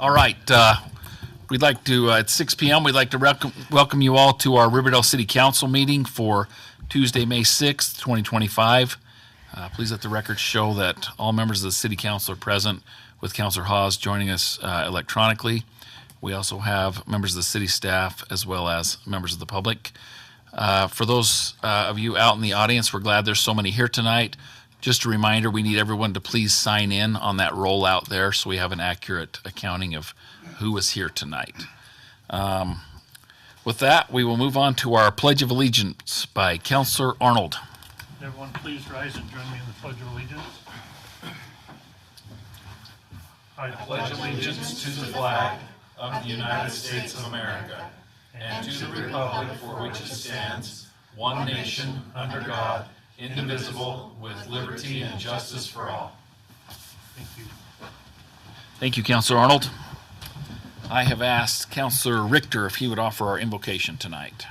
All right, we'd like to, at 6 p.m., we'd like to welcome you all to our Riverdale City Council meeting for Tuesday, May 6th, 2025. Please let the record show that all members of the City Council are present, with Councilor Hawes joining us electronically. We also have members of the city staff as well as members of the public. For those of you out in the audience, we're glad there's so many here tonight. Just a reminder, we need everyone to please sign in on that roll out there so we have an accurate accounting of who was here tonight. With that, we will move on to our Pledge of Allegiance by Councilor Arnold. Everyone please rise and join me in the Pledge of Allegiance. I Pledge allegiance to the flag of the United States of America and to the republic for which it stands, one nation, under God, indivisible, with liberty and justice for all. Thank you. Thank you, Councilor Arnold. I have asked Councilor Richter if he would offer our invocation tonight.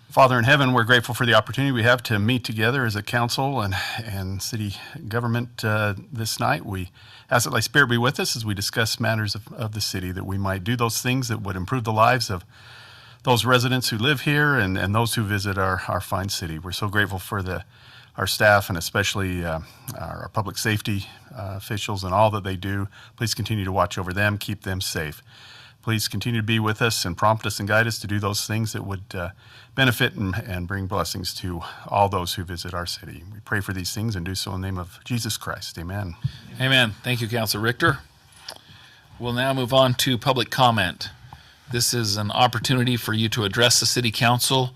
Father in heaven, we're grateful for the opportunity we have to meet together as a council and city government this night. We ask that Thy Spirit be with us as we discuss matters of the city, that we might do those things that would improve the lives of those residents who live here and those who visit our fine city. We're so grateful for our staff and especially our public safety officials and all that they do. Please continue to watch over them, keep them safe. Please continue to be with us and prompt us and guide us to do those things that would benefit and bring blessings to all those who visit our city. We pray for these things and do so in the name of Jesus Christ. Amen. Amen. Thank you, Councilor Richter. We'll now move on to public comment. This is an opportunity for you to address the City Council.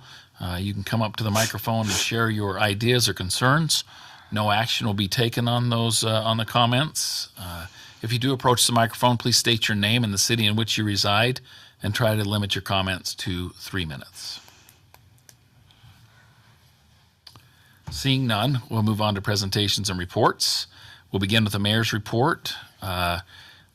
You can come up to the microphone and share your ideas or concerns. No action will be taken on those on the comments. If you do approach the microphone, please state your name and the city in which you reside and try to limit your comments to 3 minutes. Seeing none, we'll move on to presentations and reports. We'll begin with the mayor's report.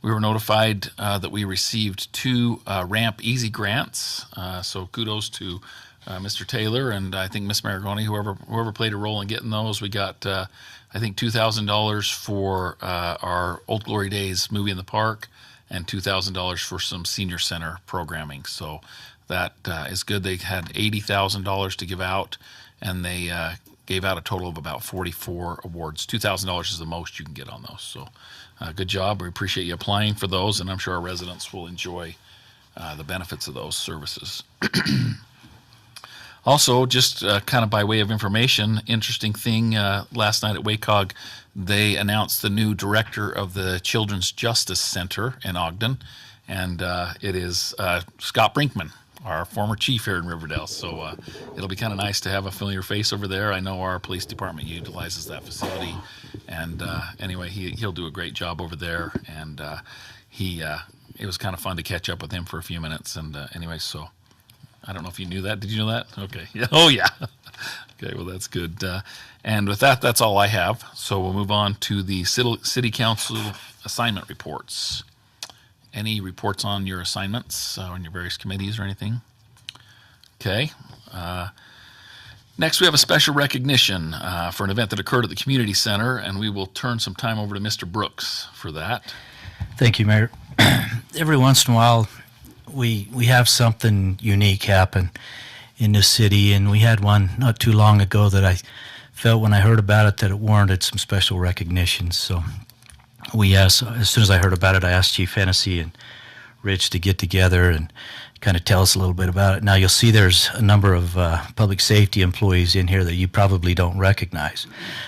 We were notified that we received 2 Ramp Easy grants, so kudos to Mr. Taylor and I think Miss Maragoni, whoever played a role in getting those. We got, I think, $2,000 for our Old Glory Days movie in the park and $2,000 for some senior center programming. So that is good. They had $80,000 to give out, and they gave out a total of about 44 awards. $2,000 is the most you can get on those. So good job. We appreciate you applying for those, and I'm sure our residents will enjoy the benefits of those services. Also, just kind of by way of information, interesting thing, last night at WACOG, they announced the new director of the Children's Justice Center in Ogden, and it is Scott Brinkman, our former chief here in Riverdale. So it'll be kind of nice to have a familiar face over there. I know our police department utilizes that facility, and anyway, he'll do a great job over there, and it was kind of fun to catch up with him for a few minutes, and anyway, so I don't know if you knew that. Did you know that? Okay. Yeah. Oh, yeah. Okay, well, that's good. And with that, that's all I have. So we'll move on to the City Council assignment reports. Any reports on your assignments on your various committees or anything? Okay. Next, we have a special recognition for an event that occurred at the community center, and we will turn some time over to Mr. Brooks for that. Thank you, Mayor. Every once in a while, we have something unique happen in the city, and we had one not too long ago that I felt when I heard about it that it warranted some special recognition. So we asked, as soon as I heard about it, I asked Chief Hennessy and Rich to get together and kind of tell us a little bit about it. Now you'll see there's a number of public safety employees in here that you probably don't recognize.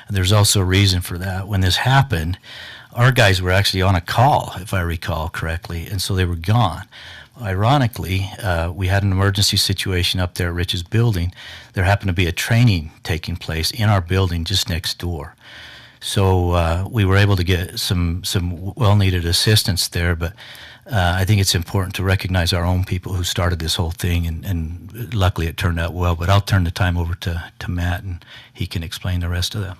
And there's also a reason for that. When this happened, our guys were actually on a call, if I recall correctly, and so they were gone. Ironically, we had an emergency situation up there at Rich's building. There happened to be a training taking place in our building just next door. So we were able to get some well-needed assistance there, but I think it's important to recognize our own people who started this whole thing, and luckily it turned out well. But I'll turn the time over to Matt, and he can explain the rest of that.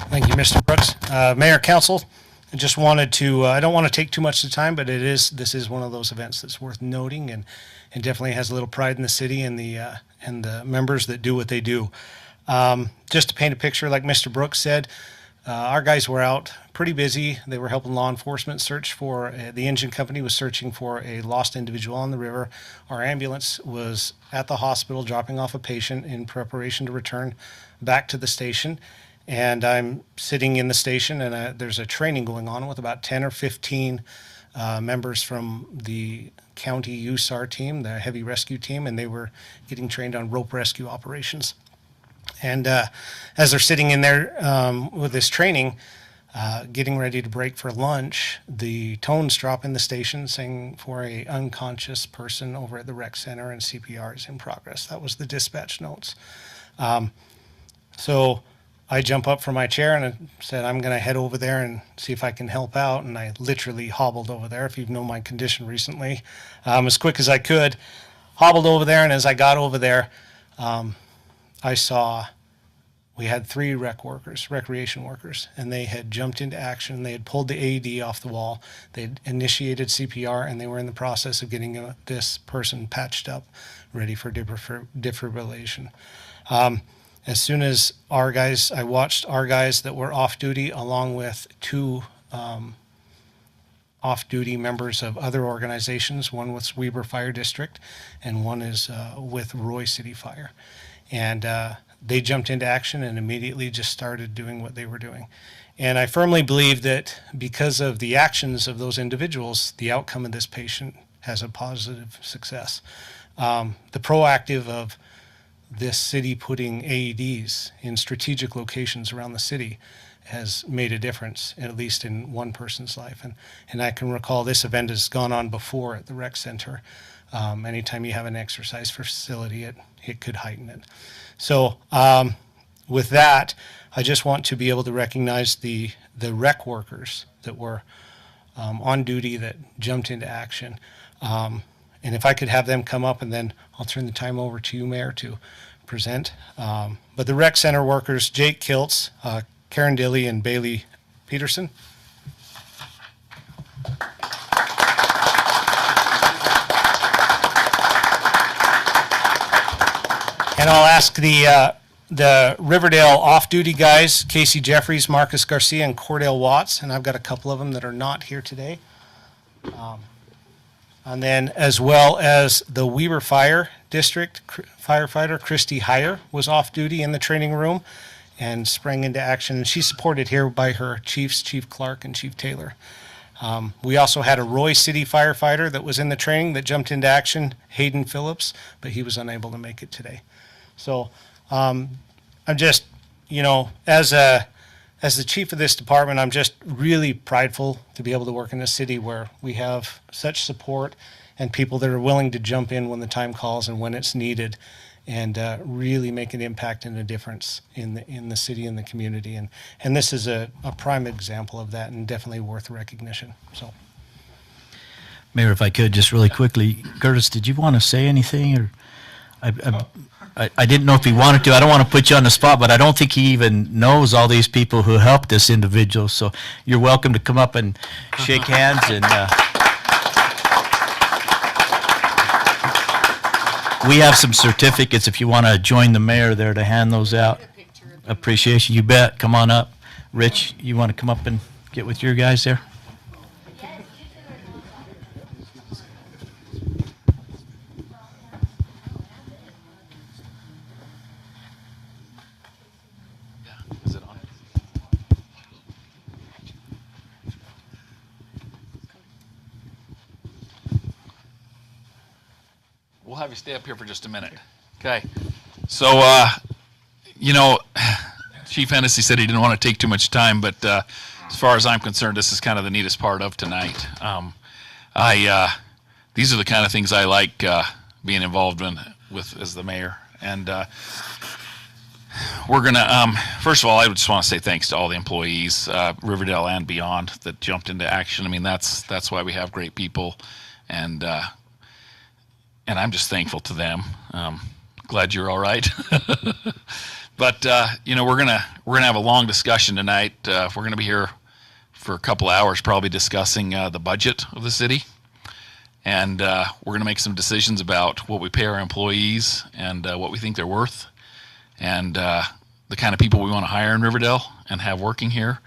Thank you, Mr. Brooks. Mayor, Council, I just wanted to, I don't want to take too much of the time, but this is one of those events that's worth noting, and definitely has a little pride in the city and the members that do what they do. Just to paint a picture, like Mr. Brooks said, our guys were out pretty busy. They were helping law enforcement search for, the engine company was searching for a lost individual on the river. Our ambulance was at the hospital dropping off a patient in preparation to return back to the station. And I'm sitting in the station, and there's a training going on with about 10 or 15 members from the county USAR team, the heavy rescue team, and they were getting trained on rope rescue operations. And as they're sitting in there with this training, getting ready to break for lunch, the tones drop in the station saying for a unconscious person over at the rec center, and CPR is in progress. That was the dispatch notes. So I jump up from my chair and I said, I'm going to head over there and see if I can help out. And I literally hobbled over there, if you've known my condition recently, as quick as I could, hobbled over there. And as I got over there, I saw we had 3 recreation workers, and they had jumped into action. They had pulled the AED off the wall. They'd initiated CPR, and they were in the process of getting this person patched up, ready for defibrillation. As soon as I watched our guys that were off duty, along with 2 off-duty members of other organizations. One with Weber Fire District, and one is with Roy City Fire. And they jumped into action and immediately just started doing what they were doing. And I firmly believe that because of the actions of those individuals, the outcome of this patient has a positive success. The proactive of this city putting AEDs in strategic locations around the city has made a difference, at least in one person's life. And I can recall this event has gone on before at the rec center. Anytime you have an exercise facility, it could heighten it. So with that, I just want to be able to recognize the rec workers that were on duty, that jumped into action. And if I could have them come up, and then I'll turn the time over to you, Mayor, to present. But the rec center workers, Jake Kiltz, Karen Dilly, and Bailey Peterson. And I'll ask the Riverdale off-duty guys, Casey Jeffries, Marcus Garcia, and Cordell Watts, and I've got a couple of them that are not here today. And then as well as the Weber Fire District firefighter, Christy Heyer, was off-duty in the training room and sprang into action. And she's supported here by her chiefs, Chief Clark and Chief Taylor. We also had a Roy City firefighter that was in the training that jumped into action, Hayden Phillips, but he was unable to make it today. So I'm just, as the chief of this department, I'm just really prideful to be able to work in a city where we have such support and people that are willing to jump in when the time calls and when it's needed, and really make an impact and a difference in the city and the community. And this is a prime example of that, and definitely worth recognition. So, Mayor, if I could, just really quickly, Curtis, did you want to say anything? Or I didn't know if he wanted to. I don't want to put you on the spot, but I don't think he even knows all these people who helped this individual. So you're welcome to come up and shake hands. And we have some certificates if you want to join the mayor there to hand those out. Appreciation, you bet. Come on up. Rich, you want to come up and get with your guys there? Is it on? We'll have you stay up here for just a minute. Okay. So, Chief Hennessy said he didn't want to take too much time, but as far as I'm concerned, this is kind of the neatest part of tonight. These are the kind of things I like being involved with as the mayor. And we're going to, first of all, I just want to say thanks to all the employees, Riverdale and beyond, that jumped into action. I mean, that's why we have great people, and I'm just thankful to them. Glad you're all right. But we're gonna have a long discussion tonight. We're gonna be here for a couple hours, probably discussing the budget of the city, and we're gonna make some decisions about what we pay our employees and what we think they're worth, and the kind of people we want to hire in Riverdale and have working here,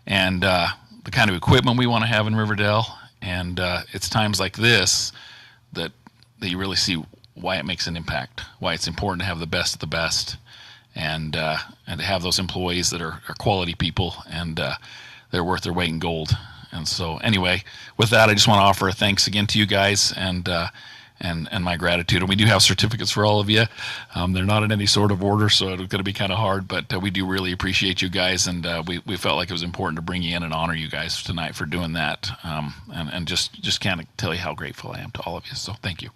and the kind of equipment we want to have in Riverdale. And it's times like this that you really see why it makes an impact, why it's important to have the best of the best, and to have those employees that are quality people, and they're worth their weight in gold. And so anyway, with that, I just want to offer a thanks again to you guys, and my gratitude. And we do have certificates for all of you. They're not in any sort of order, so it's going to be kind of hard, but we do really appreciate you guys, and we felt like it was important to bring you in and honor you guys tonight for doing that, and just can't tell you how grateful I am to all of you. So thank you.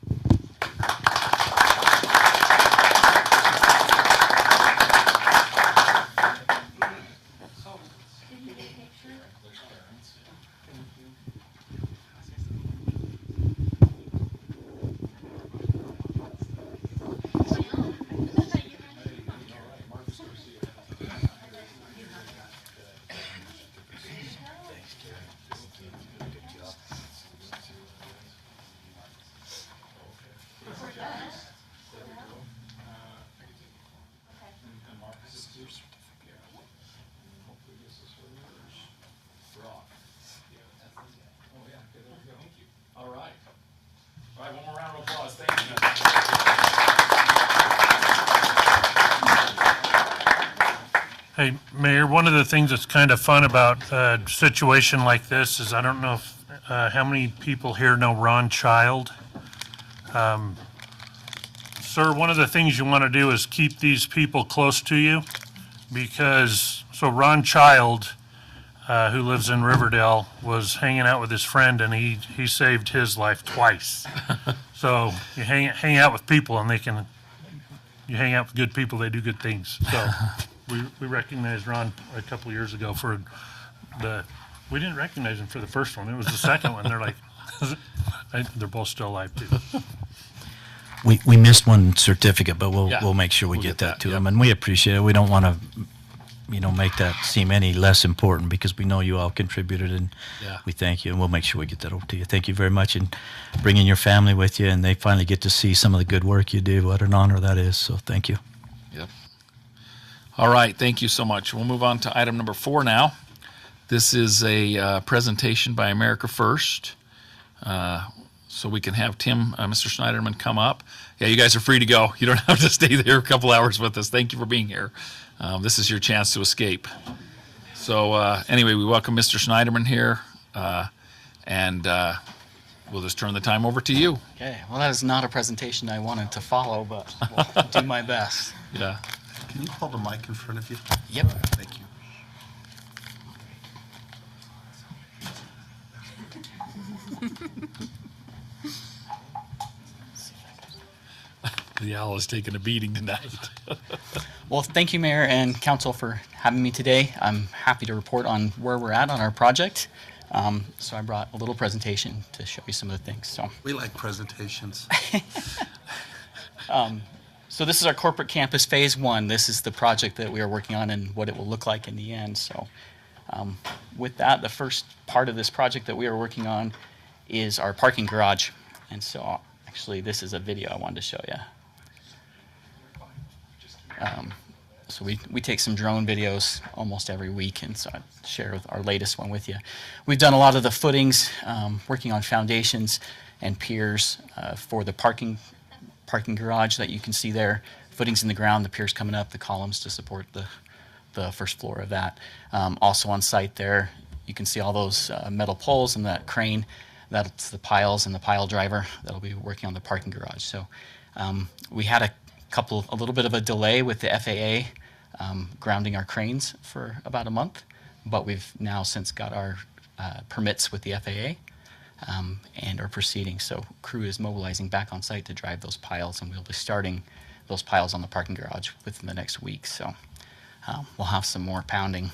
All right. All right, one more round of applause. Thank you. Hey, Mayor, one of the things that's kind of fun about a situation like this is I don't know if, how many people here know Ron Child. Sir, one of the things you want to do is keep these people close to you so Ron Child, who lives in Riverdale, was hanging out with his friend, and he saved his life twice. So you hang out with people, and you hang out with good people, they do good things. So we recognized Ron a couple of years ago we didn't recognize him for the first one. It was the second one. They're like, they're both still alive too. We missed one certificate, but we'll Yeah. we'll make sure we We'll get get that that, to yep. them, and we appreciate it. We don't want to, make that seem any less important, because we know you all contributed, and Yeah. we thank you, and we'll make sure we get that over to you. Thank you very much, and bringing your family with you, and they finally get to see some of the good work you do. What an honor that is. So thank you. Yep. All right, thank you so much. We'll move on to item number 4 now. This is a presentation by America First. So we can have Mr. Schneiderman come up. Yeah, you guys are free to go. You don't have to stay there a couple hours with us. Thank you for being here. This is your chance to escape. So anyway, we welcome Mr. Schneiderman here, and we'll just turn the time over to you. Okay, well, that is not a presentation I wanted to follow, but we'll do my best. Yeah. Can you hold the mic in front of you? Yep. Thank you. The owl is taking a beating tonight. Well, thank you, Mayor and Council, for having me today. I'm happy to report on where we're at on our project. So I brought a little presentation to show you some of the things. So We like presentations. So this is our corporate campus phase 1. This is the project that we are working on and what it will look like in the end. So with that, the first part of this project that we are working on is our parking garage. And so actually this is a video I wanted to show you. So we take some drone videos almost every week, and so I share our latest one with you. We've done a lot of the footings, working on foundations and piers for the parking garage that you can see there. Footings in the ground, the piers coming up, the columns to support the first floor of that. Also on site there, you can see all those metal poles and that crane. That's the piles and the pile driver that'll be working on the parking garage. So we had a little bit of a delay with the FAA grounding our cranes for about a month, but we've now since got our permits with the FAA and are proceeding. So crew is mobilizing back on site to drive those piles, and we'll be starting those piles on the parking garage within the next week. So we'll have some more pounding.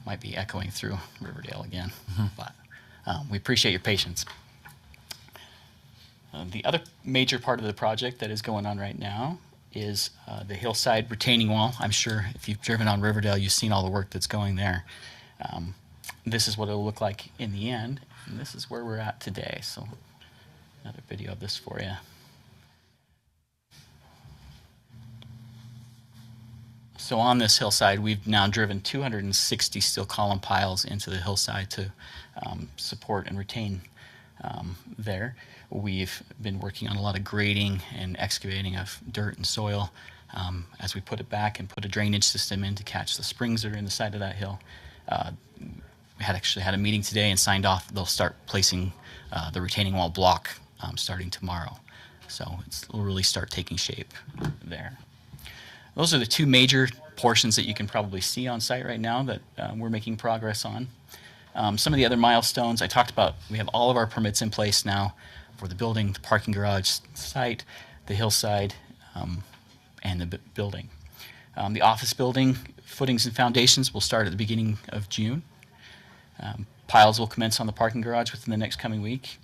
Might be echoing through Riverdale again, but we appreciate your patience. The other major part of the project that is going on right now is the hillside retaining wall. I'm sure if you've driven on Riverdale, you've seen all the work that's going there. This is what it'll look like in the end, and this is where we're at today. So another video of this for you. So on this hillside, we've now driven 260 steel column piles into the hillside to support and retain there. We've been working on a lot of grading and excavating of dirt and soil as we put it back and put a drainage system in to catch the springs that are in the side of that hill. We actually had a meeting today and signed off. They'll start placing the retaining wall block starting tomorrow. So it'll really start taking shape there. Those are the two major portions that you can probably see on site right now that we're making progress on. Some of the other milestones I talked about, we have all of our permits in place now for the building, the parking garage site, the hillside, and the building. The office building footings and foundations will start at the beginning of June. Piles will commence on the parking garage within the next coming week.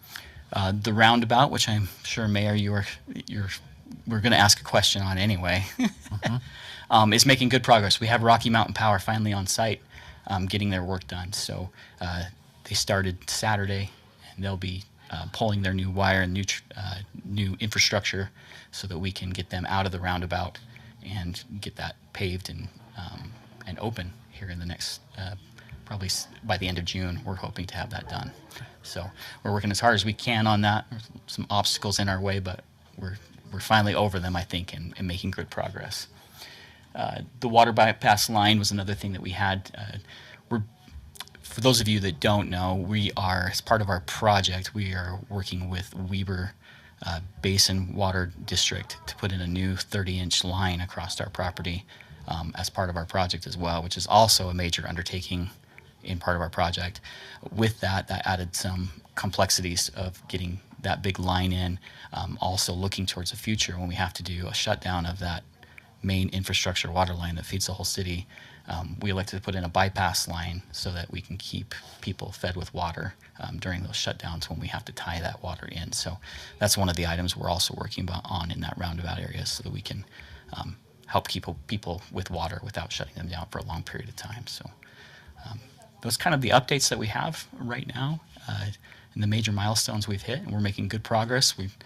The roundabout, which I'm sure, Mayor, we're going to ask a question on anyway, is making good progress. We have Rocky Mountain Power finally on site, getting their work done. So they started Saturday, and they'll be pulling their new wire and new infrastructure so that we can get them out of the roundabout and get that paved and open here in the next, probably by the end of June. We're hoping to have that done. So we're working as hard as we can on that. There's some obstacles in our way, but we're finally over them, I think, and making good progress. The water bypass line was another thing that we had. For those of you that don't know, we are, as part of our project, we are working with Weber Basin Water District to put in a new 30-inch line across our property as part of our project as well, which is also a major undertaking in part of our project. With that added some complexities of getting that big line in, also looking towards the future when we have to do a shutdown of that main infrastructure water line that feeds the whole city. We elected to put in a bypass line so that we can keep people fed with water during those shutdowns when we have to tie that water in. So that's one of the items we're also working on in that roundabout area so that we can help keep people with water without shutting them down for a long period of time. So those kind of the updates that we have right now and the major milestones we've hit, and we're making good progress. We've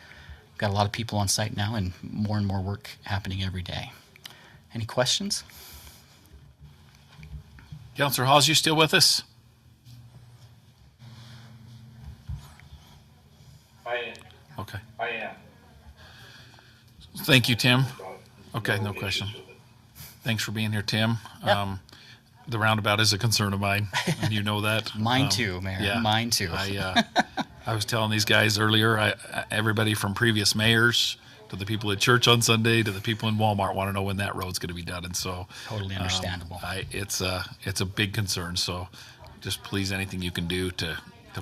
got a lot of people on site now and more work happening every day. Any questions? Councillor Hawes, you still with us? I am. Okay. I am. Thank you, Tim. Okay, no question. Thanks for being here, Tim. Yep. The roundabout is a concern of mine, and you know that. Mine too, Mayor. Yeah. Mine too. I was telling these guys earlier, everybody from previous mayors to the people at church on Sunday to the people in Walmart want to know when that road's going to be done, and so Totally understandable. It's a big concern. So, just please, anything you can do to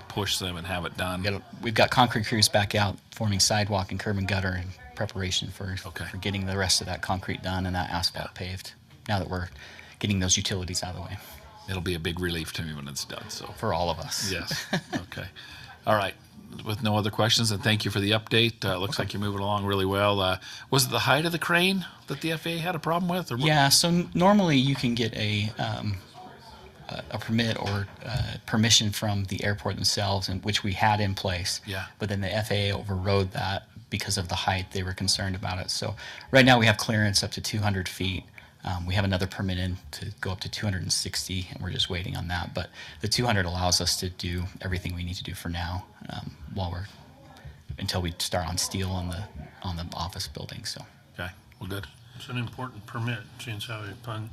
push them and have it done. We've got concrete crews back out forming sidewalk and curb and gutter in preparation for getting the rest of that concrete done and that asphalt paved. Now that we're getting those utilities out of the way. It'll be a big relief to me when it's done. So for all of us. yes, okay, all right. With no other questions, and thank you for the update. Looks like you're moving along really well. Was it the height of the crane that the FAA had a problem with? Or yeah, so normally you can get a permit or permission from the airport themselves, and which we had in place. Yeah. But then the FAA overrode that because of the height. They were concerned about it. So right now we have clearance up to 200 feet. We have another permit in to go up to 260, and we're just waiting on that. But the 200 allows us to do everything we need to do for now, until we start on steel on the office building. So okay, well, good. It's an important permit, since how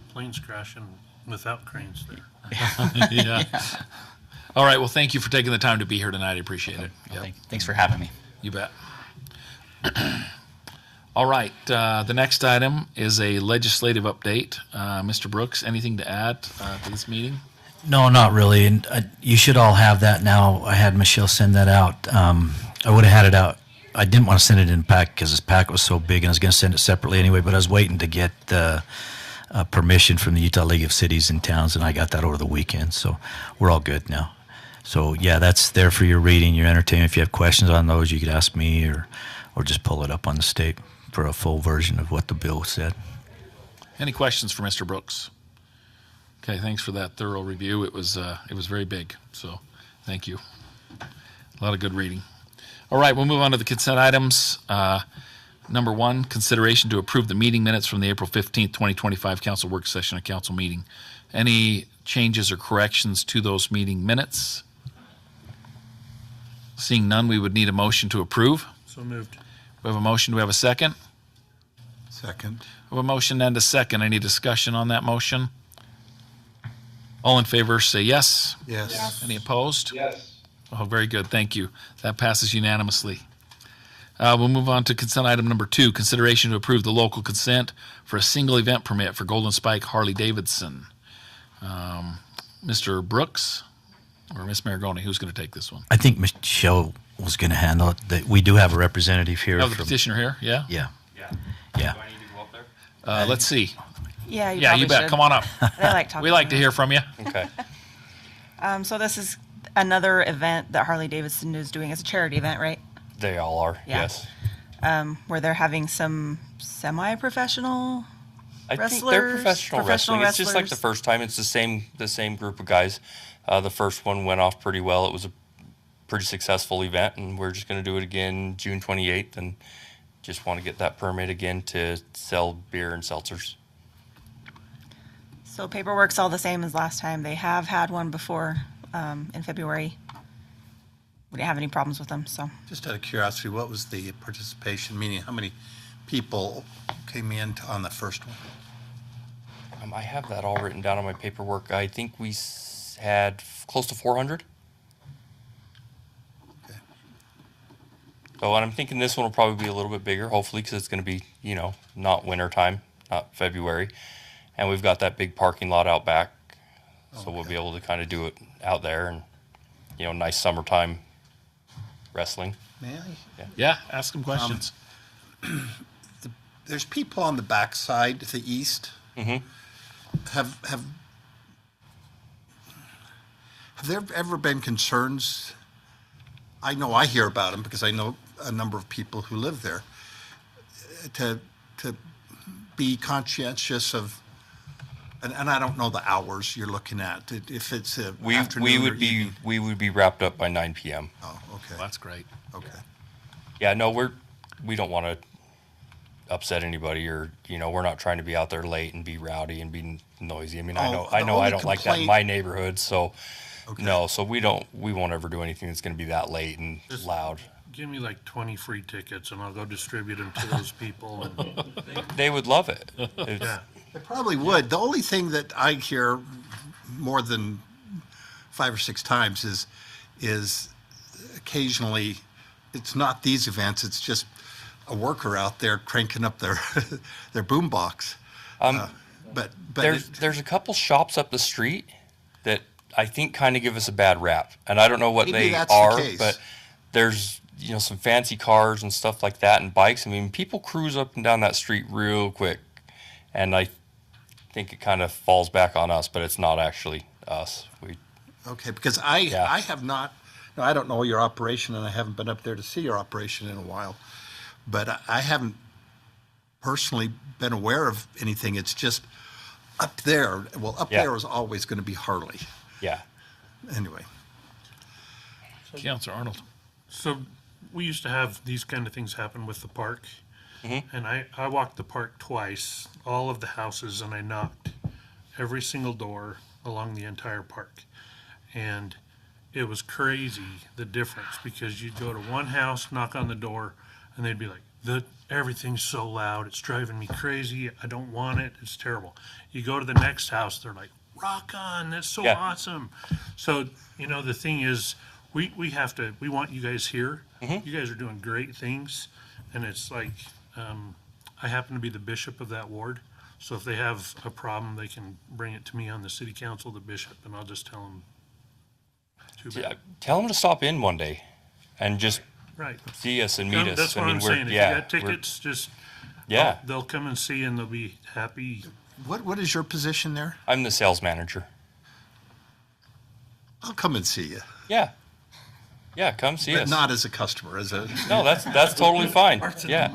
planes crashing without cranes there. Yeah. All right. Well, thank you for taking the time to be here tonight. I appreciate it. well, Yep. thanks for having me. You bet. All right. The next item is a legislative update. Mr. Brooks, anything to add to this meeting? No, not really. And you should all have that now. I had Michelle send that out. I would have had it out I didn't want to send it in a pack because this pack was so big, and I was going to send it separately anyway. But I was waiting to get permission from the Utah League of Cities and Towns, and I got that over the weekend. So we're all good now. So yeah, that's there for your reading, your entertainment. If you have questions on those, you could ask me or just pull it up on the state for a full version of what the bill said. Any questions for Mr. Brooks? Okay, thanks for that thorough review. It was very big, so thank you. A lot of good reading. All right, we'll move on to the consent items. Number 1, consideration to approve the meeting minutes from the April 15th, 2025 council work session and council meeting. Any changes or corrections to those meeting minutes? Seeing none, we would need a motion to approve. So moved. We have a motion. Do we have a second? Second. We have a motion and a second. Any discussion on that motion? All in favor say yes. Yes. Any opposed? Yes. Oh, very good. Thank you. That passes unanimously. We'll move on to consent item number 2, consideration to approve the local consent for a single event permit for Golden Spike Harley Davidson. Mr. Brooks or Miss Maragoni, who's going to take this one? I think Michelle was going to handle it. We do have a representative here. Oh, the petitioner here? Yeah? Yeah. Yeah. Yeah. Do I need to go up there? Let's see. Yeah, you Yeah, probably you bet. should. Come on up. I like talking. We like to hear from you. Okay. So this is another event that Harley Davidson is doing. It's a charity event, right? They all are, Yeah. yes. Where they're having some semi-professional. I think they're Wrestlers, professional professional wrestling. It's just like the wrestlers. first time. It's the same group of guys. The first one went off pretty well. It was a pretty successful event, and we're just going to do it again June 28th, and just want to get that permit again to sell beer and seltzers. So paperwork's all the same as last time. They have had one before in February. We didn't have any problems with them, so. Just out of curiosity, what was the participation, meaning how many people came in on the first one? I have that all written down on my paperwork. I think we had close to 400. Okay. So, and I'm thinking this one will probably be a little bit bigger, hopefully, because it's going to be, not winter time, not February. And we've got that big parking lot out back. So we'll be able to kind of do it out there and, nice summertime wrestling. May I? Yeah, ask them questions. There's people on the backside, to the east. Mhm. Have there ever been concerns? I know I hear about them because I know a number of people who live there. To be conscientious of, and I don't know the hours you're looking at. If it's a afternoon We or would be evening. we would be wrapped up by 9 p.m. Oh, okay. Well, that's great. Okay. Yeah, no, we don't want to upset anybody, or we're not trying to be out there late and be rowdy and be noisy. I mean, I Oh, know the I only don't like that in complaint- my neighborhood, so Okay. no, so we won't ever do anything that's going to be that late and loud. Give me like 20 free tickets and I'll go distribute them to those people. And, They would love it. It's- yeah. They probably would. The only thing that I hear more than 5 or 6 times is occasionally, it's not these events, it's just a worker out there cranking up their their boom box. But there's a couple shops up the street that I think kind of give us a bad rap, and I don't know what Maybe they that's the are, case. but there's some fancy cars and stuff like that and bikes. I mean, people cruise up and down that street real quick, and I think it kind of falls back on us, but it's not actually us. okay, because I have not. No, I don't know your operation, and I haven't been up there to see your operation in a while. But I haven't personally been aware of anything. It's just up there. Well, up Yeah. there is always going to be Harley. Yeah. Anyway. Councilor Arnold. So we used to have these kind of things happen with the park. And I walked the park twice, all of the houses, and I knocked every single door along the entire park. And it was crazy, the difference, because you'd go to one house, knock on the door, and they'd be like, everything's so loud, it's driving me crazy, I don't want it, it's terrible. You go to the next house, they're like, rock on, that's so Yeah. awesome. So, the thing is, we want you guys here. You guys are doing great things, and it's like, I happen to be the bishop of that ward, so if they have a problem, they can bring it to me on the city council, the bishop, and I'll just tell them, too bad. Tell them to stop in one day and just Right. see us and meet us. That's what I mean, I'm we're, saying. If you yeah, got tickets, just, yeah. they'll come and see and they'll be happy. What is your position there? I'm the sales manager. I'll come and see you, Yeah. Yeah, come see but us. not as a customer, as a. No, that's totally fine. Yeah.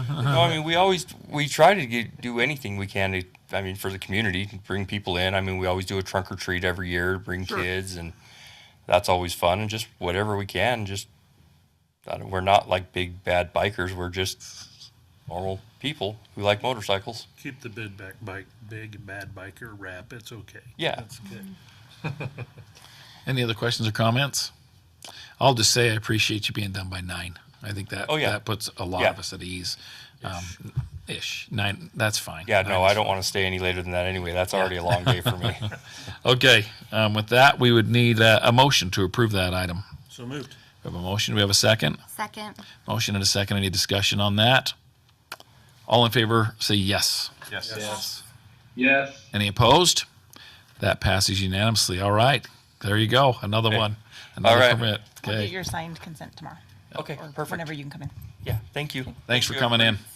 No, I mean, we try to do anything we can to, I mean, for the community, to bring people in. I mean, we always do a trunk or treat every year, bring Sure. kids, and that's always fun. And just whatever we can, just we're not like big bad bikers. We're just normal people who like motorcycles. Keep the big bad biker rap. It's okay. Yeah. That's good. Any other questions or comments? I'll just say I appreciate you being done by 9. I think that Oh, yeah. that puts a lot Yeah. of us at ease. Ish. 9. That's fine. Yeah, no, 9 I is don't want to stay any later than that anyway. That's already a long day for me. fine. Okay. With that, we would need a motion to approve that item. So moved. We have a motion. We have a second. Second. Motion and a second. Any discussion on that? All in favor, say yes. Yes. Yes. Any opposed? That passes unanimously. All right. There you go. Another Okay. one. Another All right. permit. I'll get Okay. your signed consent tomorrow. Okay, Or perfect. whenever you can come in. Yeah, thank you. Thanks for Thank you, coming in. everybody.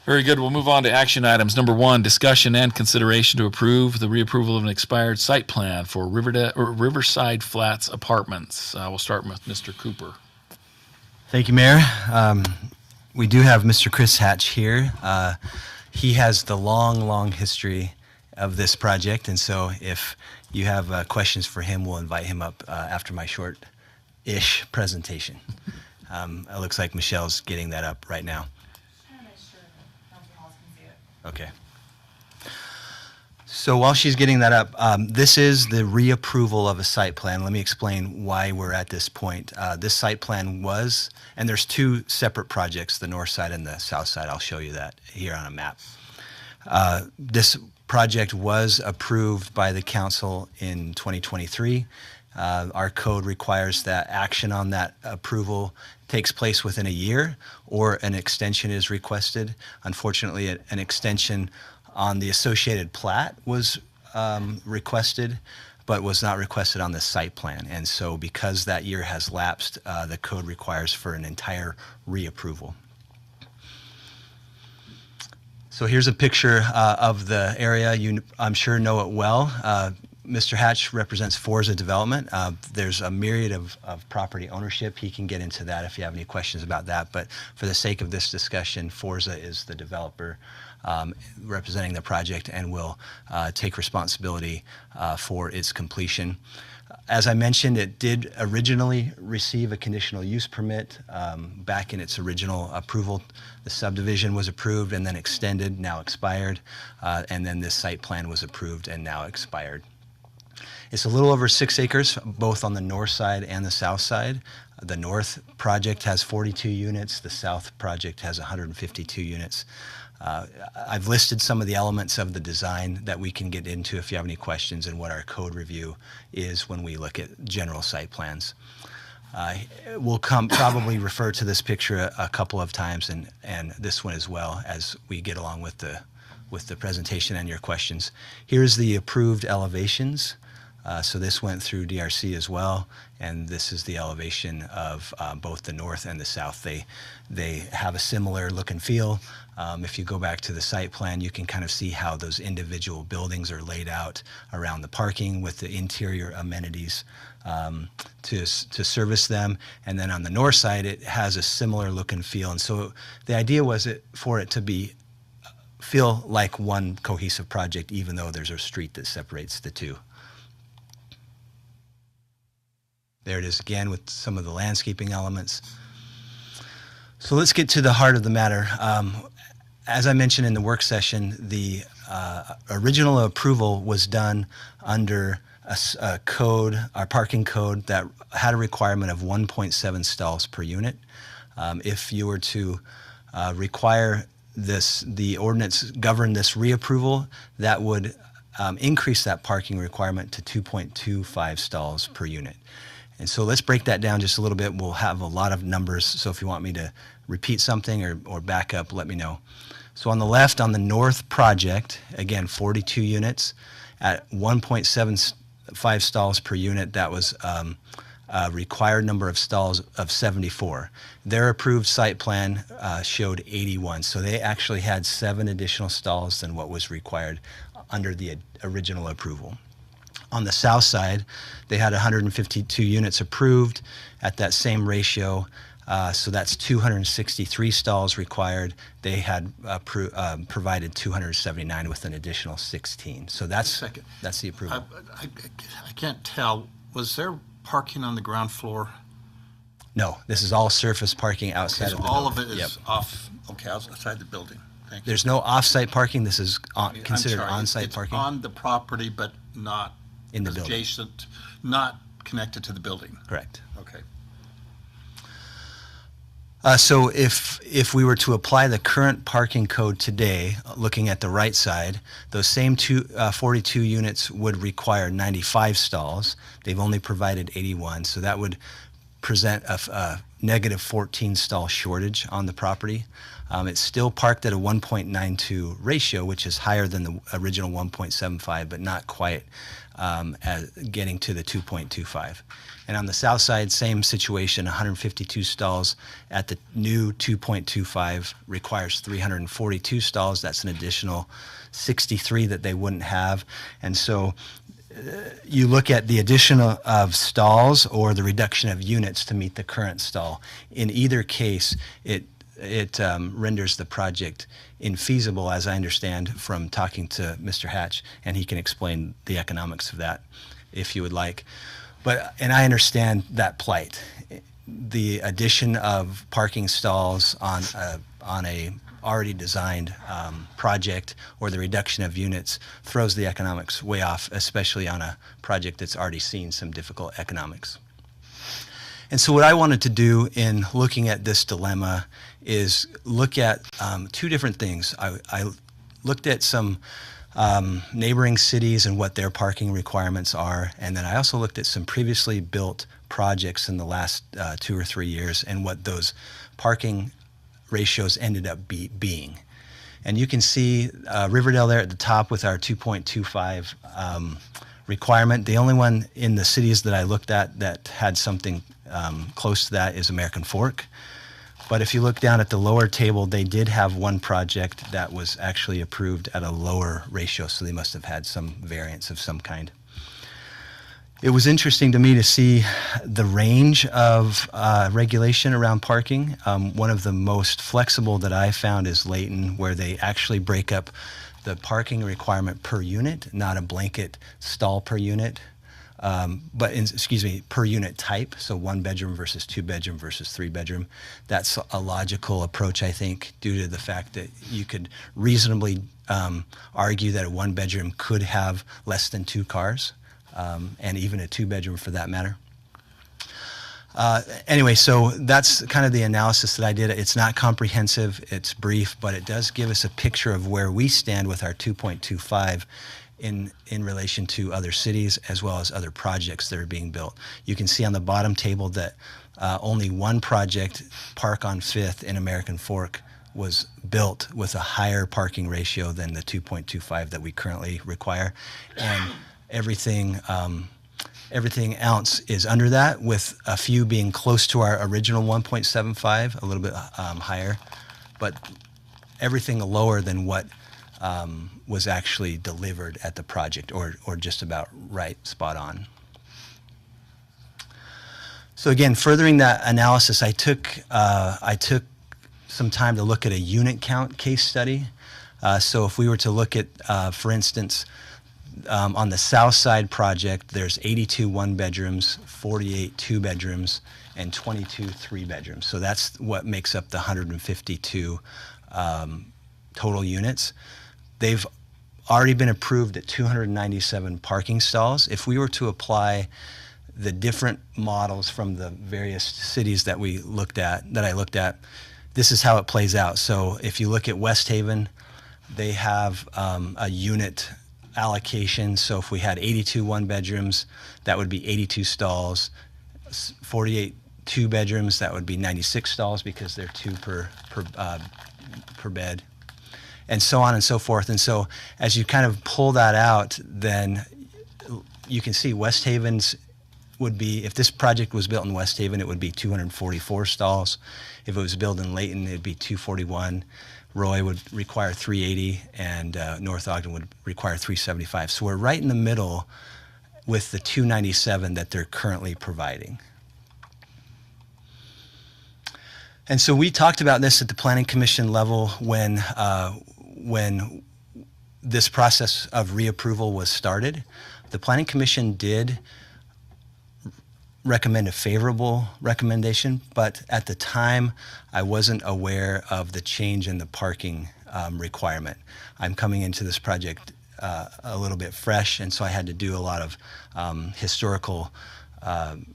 Very good. We'll move on to action items. Number 1, discussion and consideration to approve the reapproval of an expired site plan for Riverside Flats Apartments. We'll start with Mr. Cooper. Thank you, Mayor. We do have Mr. Chris Hatch here. He has the long history of this project, and so if you have questions for him, we'll invite him up after my short-ish presentation. It looks like Michelle's getting that up right now. Okay. So while she's getting that up, this is the reapproval of a site plan. Let me explain why we're at this point. This site plan was, and there's 2 separate projects, the north side and the south side. I'll show you that here on a map. This project was approved by the council in 2023. Our code requires that action on that approval takes place within a year or an extension is requested. Unfortunately, an extension on the associated plat was requested, but was not requested on the site plan. And so because that year has lapsed, the code requires for an entire reapproval. So here's a picture of the area. You, I'm sure, know it well. Mr. Hatch represents Forza Development. There's a myriad of property ownership. He can get into that if you have any questions about that. But for the sake of this discussion, Forza is the developer representing the project and will take responsibility for its completion. As I mentioned, it did originally receive a conditional use permit back in its original approval. The subdivision was approved and then extended, now expired, and then this site plan was approved and now expired. It's a little over 6 acres, both on the north side and the south side. The north project has 42 units. The south project has 152 units. I've listed some of the elements of the design that we can get into if you have any questions and what our code review is when we look at general site plans. We'll probably refer to this picture a couple of times and this one as well as we get along with the presentation and your questions. Here's the approved elevations. So this went through DRC as well, and this is the elevation of both the north and the south. They have a similar look and feel. If you go back to the site plan, you can kind of see how those individual buildings are laid out around the parking with the interior amenities to service them. And then on the north side, it has a similar look and feel. And so the idea was for it to feel like one cohesive project, even though there's a street that separates the two. There it is again with some of the landscaping elements. So let's get to the heart of the matter. As I mentioned in the work session, the original approval was done under a code, our parking code, that had a requirement of 1.7 stalls per unit. If you were to require this, the ordinance govern this reapproval, that would increase that parking requirement to 2.25 stalls per unit. And so let's break that down just a little bit. We'll have a lot of numbers, so if you want me to repeat something or back up, let me know. So on the left, on the north project, again, 42 units at 1.75 stalls per unit. That was required number of stalls of 74. Their approved site plan showed 81, so they actually had 7 additional stalls than what was required under the original approval. On the south side, they had 152 units approved at that same ratio, so that's 263 stalls required. They had provided 279 with an additional 16. So that's the approval. I can't tell, was there parking on the ground floor? No, this is all surface parking outside Because of the all of building. it is Yep. off, okay, outside the building. Thank you. There's no off-site parking. This is I'm considered sorry, on-site it's parking. on the property, but not In the building. adjacent, not connected to the building. Correct. Okay. So if we were to apply the current parking code today, looking at the right side, those same 42 units would require 95 stalls. They've only provided 81, so that would present a negative 14 stall shortage on the property. It's still parked at a 1.92 ratio, which is higher than the original 1.75, but not quite as getting to the 2.25. And on the south side, same situation, 152 stalls at the new 2.25 requires 342 stalls. That's an additional 63 that they wouldn't have. And so you look at the addition of stalls or the reduction of units to meet the current stall. In either case, it renders the project infeasible, as I understand from talking to Mr. Hatch, and he can explain the economics of that if you would like. And I understand that plight. The addition of parking stalls on a already designed project or the reduction of units throws the economics way off, especially on a project that's already seen some difficult economics. And so what I wanted to do in looking at this dilemma is look at 2 different things. I looked at some neighboring cities and what their parking requirements are, and then I also looked at some previously built projects in the last 2 or 3 years and what those parking ratios ended up being. And you can see Riverdale there at the top with our 2.25 requirement. The only one in the cities that I looked at that had something close to that is American Fork. But if you look down at the lower table, they did have one project that was actually approved at a lower ratio, so they must have had some variance of some kind. It was interesting to me to see the range of regulation around parking. One of the most flexible that I found is Layton, where they actually break up the parking requirement per unit, not a blanket stall per unit, per unit type. So 1 bedroom versus 2 bedroom versus 3 bedroom. That's a logical approach, I think, due to the fact that you could reasonably argue that a 1 bedroom could have less than 2 cars. And even a 2 bedroom for that matter. Anyway, so that's kind of the analysis that I did. It's not comprehensive, it's brief, but it does give us a picture of where we stand with our 2.25 in relation to other cities as well as other projects that are being built. You can see on the bottom table that only one project, Park on 5th in American Fork, was built with a higher parking ratio than the 2.25 that we currently require. And everything else is under that, with a few being close to our original 1.75, a little bit higher, but everything lower than what was actually delivered at the project, or just about right, spot on. So again, furthering that analysis, I took some time to look at a unit count case study. So if we were to look at, for instance, on the South Side project, there's 82 1-bedrooms, 48 2-bedrooms, and 22 3-bedrooms. So that's what makes up the 152 total units. They've already been approved at 297 parking stalls. If we were to apply the different models from the various cities that I looked at, this is how it plays out. So if you look at West Haven, they have a unit allocation. So if we had 82 1-bedrooms, that would be 82 stalls. 48 2-bedrooms, that would be 96 stalls because they're 2 per bed, and so on and so forth. And so as you kind of pull that out, then you can see West Haven's would be, if this project was built in West Haven, it would be 244 stalls. If it was built in Layton, it'd be 241. Roy would require 380, and North Ogden would require 375. So we're right in the middle with the 297 that they're currently providing. And so we talked about this at the Planning Commission level when this process of reapproval was started. The Planning Commission did recommend a favorable recommendation, but at the time I wasn't aware of the change in the parking requirement. I'm coming into this project a little bit fresh, and so I had to do a lot of historical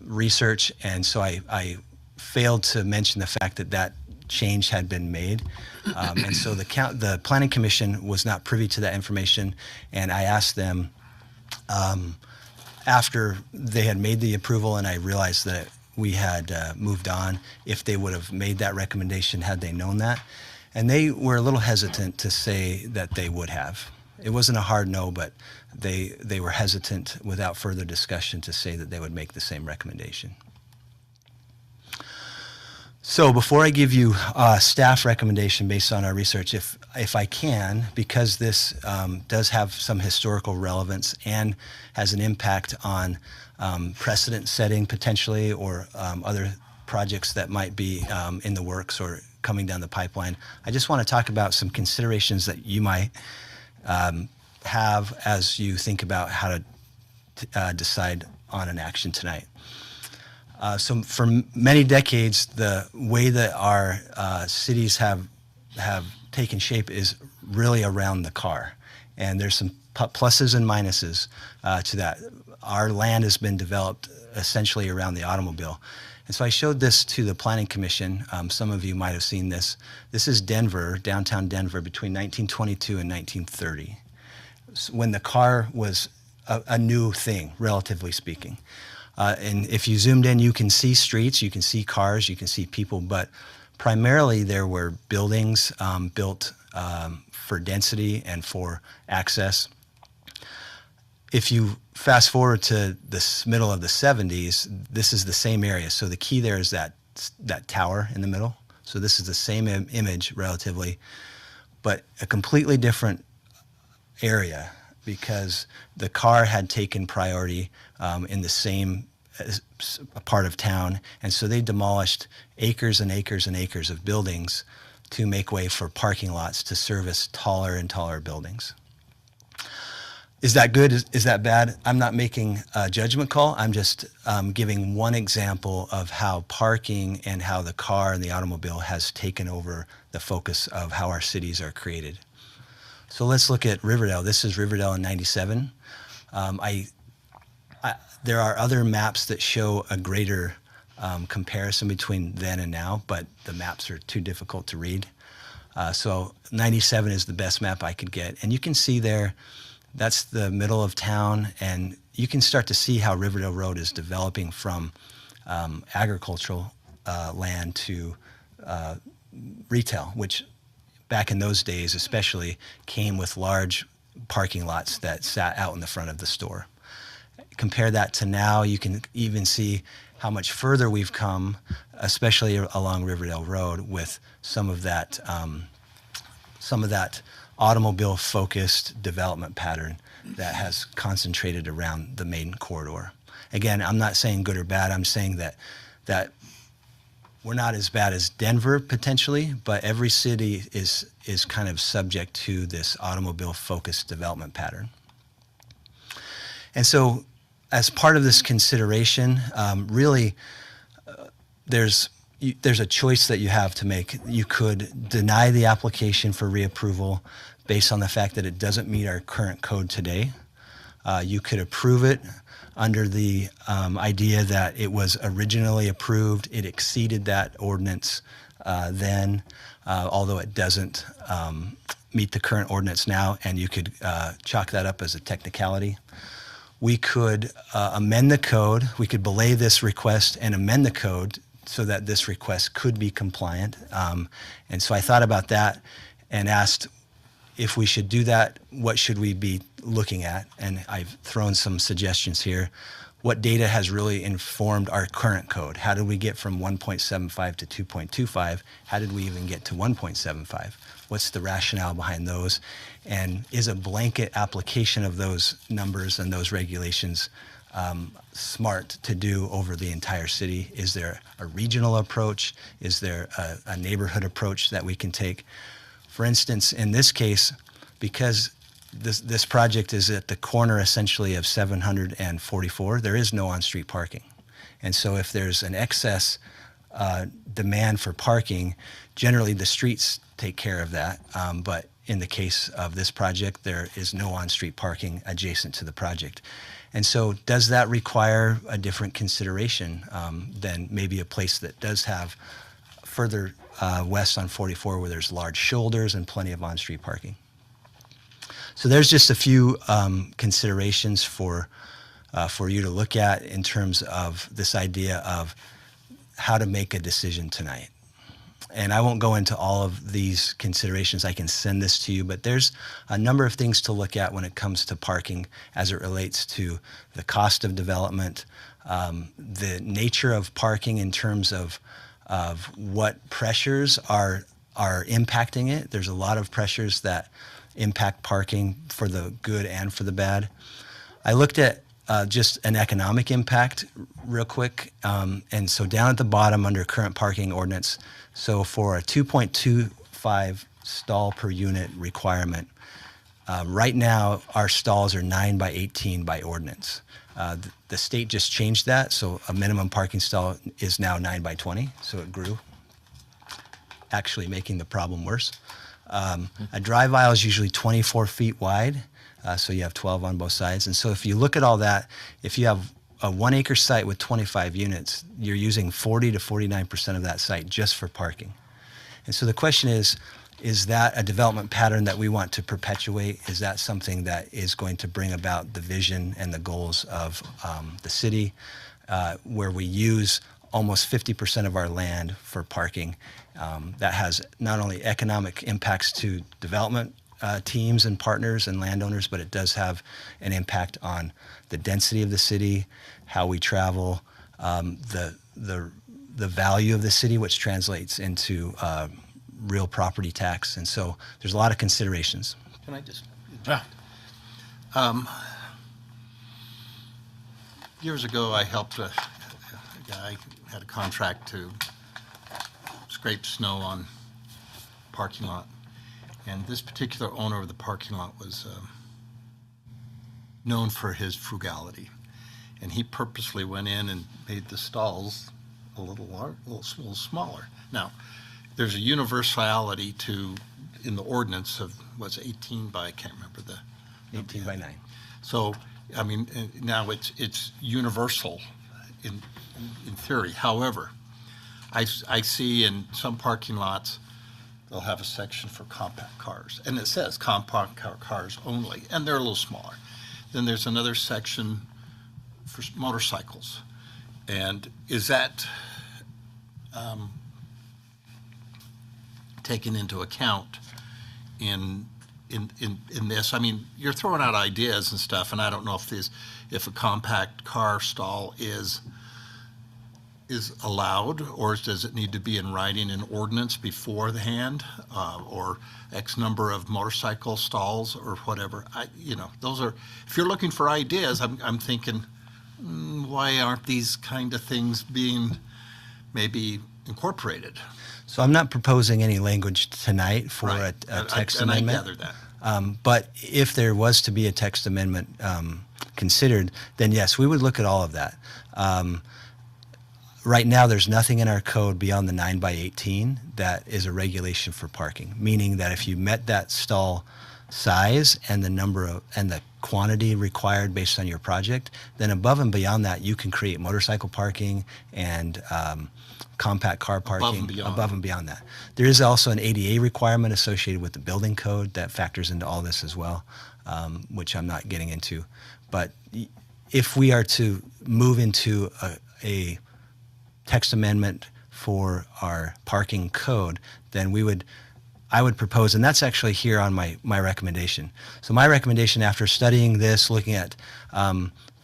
research, and so I failed to mention the fact that that change had been made. And so the Planning Commission was not privy to that information, and I asked them after they had made the approval and I realized that we had moved on, if they would have made that recommendation had they known that. And they were a little hesitant to say that they would have. It wasn't a hard no, but they were hesitant without further discussion to say that they would make the same recommendation. So before I give you a staff recommendation based on our research, if I can, because this does have some historical relevance and has an impact on precedent setting potentially, or other projects that might be in the works or coming down the pipeline, I just want to talk about some considerations that you might have as you think about how to decide on an action tonight. So for many decades, the way that our cities have taken shape is really around the car. And there's some pluses and minuses to that. Our land has been developed essentially around the automobile. And so I showed this to the Planning Commission. Some of you might have seen this. This is Denver, downtown Denver, between 1922 and 1930, when the car was a new thing, relatively speaking. And if you zoomed in, you can see streets, you can see cars, you can see people, but primarily there were buildings built for density and for access. If you fast forward to the middle of the 70s, this is the same area. So the key there is that tower in the middle. So this is the same image relatively, but a completely different area, because the car had taken priority in the same part of town. And so they demolished acres and acres and acres of buildings to make way for parking lots to service taller and taller buildings. Is that good? Is that bad? I'm not making a judgment call. I'm just giving one example of how parking and how the car and the automobile has taken over the focus of how our cities are created. So let's look at Riverdale. This is Riverdale in '97. There are other maps that show a greater comparison between then and now, but the maps are too difficult to read. So '97 is the best map I could get. And you can see there, that's the middle of town, and you can start to see how Riverdale Road is developing from agricultural land to retail, which back in those days especially came with large parking lots that sat out in the front of the store. Compare that to now, you can even see how much further we've come, especially along Riverdale Road, with some of that automobile-focused development pattern that has concentrated around the main corridor. Again, I'm not saying good or bad. I'm saying that we're not as bad as Denver potentially, but every city is kind of subject to this automobile-focused development pattern. And so, as part of this consideration, really, there's a choice that you have to make. You could deny the application for reapproval based on the fact that it doesn't meet our current code today. You could approve it under the idea that it was originally approved, it exceeded that ordinance then, although it doesn't meet the current ordinance now, and you could chalk that up as a technicality. We could amend the code. We could belay this request and amend the code so that this request could be compliant. And so I thought about that and asked, if we should do that, what should we be looking at? And I've thrown some suggestions here. what data has really informed our current code? How did we get from 1.75 to 2.25? How did we even get to 1.75? What's the rationale behind those? And is a blanket application of those numbers and those regulations smart to do over the entire city? Is there a regional approach? Is there a neighborhood approach that we can take? For instance, in this case, because this project is at the corner essentially of 744, there is no on-street parking. And so if there's an excess demand for parking, generally the streets take care of that. But in the case of this project, there is no on-street parking adjacent to the project. And so does that require a different consideration than maybe a place that does have further west on 44 where there's large shoulders and plenty of on-street parking? So there's just a few considerations for you to look at in terms of this idea of how to make a decision tonight. And I won't go into all of these considerations. I can send this to you, but there's a number of things to look at when it comes to parking as it relates to the cost of development, the nature of parking in terms of what pressures are impacting it. There's a lot of pressures that impact parking for the good and for the bad. I looked at just an economic impact real quick. And so down at the bottom under current parking ordinance, so for a 2.25 stall per unit requirement, right now our stalls are 9 by 18 by ordinance. The state just changed that, so a minimum parking stall is now 9 by 20, so it grew, actually making the problem worse. A drive aisle is usually 24 feet wide, so you have 12 on both sides. And so if you look at all that, if you have a 1 acre site with 25 units, you're using 40 to 49% of that site just for parking. And so the question is that a development pattern that we want to perpetuate? Is that something that is going to bring about the vision and the goals of the city, where we use almost 50% of our land for parking? That has not only economic impacts to development teams and partners and landowners, but it does have an impact on the density of the city, how we travel, the value of the city, which translates into real property tax. And so there's a lot of considerations. Can I just? Yeah. Years ago, I helped a guy, had a contract to scrape snow on parking lot. And this particular owner of the parking lot was known for his frugality. And he purposely went in and made the stalls a little smaller. Now, there's a universality in the ordinance of, what's 18 by, I can't remember the. 18 by 9. So, I mean, now it's universal in theory. However, I see in some parking lots, they'll have a section for compact cars, and it says compact cars only, and they're a little smaller. Then there's another section for motorcycles. And is that taken into account in this? I mean, you're throwing out ideas and stuff, and I don't know if a compact car stall is allowed, or does it need to be in writing in ordinance beforehand, or X number of motorcycle stalls or whatever? Those are, if you're looking for ideas, I'm thinking, why aren't these kind of things being maybe incorporated? So I'm not proposing any language tonight for a text amendment. And I gather that. But if there was to be a text amendment considered, then yes, we would look at all of that. Right now, there's nothing in our code beyond the 9 by 18 that is a regulation for parking, meaning that if you met that stall size and the the quantity required based on your project, then above and beyond that, you can create motorcycle parking and compact car parking above and beyond that. There is also an ADA requirement associated with the building code that factors into all this as well, which I'm not getting into. But if we are to move into a text amendment for our parking code, then I would propose, and that's actually here on my recommendation. So my recommendation, after studying this, looking at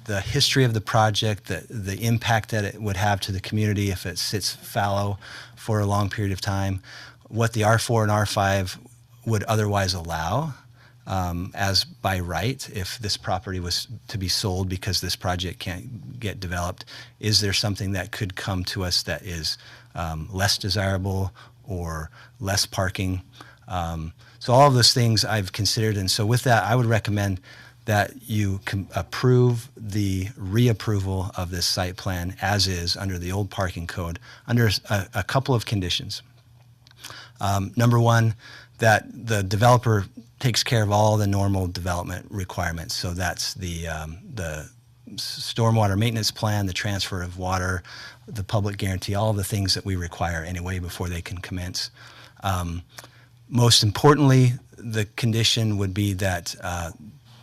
the history of the project, the impact that it would have to the community if it sits fallow for a long period of time, what the R4 and R5 would otherwise allow as by right if this property was to be sold because this project can't get developed. Is there something that could come to us that is less desirable or less parking? So all of those things I've considered, and so with that, I would recommend that you approve the reapproval of this site plan as is under the old parking code under a couple of conditions. Number one, that the developer takes care of all the normal development requirements. So that's the stormwater maintenance plan, the transfer of water, the public guarantee, all of the things that we require anyway before they can commence. Most importantly, the condition would be that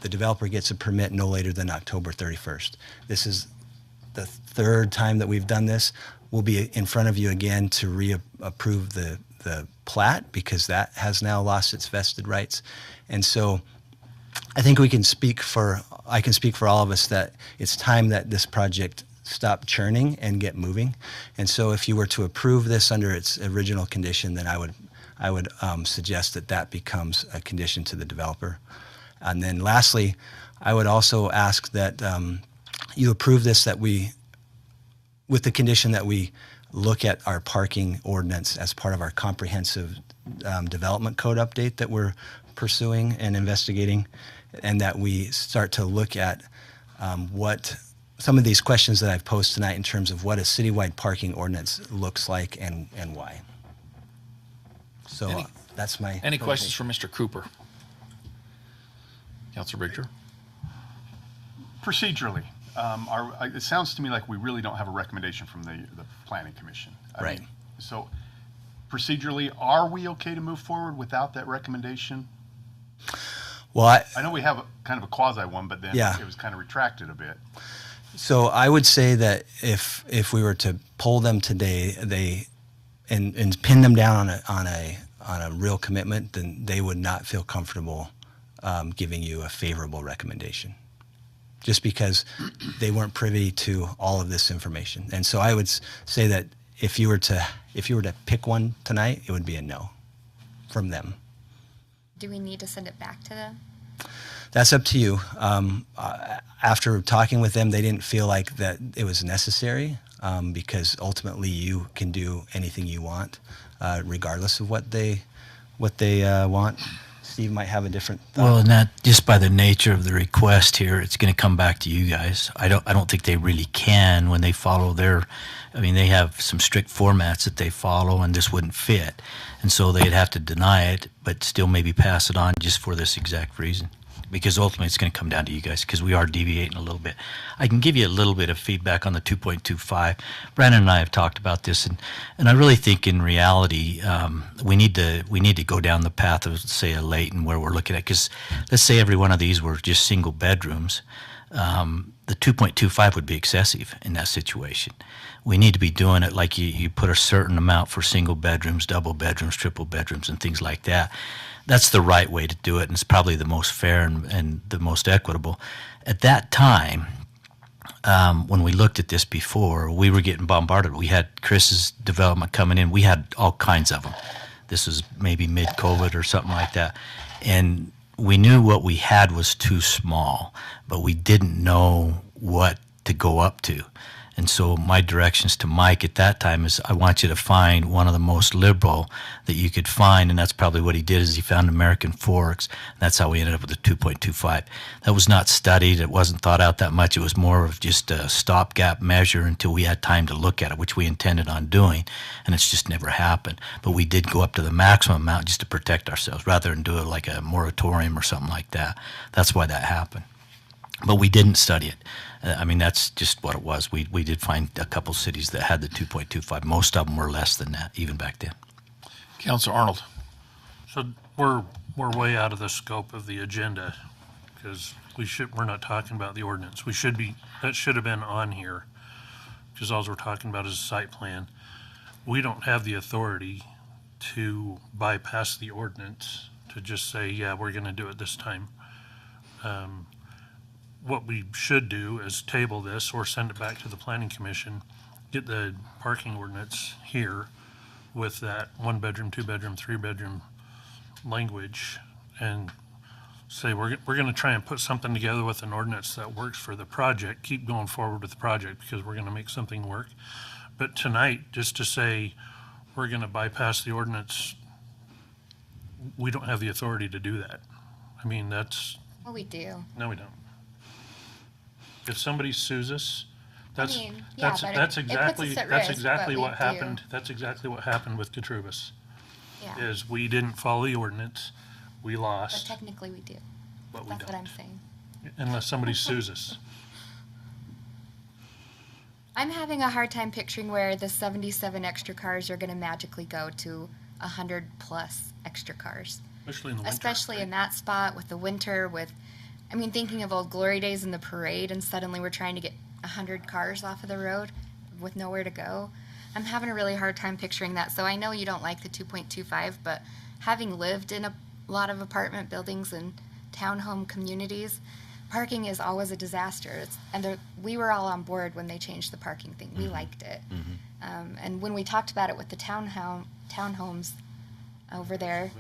the developer gets a permit no later than October 31st. This is the third time that we've done this. We'll be in front of you again to reapprove the plat because that has now lost its vested rights. And so I think I can speak for all of us that it's time that this project stop churning and get moving. And so if you were to approve this under its original condition, then I would suggest that becomes a condition to the developer. And then lastly, I would also ask that you approve this, with the condition that we look at our parking ordinance as part of our comprehensive development code update that we're pursuing and investigating, and that we start to look at what some of these questions that I've posed tonight in terms of what a citywide parking ordinance looks like and why. So that's my... Any questions for Mr. Cooper? Councilor Bridger? Procedurally, it sounds to me like we really don't have a recommendation from the Planning Commission. Right. So procedurally, are we okay to move forward without that recommendation? Well, I know we have kind of a quasi one, but then Yeah. it was kind of retracted a bit. So I would say that if we were to poll them today, and pin them down on a real commitment, then they would not feel comfortable giving you a favorable recommendation, just because they weren't privy to all of this information. And so I would say that if you were to pick one tonight, it would be a no from them. Do we need to send it back to them? That's up to you. After talking with them, they didn't feel like that it was necessary because ultimately you can do anything you want, regardless of what they want. Steve might have a different thought. Well, and that just by the nature of the request here, it's going to come back to you guys. I don't think they really can when they follow their. I mean, they have some strict formats that they follow, and this wouldn't fit, and so they'd have to deny it, but still maybe pass it on just for this exact reason. Because ultimately it's going to come down to you guys because we are deviating a little bit. I can give you a little bit of feedback on the 2.25. Brandon and I have talked about this, and I really think in reality we need to go down the path of, say, a Layton where we're looking at, because let's say every one of these were just single bedrooms. The 2.25 would be excessive in that situation. We need to be doing it like you put a certain amount for single bedrooms, double bedrooms, triple bedrooms, and things like that. That's the right way to do it, and it's probably the most fair and the most equitable. At that time, when we looked at this before, we were getting bombarded. We had Chris's development coming in. We had all kinds of them. This was maybe mid-COVID or something like that. And we knew what we had was too small, but we didn't know what to go up to. And so my directions to Mike at that time is, I want you to find one of the most liberal that you could find, and that's probably what he did, is he found American Forks. And that's how we ended up with the 2.25. That was not studied. It wasn't thought out that much. It was more of just a stopgap measure until we had time to look at it, which we intended on doing, and it's just never happened. But we did go up to the maximum amount just to protect ourselves, rather than do it like a moratorium or something like that. That's why that happened. But we didn't study it. I mean, that's just what it was. We did find a couple cities that had the 2.25. Most of them were less than that, even back then. Councilor Arnold? So we're way out of the scope of the agenda because we're not talking about the ordinance. That should have been on here because all we're talking about is a site plan. We don't have the authority to bypass the ordinance to just say, yeah, we're going to do it this time. what we should do is table this or send it back to the planning commission, get the parking ordinance here with that 1-bedroom, 2-bedroom, 3-bedroom language, and say, we're going to try and put something together with an ordinance that works for the project, keep going forward with the project because we're going to make something work. But tonight, just to say, we're going to bypass the ordinance, we don't have the authority to do that. I mean, that's, Well, we do. no, we don't. If somebody sues us, that's, mean, yeah, that's, but that's it puts exactly, us at that's risk, exactly but we what do. happened. That's exactly what happened with Katrubis, Yeah. is we didn't follow the ordinance, we But lost, technically we do. but we That's what I'm don't, saying. unless somebody sues us. I'm having a hard time picturing where the 77 extra cars are going to magically go to 100 plus extra cars. Especially in the winter. Especially in that spot with the winter, with, I mean, thinking of old glory days in the parade, and suddenly we're trying to get 100 cars off of the road with nowhere to go. I'm having a really hard time picturing that. So I know you don't like the 2.25, but having lived in a lot of apartment buildings and townhome communities, parking is always a disaster. We were all on board when they changed the parking thing. We liked it. And when we talked about it with the townhomes over there,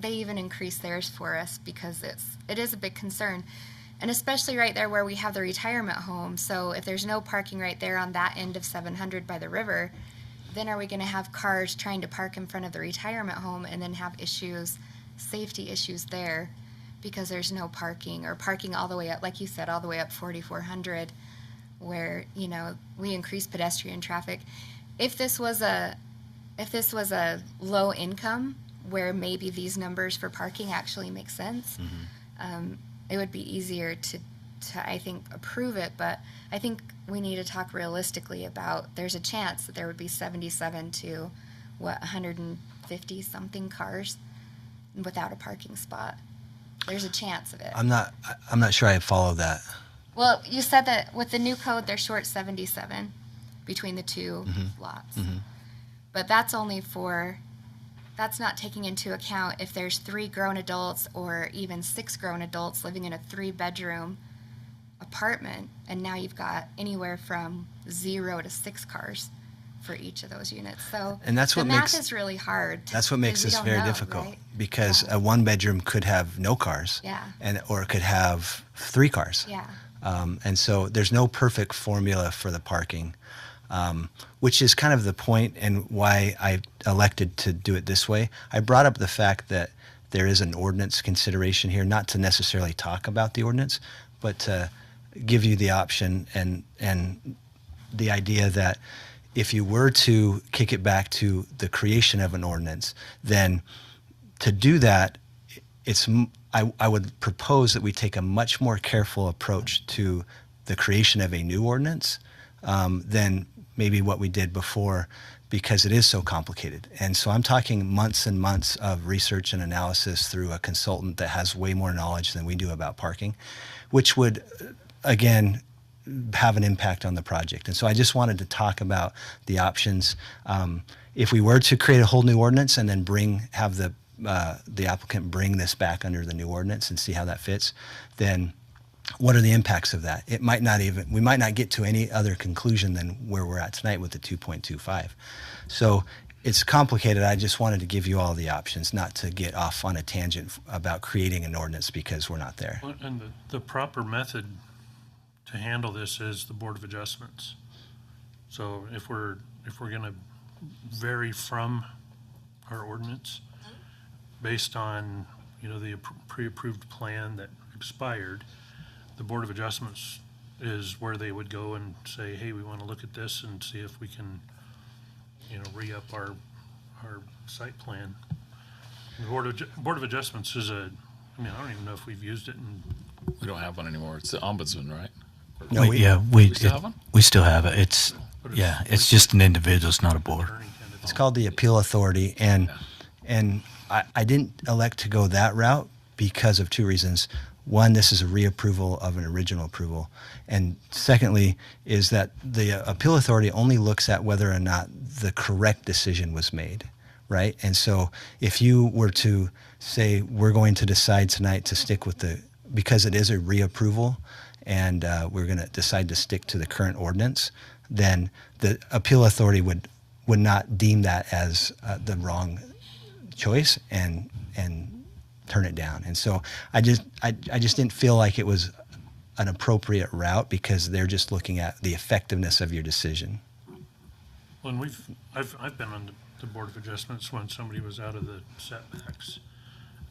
they even increased theirs for us because it is a big concern. And especially right there where we have the retirement home. So if there's no parking right there on that end of 700 by the river, then are we going to have cars trying to park in front of the retirement home and then have safety issues there because there's no parking, or parking all the way up, like you said, all the way up 4,400 where, we increase pedestrian traffic. If this was a low income where maybe these numbers for parking actually make sense, it would be easier to, I think, approve it. But I think we need to talk realistically about, there's a chance that there would be 77 to 150 something cars without a parking spot. There's a chance of it. I'm not sure I follow that. Well, you said that with the new code, they're short 77 between the two lots. But that's that's not taking into account if there's 3 grown adults or even 6 grown adults living in a 3-bedroom apartment, and now you've got anywhere from 0 to 6 cars for each of those units. So And that's the what math makes- is really hard. That's what makes because we this don't very know, difficult, right? because Yeah. a 1-bedroom could have no cars, Yeah. or it could have 3 cars. Yeah. And so there's no perfect formula for the parking, which is kind of the point and why I elected to do it this way. I brought up the fact that there is an ordinance consideration here, not to necessarily talk about the ordinance, but to give you the option and the idea that if you were to kick it back to the creation of an ordinance, then to do that, I would propose that we take a much more careful approach to the creation of a new ordinance than maybe what we did before, because it is so complicated. And so I'm talking months and months of research and analysis through a consultant that has way more knowledge than we do about parking, which would, again, have an impact on the project. And so I just wanted to talk about the options. If we were to create a whole new ordinance and then have the applicant bring this back under the new ordinance and see how that fits, then what are the impacts of that? We might not get to any other conclusion than where we're at tonight with the 2.25. So it's complicated. I just wanted to give you all the options, not to get off on a tangent about creating an ordinance because we're not there. Well, and the proper method to handle this is the Board of Adjustments. So if we're going to vary from our ordinance based on, the pre-approved plan that expired, the Board of Adjustments is where they would go and say, hey, we want to look at this and see if we can, re-up our site plan. The Board of Adjustments is I don't even know if we've used it in. We don't have one anymore. It's the ombudsman, right? No, we still have one? We still have it. It's But it's- it's just an individual. It's not a board. attorney kind of It's thing. called the Appeal Authority, and I didn't elect to go that route because of 2 reasons. One, this is a reapproval of an original approval, and secondly is that the Appeal Authority only looks at whether or not the correct decision was made, right? And so if you were to say we're going to decide tonight to stick with the because it is a reapproval and we're going to decide to stick to the current ordinance, then the appeal authority would not deem that as the wrong choice and turn it down. And so I just didn't feel like it was an appropriate route because they're just looking at the effectiveness of your decision. Well, and I've been on the Board of Adjustments when somebody was out of the setbacks,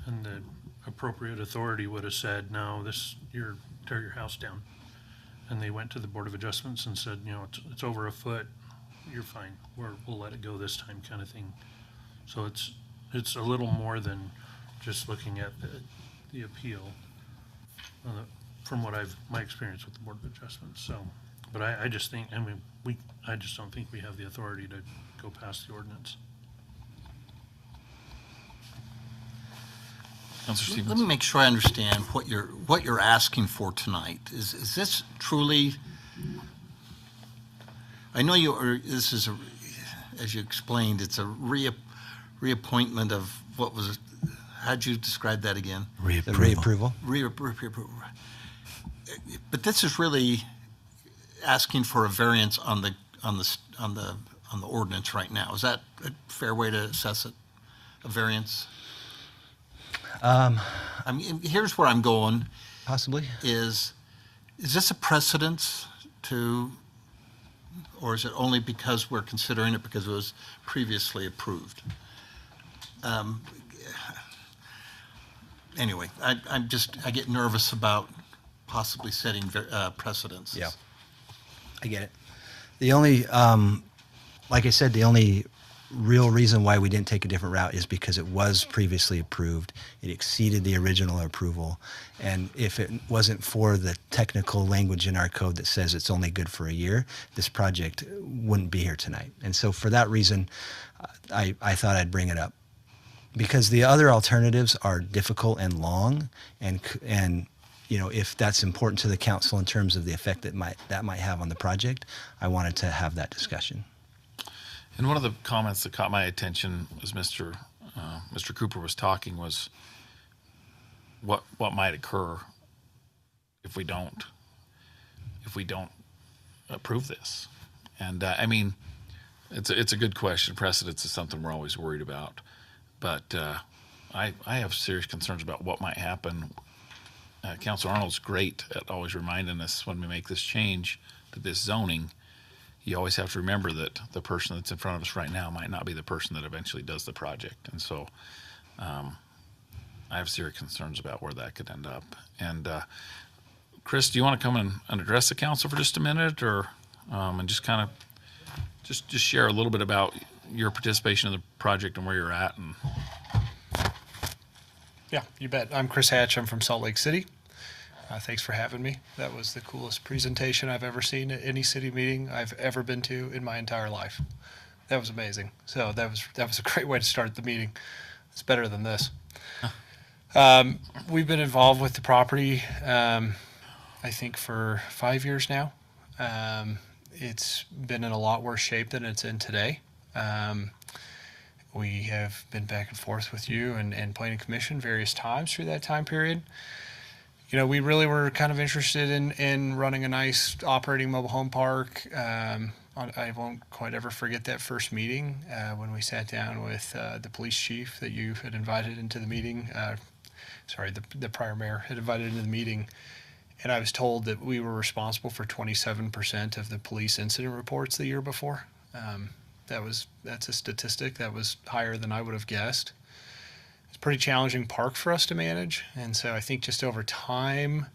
and the appropriate authority would have said, no, tear your house down. And they went to the Board of Adjustments and said, it's over a foot, you're fine, we'll let it go this time, kind of thing. So it's a little more than just looking at the appeal, from my experience with the Board of Adjustments. So, but I just think, I just don't think we have the authority to go past the ordinance. Counselor Stevens? Let me make sure I understand what you're asking for tonight. Is this truly, I know this is as you explained, it's a reappointment of how'd you describe that again? The reapproval. Reapproval. But this is really asking for a variance on the ordinance right now. Is that a fair way to assess it? A variance? I mean, here's where I'm going. Possibly. Is this a precedence or is it only because we're considering it because it was previously approved? Anyway, I get nervous about possibly setting precedents. Yeah, I get it. The only, like I said, the only real reason why we didn't take a different route is because it was previously approved. It exceeded the original approval. And if it wasn't for the technical language in our code that says it's only good for a year, this project wouldn't be here tonight. And so for that reason, I thought I'd bring it up. Because the other alternatives are difficult and long, and if that's important to the council in terms of the effect that might have on the project, I wanted to have that discussion. And one of the comments that caught my attention as Mr. Cooper was talking was what might occur if we don't approve this. And I mean, it's a good question. Precedence is something we're always worried about, but I have serious concerns about what might happen. Councilor Arnold's great at always reminding us when we make this change to this zoning. You always have to remember that the person that's in front of us right now might not be the person that eventually does the project. And so I have serious concerns about where that could end up. And Chris, do you want to come and address the council for just a minute, or and just kind of just share a little bit about your participation in the project and where you're at? And Yeah, you bet. I'm Chris Hatch. I'm from Salt Lake City. Thanks for having me. That was the coolest presentation I've ever seen at any city meeting I've ever been to in my entire life. That was amazing. So that was a great way to start the meeting. It's better than this. We've been involved with the property, I think, for 5 years now. It's been in a lot worse shape than it's in today. We have been back and forth with you and Planning Commission various times through that time period. We really were kind of interested in running a nice operating mobile home park. I won't quite ever forget that first meeting when we sat down with the police chief that you had invited into the meeting. The prior mayor had invited into the meeting. And I was told that we were responsible for 27% of the police incident reports the year before. That's a statistic that was higher than I would have guessed. It's a pretty challenging park for us to manage. And so I think just over time,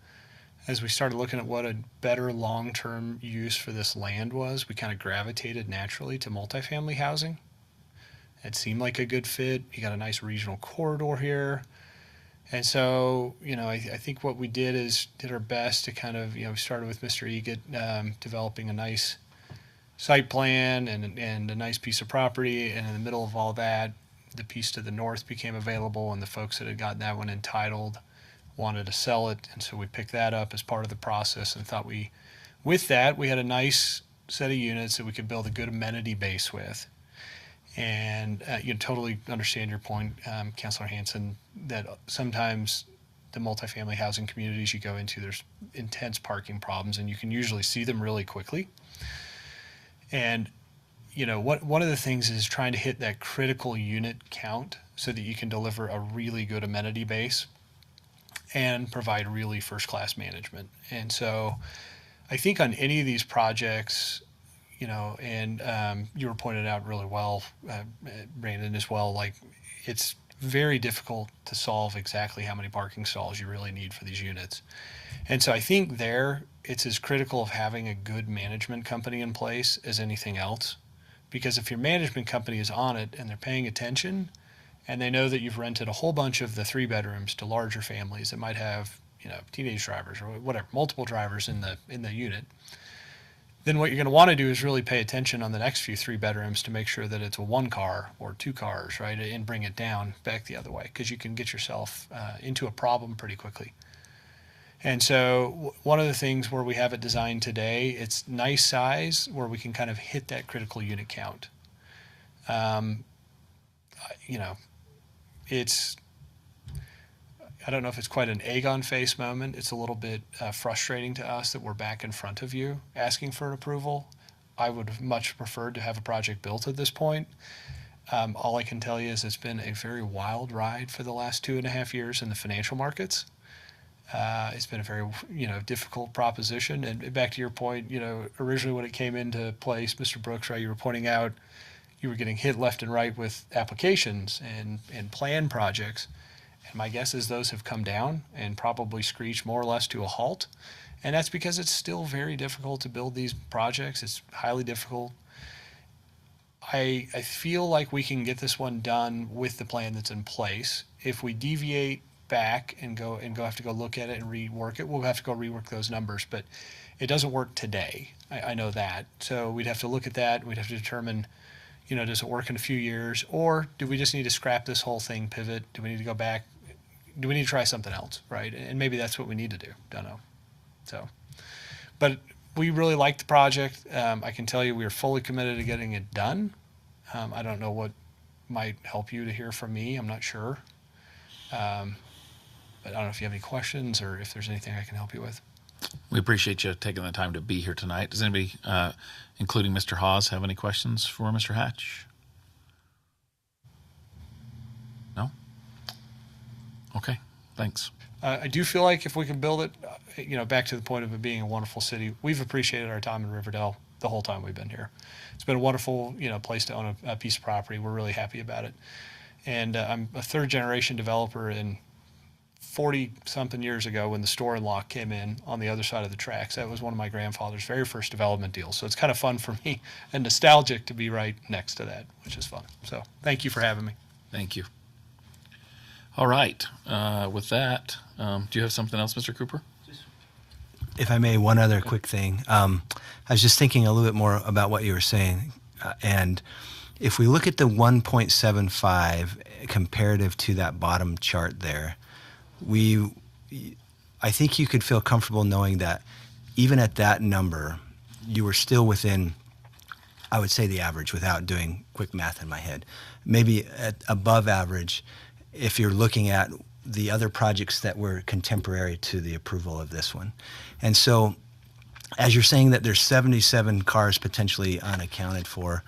as we started looking at what a better long-term use for this land was, we kind of gravitated naturally to multifamily housing. It seemed like a good fit. You got a nice regional corridor here. And so, I think what we did our best to kind of, we started with Mr. Egget developing a nice site plan and a nice piece of property. And in the middle of all that, the piece to the north became available, and the folks that had gotten that one entitled wanted to sell it. And so we picked that up as part of the process and thought with that, we had a nice set of units that we could build a good amenity base with. And you totally understand your point, Councilor Hanson, that sometimes the multifamily housing communities you go into, there's intense parking problems, and you can usually see them really quickly. And one of the things is trying to hit that critical unit count so that you can deliver a really good amenity base and provide really first-class management. And so I think on any of these projects, and you were pointed out really well, Brandon, as well, like it's very difficult to solve exactly how many parking stalls you really need for these units. And so I think it's as critical of having a good management company in place as anything else. Because if your management company is on it and they're paying attention and they know that you've rented a whole bunch of the 3 bedrooms to larger families that might have, teenage drivers or whatever, multiple drivers in the unit, then what you're going to want to do is really pay attention on the next few 3 bedrooms to make sure that it's a 1 car or 2 cars, right? And bring it down back the other way, because you can get yourself into a problem pretty quickly. And so one of the things where we have it designed today, it's nice size where we can kind of hit that critical unit count. It's, I don't know if it's quite an egg on face moment. It's a little bit frustrating to us that we're back in front of you asking for an approval. I would have much preferred to have a project built at this point. All I can tell you is it's been a very wild ride for the last 2.5 years in the financial markets. It's been a very, difficult proposition. And back to your point, originally when it came into place, Mr. Brooks, right, you were pointing out you were getting hit left and right with applications and plan projects. And my guess is those have come down and probably screeched more or less to a halt. And that's because it's still very difficult to build these projects. It's highly difficult. I feel like we can get this one done with the plan that's in place. If we deviate back and have to go look at it and rework it, we'll have to go rework those numbers, but it doesn't work today. I know that. So we'd have to look at that. We'd have to determine, does it work in a few years, or do we just need to scrap this whole thing, pivot? Do we need to go back? Do we need to try something else, right? And maybe that's what we need to do. Don't know. So, but we really like the project. I can tell you we are fully committed to getting it done. I don't know what might help you to hear from me. I'm not sure. But I don't know if you have any questions or if there's anything I can help you with. We appreciate you taking the time to be here tonight. Does anybody, including Mr. Hawes, have any questions for Mr. Hatch? No? Okay, thanks. I do feel like if we can build it, back to the point of it being a wonderful city, we've appreciated our time in Riverdale the whole time we've been here. It's been a wonderful, place to own a piece of property. We're really happy about it. And I'm a 3rd-generation developer, and 40-something years ago when the store and lock came in on the other side of the tracks, that was one of my grandfather's very first development deals. So it's kind of fun for me and nostalgic to be right next to that, which is fun. So thank you for having me. Thank you. All right. With that, do you have something else, Mr. Cooper? If I may, one other quick thing. I was just thinking a little bit more about what you were saying. And if we look at the 1.75 comparative to that bottom chart there, I think you could feel comfortable knowing that even at that number, you were still within, I would say, the average without doing quick math in my head. Maybe above average if you're looking at the other projects that were contemporary to the approval of this one. And so as you're saying that there's 77 cars potentially unaccounted for,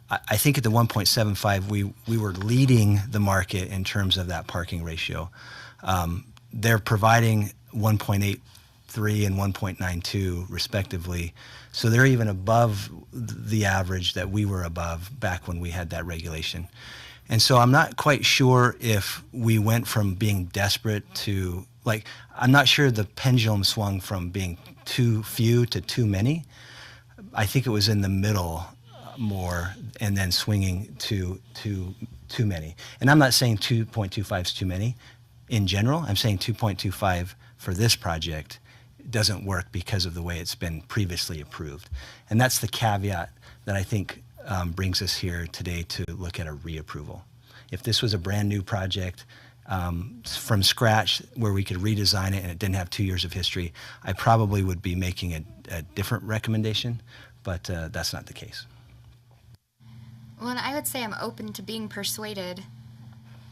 I think at the 1.75, we were leading the market in terms of that parking ratio. They're providing 1.83 and 1.92 respectively. So they're even above the average that we were above back when we had that regulation. And so I'm not quite sure if we went from being desperate to, I'm not sure the pendulum swung from being too few to too many. I think it was in the middle more and then swinging to too many. And I'm not saying 2.25 is too many. In general, I'm saying 2.25 for this project doesn't work because of the way it's been previously approved. And that's the caveat that I think brings us here today to look at a reapproval. If this was a brand new project from scratch where we could redesign it and it didn't have 2 years of history, I probably would be making a different recommendation, but that's not the case. Well, and I would say I'm open to being persuaded,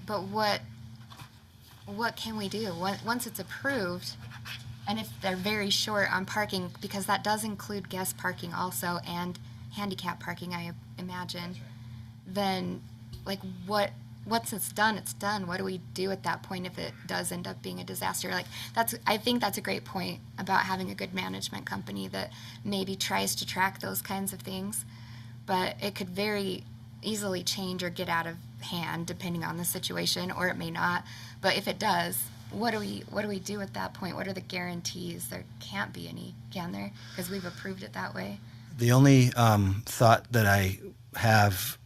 but what what can we do? Once it's approved, and if they're very short on parking, because that does include guest parking also and handicap parking, I imagine, then like once it's done, it's done. What do we do at that point if it does end up being a disaster? Like I think that's a great point about having a good management company that maybe tries to track those kinds of things, but it could very easily change or get out of hand depending on the situation, or it may not. But if it does, what do we do at that point? What are the guarantees? There can't be any, can there? Because we've approved it that way. The only thought that I have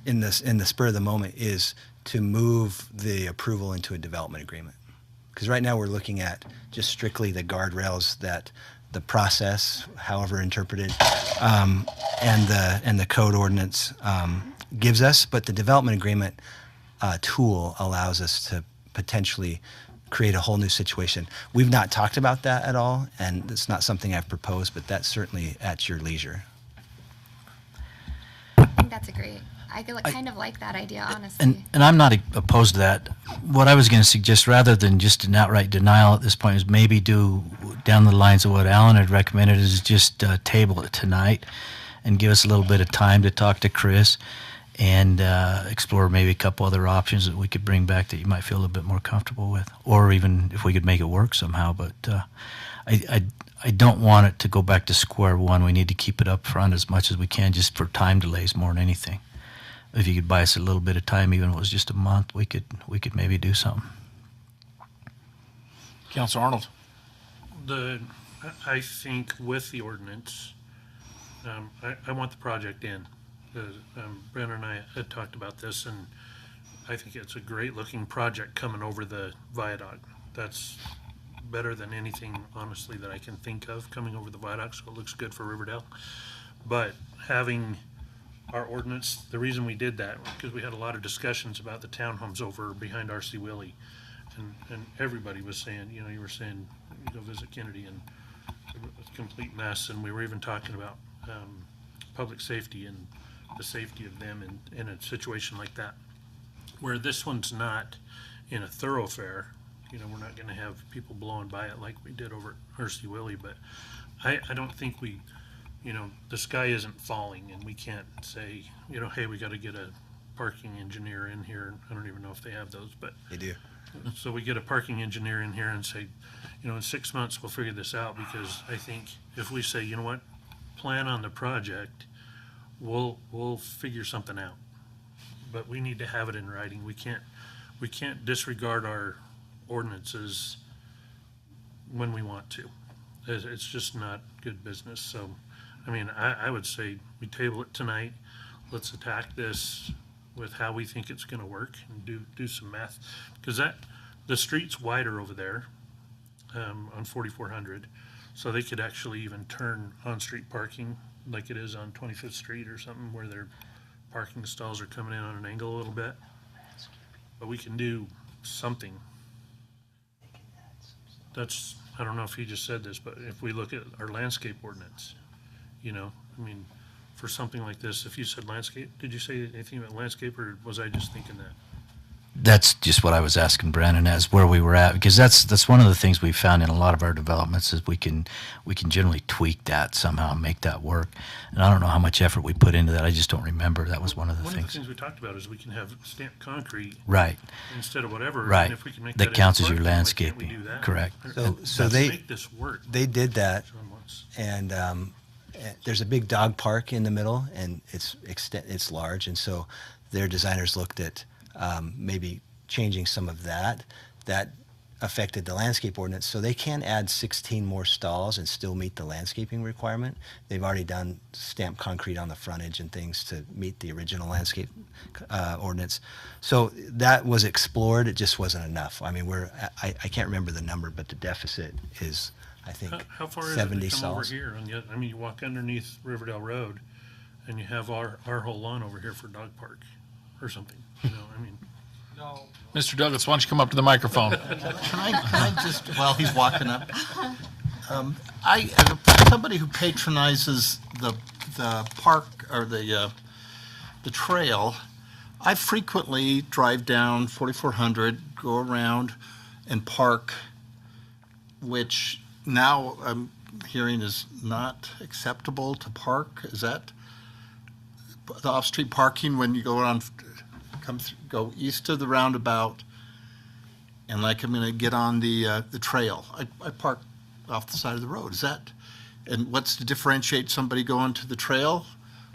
in the spur of the moment is to move the approval into a development agreement. Because right now we're looking at just strictly the guardrails that the process, however interpreted, and the code ordinance gives us. But the development agreement tool allows us to potentially create a whole new situation. We've not talked about that at all, and it's not something I've proposed, but that's certainly at your leisure. I think that's a great. I kind of like that idea, honestly. And I'm not opposed to that. What I was going to suggest, rather than just an outright denial at this point, is maybe do down the lines of what Alan had recommended, is just table it tonight and give us a little bit of time to talk to Chris and explore maybe a couple other options that we could bring back that you might feel a little bit more comfortable with, or even if we could make it work somehow. But I don't want it to go back to square one. We need to keep it up front as much as we can, just for time delays more than anything. If you could buy us a little bit of time, even if it was just a month, we could maybe do something. Councilor Arnold. I think with the ordinance, I want the project in. Brandon and I had talked about this, and I think it's a great looking project coming over the viaduct. That's better than anything, honestly, that I can think of coming over the viaduct, so it looks good for Riverdale. But having our ordinance, the reason we did that, because we had a lot of discussions about the townhomes over behind R.C. Willey, and everybody was saying, you were saying, you go visit Kennedy, and it was a complete mess, and we were even talking about public safety and the safety of them in a situation like that, where this one's not in a thoroughfare. We're not going to have people blowing by it like we did over at R.C. Willey, but I don't think the sky isn't falling, and we can't say, hey, we got to get a parking engineer in here. I don't even know if they have those, but They do. so we get a parking engineer in here and say, in 6 months we'll figure this out, because I think if we say, plan on the project, we'll figure something out. But we need to have it in writing. We can't disregard our ordinances when we want to. It's just not good business. So, I would say we table it tonight. Let's attack this with how we think it's going to work, and do some math, because the street's wider over there on 4400, so they could actually even turn on-street parking like it is on 25th Street or something, where their parking stalls are coming in on an angle a little bit. But we can do something. I don't know if he just said this, but if we look at our landscape ordinance, for something like this, if you said landscape, did you say anything about landscape, or was I just thinking that? That's just what I was asking Brandon as where we were at, because that's one of the things we found in a lot of our developments is we can generally tweak that somehow and make that work. And I don't know how much effort we put into that. I just don't remember. That was one of the things. One of the things we talked about is we can have stamped concrete Right. instead of whatever. Right. And if we can make That that counts into as your parking, why can't we landscaping. do that? Correct. So Let's they make this work. they did that, John wants- and there's a big dog park in the middle, and it's large, and so their designers looked at maybe changing some of that. That affected the landscape ordinance, so they can add 16 more stalls and still meet the landscaping requirement. They've already done stamped concrete on the frontage and things to meet the original landscape ordinance. So that was explored. It just wasn't enough. I can't remember the number, but the deficit is, I think, How far is it 70 to come over stalls. here? And yet, you walk underneath Riverdale Road, and you have our whole lawn over here for dog park, or something. Mr. Douglas, why don't you come up to the microphone? Can I just, while he's walking up, as somebody who patronizes the park or the trail, I frequently drive down 4400, go around and park, which now I'm hearing is not acceptable to park. Is that the off-street parking when you go around, go east of the roundabout, and like I'm going to get on the trail? I park off the side of the road. Is that, and what's to differentiate somebody going to the trail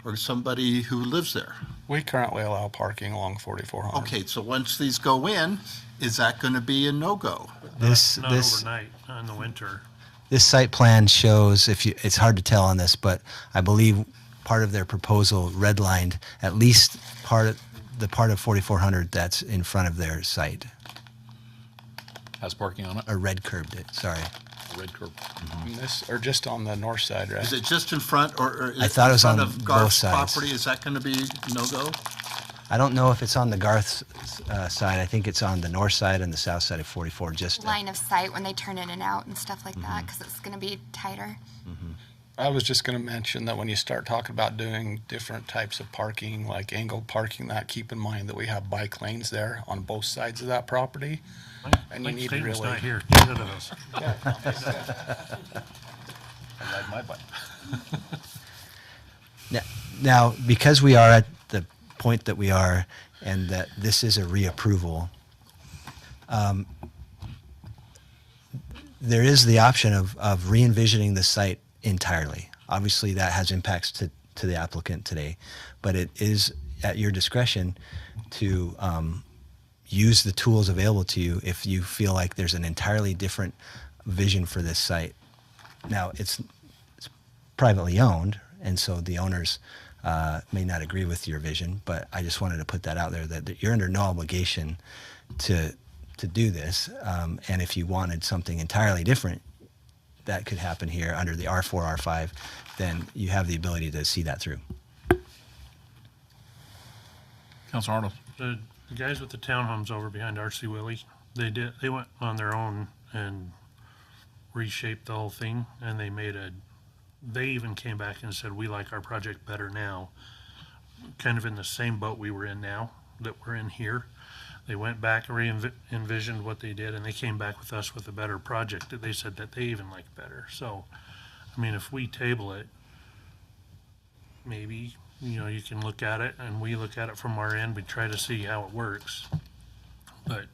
or somebody who lives there? We currently allow parking along 4400. Okay, so once these go in, is that going to be a no-go? Not overnight, not in the winter. This site plan shows, it's hard to tell on this, but I believe part of their proposal redlined at least part of 4400 that's in front of their site, Has parking on it? or red curbed it. Sorry. Red curb. This, or just on the north side, right? Is it just in front, or is I thought it was in front on of both Garth's sides. property? Is that going to be no-go? I don't know if it's on the Garth side. I think it's on the north side and the south side of 44. Just Line of sight when they turn in and out and stuff like that, because it's going to be tighter. I was just going to mention that when you start talking about doing different types of parking, like angled parking, that keep in mind that we have bike lanes there on both sides of that property. And you Mike need to Staten's really. not here. Get rid of those. I ride my bike. Now, because we are at the point that we are, and that this is a reapproval, there is the option of re-envisioning the site entirely. Obviously, that has impacts to the applicant today, but it is at your discretion to use the tools available to you if you feel like there's an entirely different vision for this site. Now, it's privately owned, and so the owners may not agree with your vision, but I just wanted to put that out there that you're under no obligation to do this. And if you wanted something entirely different, that could happen here under the R4, R5, then you have the ability to see that through. Councilor Arnold. The guys with the townhomes over behind R.C. Willey, they went on their own and reshaped the whole thing, and they even came back and said, we like our project better now, kind of in the same boat we were in now, that we're in here. They went back and re-envisioned what they did, and they came back with us with a better project that they said that they even liked better. So, I mean, if we table it, maybe, you can look at it, and we look at it from our end, we try to see how it works. But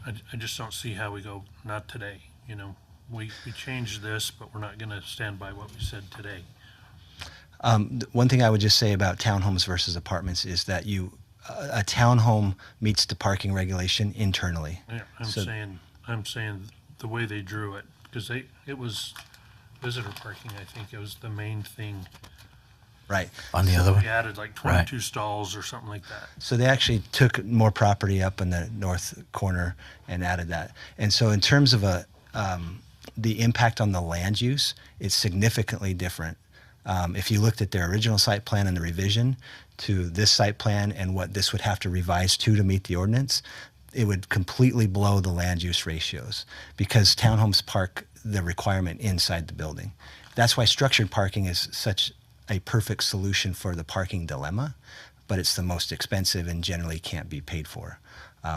I just don't see how we go, not today, We changed this, but we're not going to stand by what we said today. One thing I would just say about townhomes versus apartments is that a townhome meets the parking regulation internally. Yeah, I'm saying the way they drew it, because it was visitor parking, I think it was the main thing. Right. On the other We one? added like 22 stalls or something like that. So they actually took more property up in the north corner and added that. And so in terms of the impact on the land use, it's significantly different. If you looked at their original site plan and the revision to this site plan and what this would have to revise to meet the ordinance, it would completely blow the land use ratios because townhomes park the requirement inside the building. That's why structured parking is such a perfect solution for the parking dilemma, but it's the most expensive and generally can't be paid for.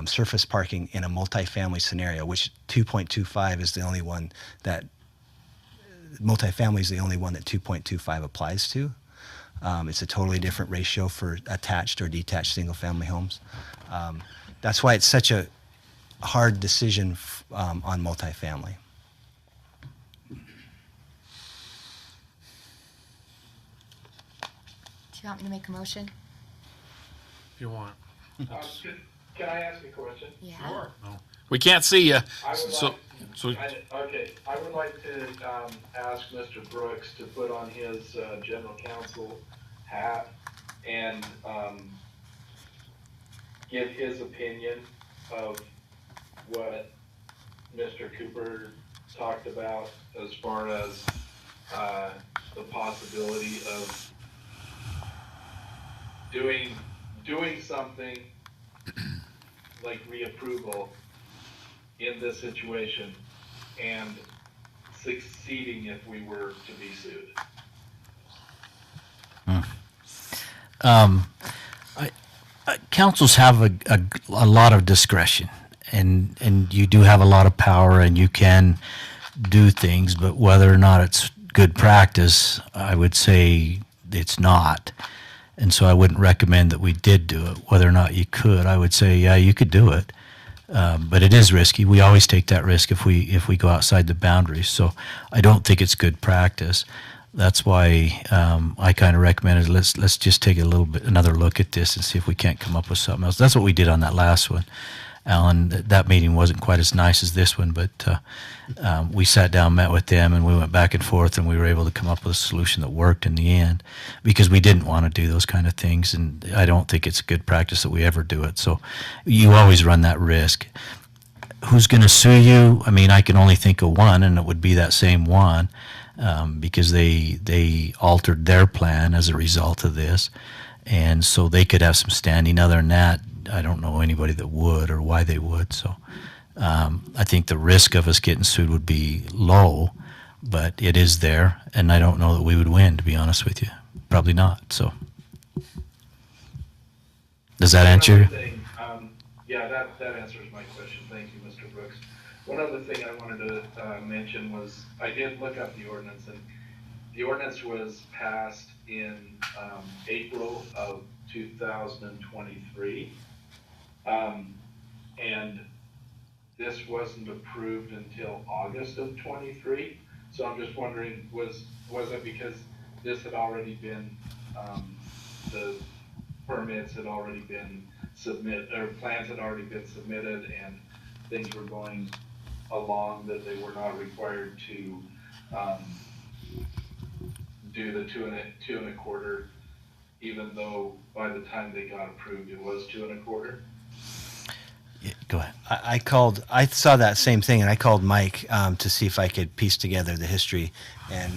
Surface parking in a multifamily scenario, which 2.25 is the only one that multifamily is the only one that 2.25 applies to. It's a totally different ratio for attached or detached single-family homes. That's why it's such a hard decision on multifamily. Do you want me to make a motion? If you want. Can I ask a question? Yeah. We can't see you. I would So, I would like to ask Mr. Brooks to put on his general counsel hat and give his opinion of what Mr. Cooper talked about as far as the possibility of doing something like reapproval in this situation and succeeding if we were to be sued. councils have a lot of discretion, and you do have a lot of power, and you can do things, but whether or not it's good practice, I would say it's not. And so I wouldn't recommend that we did do it. Whether or not you could, I would say, yeah, you could do it. But it is risky. We always take that risk if we go outside the boundaries. So I don't think it's good practice. That's why I kind of recommended let's just take another look at this and see if we can't come up with something else. That's what we did on that last one, Alan. That meeting wasn't quite as nice as this one, but we sat down, met with them, and we went back and forth, and we were able to come up with a solution that worked in the end, because we didn't want to do those kind of things, and I don't think it's good practice that we ever do it. So you always run that risk. Who's going to sue you? I mean, I can only think of one, and it would be that same one, because they altered their plan as a result of this, and so they could have some standing. Other than that, I don't know anybody that would or why they would. So I think the risk of us getting sued would be low, but it is there, and I don't know that we would win, to be honest with you. Probably not. So does that answer? Yeah, that answers my question. Thank you, Mr. Brooks. One other thing I wanted to mention was I did look up the ordinance, and the ordinance was passed in April of 2023. And this wasn't approved until August of 23. So I'm just wondering, was it because this had already been, the permits had already been submitted, or plans had already been submitted, and things were going along that they were not required to do the two and a quarter, even though by the time they got approved, it was 2 1/4? Yeah, go ahead. I saw that same thing, and I called Mike to see if I could piece together the history, and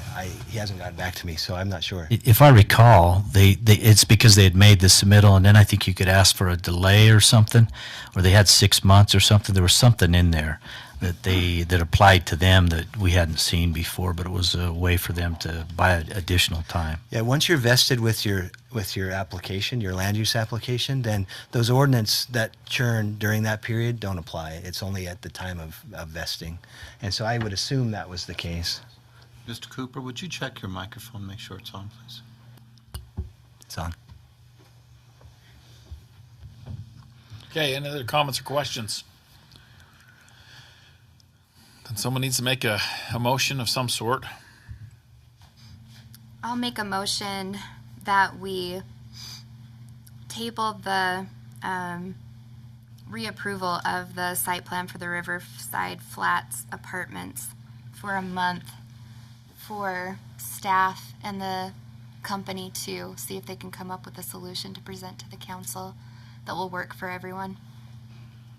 he hasn't gotten back to me, so I'm not sure. If I recall, it's because they had made the submittal, and then I think you could ask for a delay or something, or they had 6 months or something. There was something in there that applied to them that we hadn't seen before, but it was a way for them to buy additional time. Yeah, once you're vested with your application, your land use application, then those ordinance that churn during that period don't apply. It's only at the time of vesting. And so I would assume that was the case. Mr. Cooper, would you check your microphone, make sure it's on, please? It's on. Okay, any other comments or questions? Then someone needs to make a motion of some sort. I'll make a motion that we table the reapproval of the site plan for the Riverside Flats Apartments for a month for staff and the company to see if they can come up with a solution to present to the council that will work for everyone.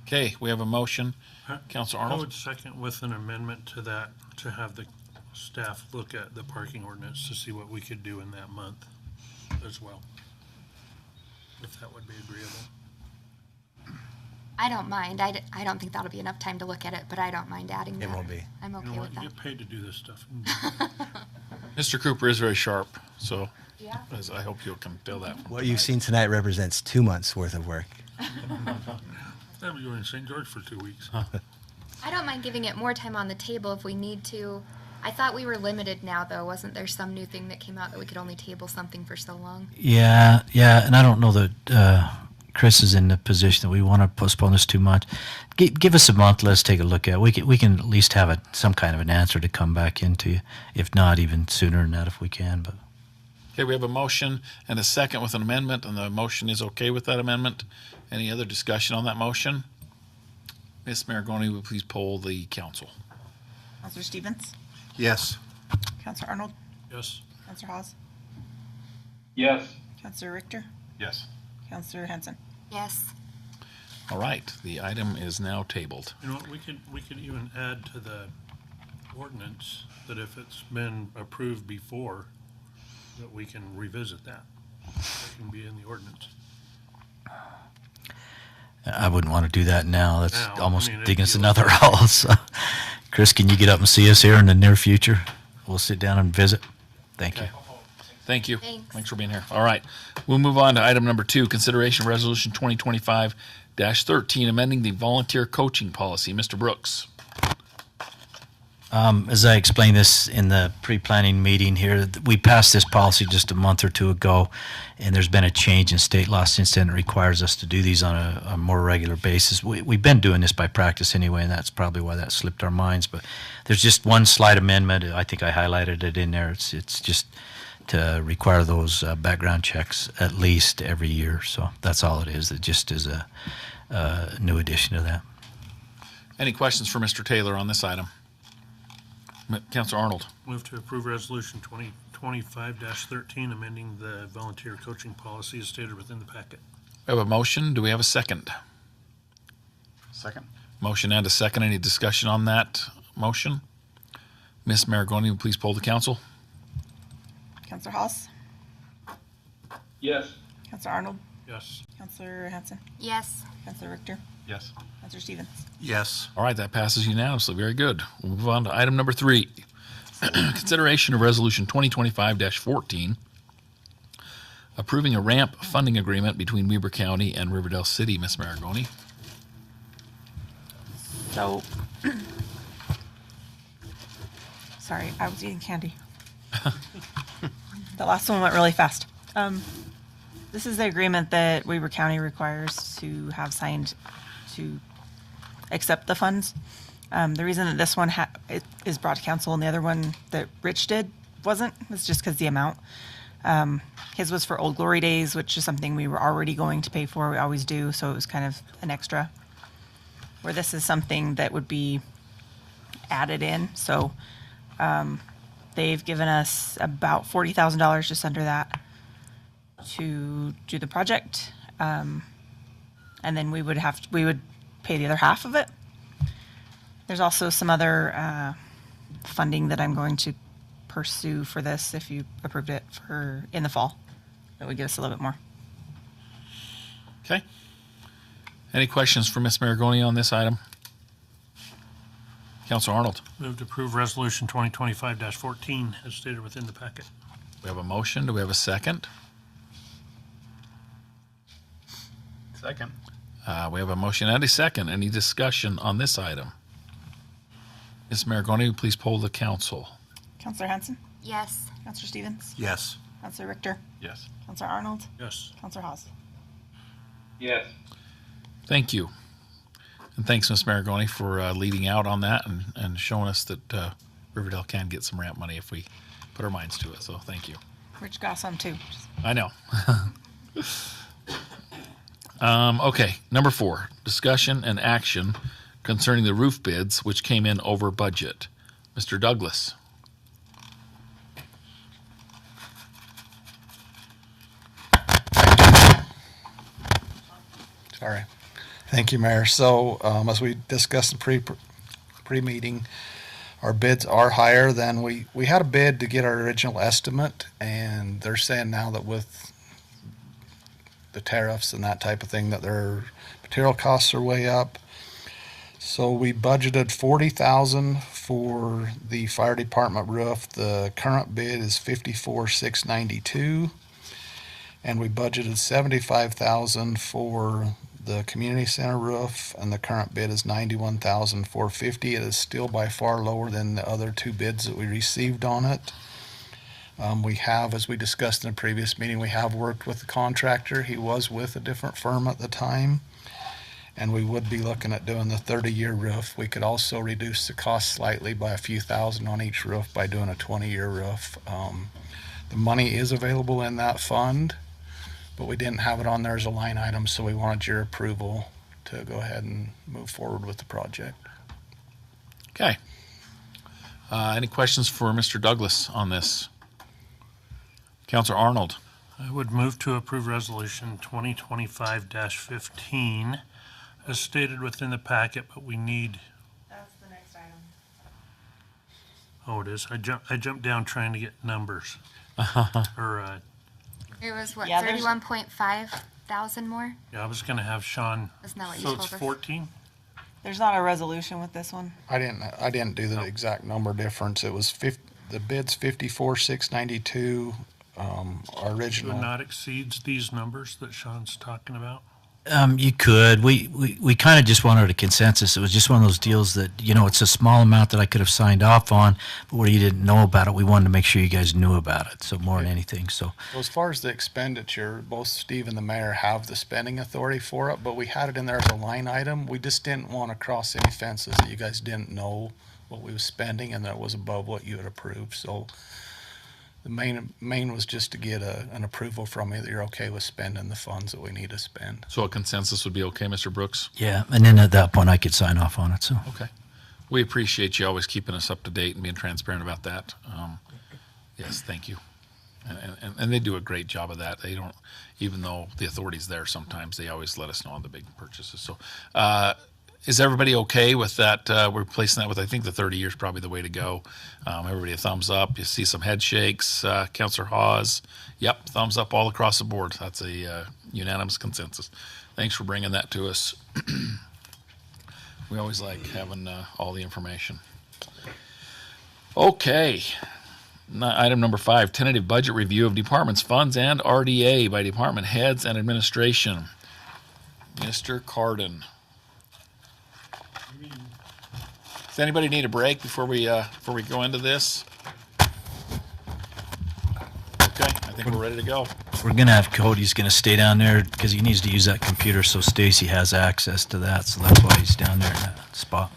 Okay, we have a motion. Councilor I Arnold? would second with an amendment to that, to have the staff look at the parking ordinance to see what we could do in that month as well, if that would be agreeable. I don't mind. I don't think that'll be enough time to look at it, but I don't mind adding that. It won't be. I'm okay You know with what, that. you get paid to do this stuff. Mr. Cooper is very sharp, so Yeah. I hope you can tell that. What you've seen tonight represents 2 months' worth of work. Yeah, we were in St. George for 2 weeks. I don't mind giving it more time on the table if we need to. I thought we were limited now, though. Wasn't there some new thing that came out that we could only table something for so long? Yeah, and I don't know that Chris is in the position that we want to postpone this too much. Give us a month. Let's take a look at it. We can at least have some kind of an answer to come back into, if not even sooner than that, if we can. But Okay, we have a motion and a second with an amendment, and the motion is okay with that amendment. Any other discussion on that motion? Ms. Maragoni, will you please poll the council? Counselor Stevens? Yes. Counselor Arnold? Yes. Counselor Hawes? Yes. Counselor Richter? Yes. Counselor Henson? Yes. All right, the item is now tabled. You know what, we could even add to the ordinance that if it's been approved before, that we can revisit that. That can be in the ordinance. I wouldn't want to do that now. That's Now, almost I mean, digging it'd us be another like- hole. So, Chris, can you get up and see us here in the near future? We'll sit down and visit. Thank you. Okay. Thank you. Thanks. Thanks for being here. All right. We'll move on to item number 2, consideration of resolution 2025-13, amending the volunteer coaching policy. Mr. Brooks. As I explained this in the pre-planning meeting here, we passed this policy just a month or two ago, and there's been a change in state law since then. It requires us to do these on a more regular basis. We've been doing this by practice anyway, and that's probably why that slipped our minds. But there's just one slight amendment. I think I highlighted it in there. It's just to require those background checks at least every year. So that's all it is. It just is a new addition to that. Any questions for Mr. Taylor on this item? Councilor Arnold. Move to approve resolution 2025-13, amending the volunteer coaching policy as stated within the packet. We have a motion. Do we have a second? Second. Motion and a second. Any discussion on that motion? Ms. Maragoni, please poll the council. Counselor Haas, Yes. Counselor Arnold, Yes. Counselor Hanson, Yes. Counselor Richter, Yes. Counselor Stevens. Yes. All right, that passes unanimously. Very good. We'll move on to item number 3. Consideration of resolution 2025-14, approving a ramp funding agreement between Weber County and Riverdale City. Ms. Maragoni. So, sorry, I was eating candy. The last one went really fast. This is the agreement that Weber County requires to have signed to accept the funds. The reason that this one is brought to council and the other one that Rich did wasn't, was just because the amount. His was for Old Glory Days, which is something we were already going to pay for. We always do, so it was kind of an extra. Where this is something that would be added in. So they've given us about $40,000, just under that, to do the project. And then we would pay the other half of it. There's also some other funding that I'm going to pursue for this if you approved it for in the fall. That would give us a little bit more. Okay. Any questions for Ms. Maragoni on this item? Councilor Arnold. Move to approve resolution 2025-14 as stated within the packet. We have a motion. Do we have a second? Second. We have a motion and a second. Any discussion on this item? Ms. Maragoni, please poll the council. Counselor Hanson, Yes. Counselor Stevens, Yes. Counselor Richter, Yes. Counselor Arnold, Yes. Counselor Haas. Yes. Thank you. And thanks, Ms. Maragoni, for leading out on that and showing us that Riverdale can get some ramp money if we put our minds to it. So thank you. Rich got some too. I know. Okay, number 4, discussion and action concerning the roof bids, which came in over budget. Mr. Douglas. Sorry. Thank you, Mayor. So, as we discussed in pre-meeting, our bids are higher than we had a bid to get our original estimate, and they're saying now that with the tariffs and that type of thing, that their material costs are way up. So we budgeted $40,000 for the fire department roof. The current bid is $54,692, and we budgeted $75,000 for the community center roof, and the current bid is $91,450. It is still by far lower than the other 2 bids that we received on it. We have, as we discussed in a previous meeting, we have worked with the contractor. He was with a different firm at the time, and we would be looking at doing the 30-year roof. We could also reduce the cost slightly by a few thousand on each roof by doing a 20-year roof. The money is available in that fund, but we didn't have it on there as a line item, so we wanted your approval to go ahead and move forward with the project. Okay. Any questions for Mr. Douglas on this? Councilor Arnold. I would move to approve resolution 2025-15 as stated within the packet, but we need, That's the next item. oh, it is. I jumped down trying to get numbers. Or, It was what, Yeah, there's- 31.5 thousand more? yeah, I was gonna have Sean, Isn't that what you so told it's us? 14? There's not a resolution with this one. I didn't do the exact number difference. It was the bid's $54,692. our So original. not exceeds these numbers that Sean's talking about? You could. We kind of just wanted a consensus. It was just one of those deals that, it's a small amount that I could have signed off on, but where you didn't know about it, we wanted to make sure you guys knew about it. So more than anything. So Well, as far as the expenditure, both Steve and the mayor have the spending authority for it, but we had it in there as a line item. We just didn't want to cross any fences that you guys didn't know what we was spending and that was above what you had approved. So the main was just to get an approval from you that you're okay with spending the funds that we need to spend. So a consensus would be okay, Mr. Brooks? yeah, and then at that point I could sign off on it. So Okay. We appreciate you always keeping us up to date and being transparent about that. Yes, thank you. And they do a great job of that. They don't, even though the authority's there sometimes, they always let us know on the big purchases. So is everybody okay with that? We're replacing that with, I think the 30 years probably the way to go. Everybody a thumbs up. You see some head shakes. Councilor Hawes, yep, thumbs up all across the board. That's a unanimous consensus. Thanks for bringing that to us. We always like having all the information. Okay. Item number 5, tentative budget review of departments, funds, and RDA by department heads and administration. Mr. Carden. Does anybody need a break before we go into this? Okay, I think we're ready to go. we're gonna have Cody's gonna stay down there because he needs to use that computer, so Stacy has access to that, so that's why he's down there in that spot.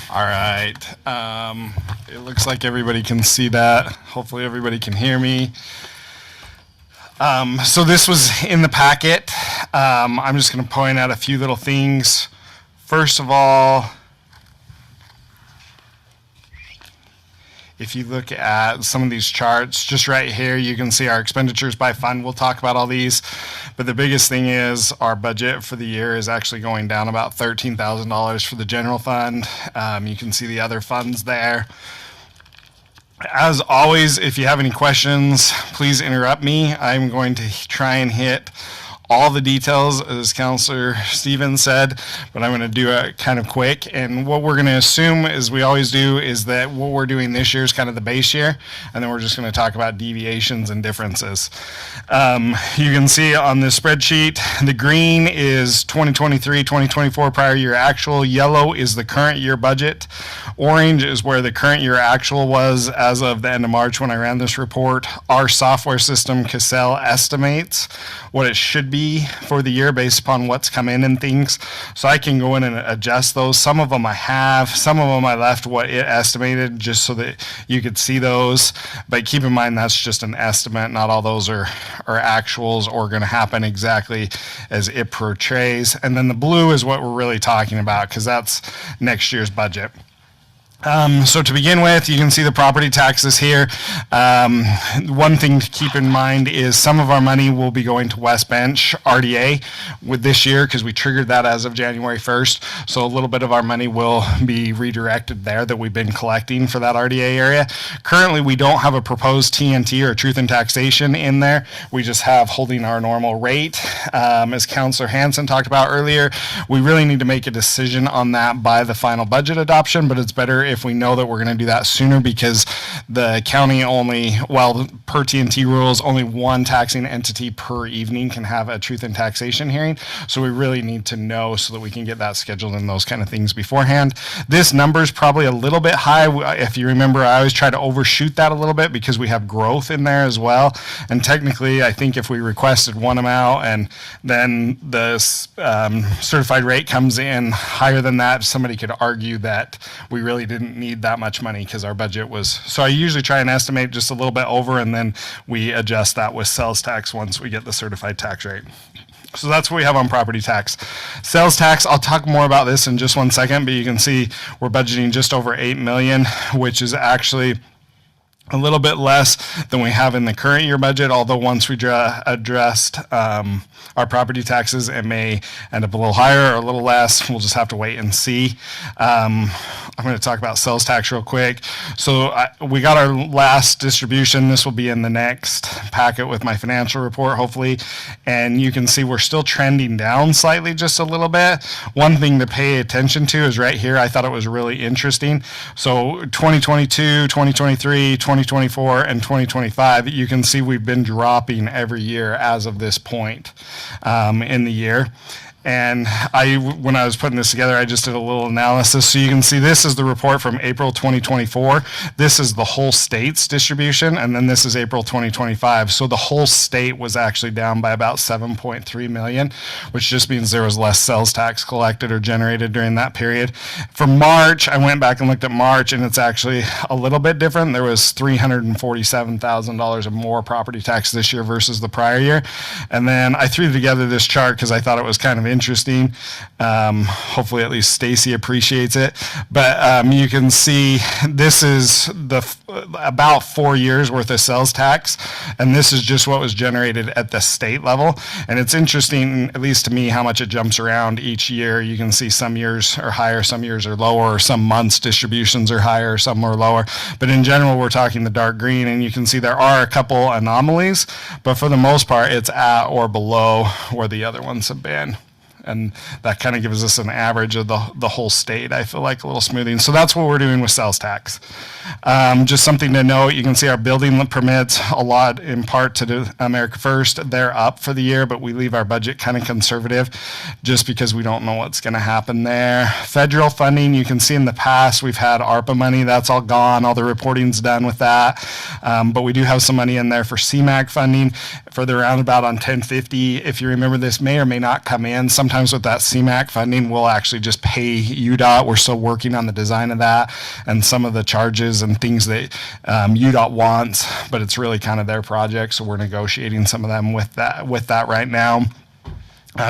All right. It looks like everybody can see that. Hopefully everybody can hear me. So this was in the packet. I'm just going to point out a few little things. First of all, if you look at some of these charts, just right here, you can see our expenditures by fund. We'll talk about all these. But the biggest thing is our budget for the year is actually going down about $13,000 for the general fund. You can see the other funds there. As always, if you have any questions, please interrupt me. I'm going to try and hit all the details, as Councilor Stevens said, but I'm going to do it kind of quick. And what we're going to assume, as we always do, is that what we're doing this year is kind of the base year, and then we're just going to talk about deviations and differences. You can see on this spreadsheet, the green is 2023, 2024 prior year actual. Yellow is the current year budget. Orange is where the current year actual was as of the end of March when I ran this report. Our software system, Cassell, estimates what it should be for the year based upon what's come in and things. So I can go in and adjust those. Some of them I have, some of them I left what it estimated just so that you could see those. But keep in mind that's just an estimate. Not all those are actuals or going to happen exactly as it portrays. And then the blue is what we're really talking about because that's next year's budget. So to begin with, you can see the property taxes here. One thing to keep in mind is some of our money will be going to West Bench RDA with this year because we triggered that as of January 1st. So a little bit of our money will be redirected there that we've been collecting for that RDA area. Currently, we don't have a proposed TNT or truth in taxation in there. We just have holding our normal rate. As Councilor Hanson talked about earlier, we really need to make a decision on that by the final budget adoption, but it's better if we know that we're going to do that sooner because the county only, well, per TNT rules, only one taxing entity per evening can have a truth in taxation hearing. So we really need to know so that we can get that scheduled and those kind of things beforehand. This number is probably a little bit high. If you remember, I always try to overshoot that a little bit because we have growth in there as well. And technically, I think if we requested one amount and then the certified rate comes in higher than that, somebody could argue that we really didn't need that much money because our budget was, so I usually try and estimate just a little bit over and then we adjust that with sales tax once we get the certified tax rate. So that's what we have on property tax. Sales tax, I'll talk more about this in just 1 second, but you can see we're budgeting just over $8 million, which is actually a little bit less than we have in the current year budget, although once we addressed our property taxes, it may end up a little higher or a little less. We'll just have to wait and see. I'm going to talk about sales tax real quick. So we got our last distribution. This will be in the next packet with my financial report, hopefully. And you can see we're still trending down slightly, just a little bit. One thing to pay attention to is right here. I thought it was really interesting. So 2022, 2023, 2024, and 2025, you can see we've been dropping every year as of this point in the year. And when I was putting this together, I just did a little analysis. So you can see this is the report from April 2024. This is the whole state's distribution, and then this is April 2025. So the whole state was actually down by about 7.3 million, which just means there was less sales tax collected or generated during that period. For March, I went back and looked at March, and it's actually a little bit different. There was $347,000 of more property tax this year versus the prior year. And then I threw together this chart because I thought it was kind of interesting. Hopefully at least Stacy appreciates it. But you can see this is about 4 years worth of sales tax, and this is just what was generated at the state level. And it's interesting, at least to me, how much it jumps around each year. You can see some years are higher, some years are lower, or some months distributions are higher, some are lower. But in general, we're talking the dark green, and you can see there are a couple anomalies, but for the most part, it's at or below where the other ones have been. And that kind of gives us an average of the whole state. I feel like a little smoothing. So that's what we're doing with sales tax. Just something to note, you can see our building permits, a lot in part to do America First. They're up for the year, but we leave our budget kind of conservative just because we don't know what's going to happen there. Federal funding, you can see in the past we've had ARPA money. That's all gone. All the reporting's done with that. But we do have some money in there for CMAQ funding for the roundabout on 1050. If you remember, this may or may not come in. Sometimes with that CMAQ funding, we'll actually just pay UDOT. We're still working on the design of that and some of the charges and things that UDOT wants, but it's really kind of their project, so we're negotiating some of them with that right now.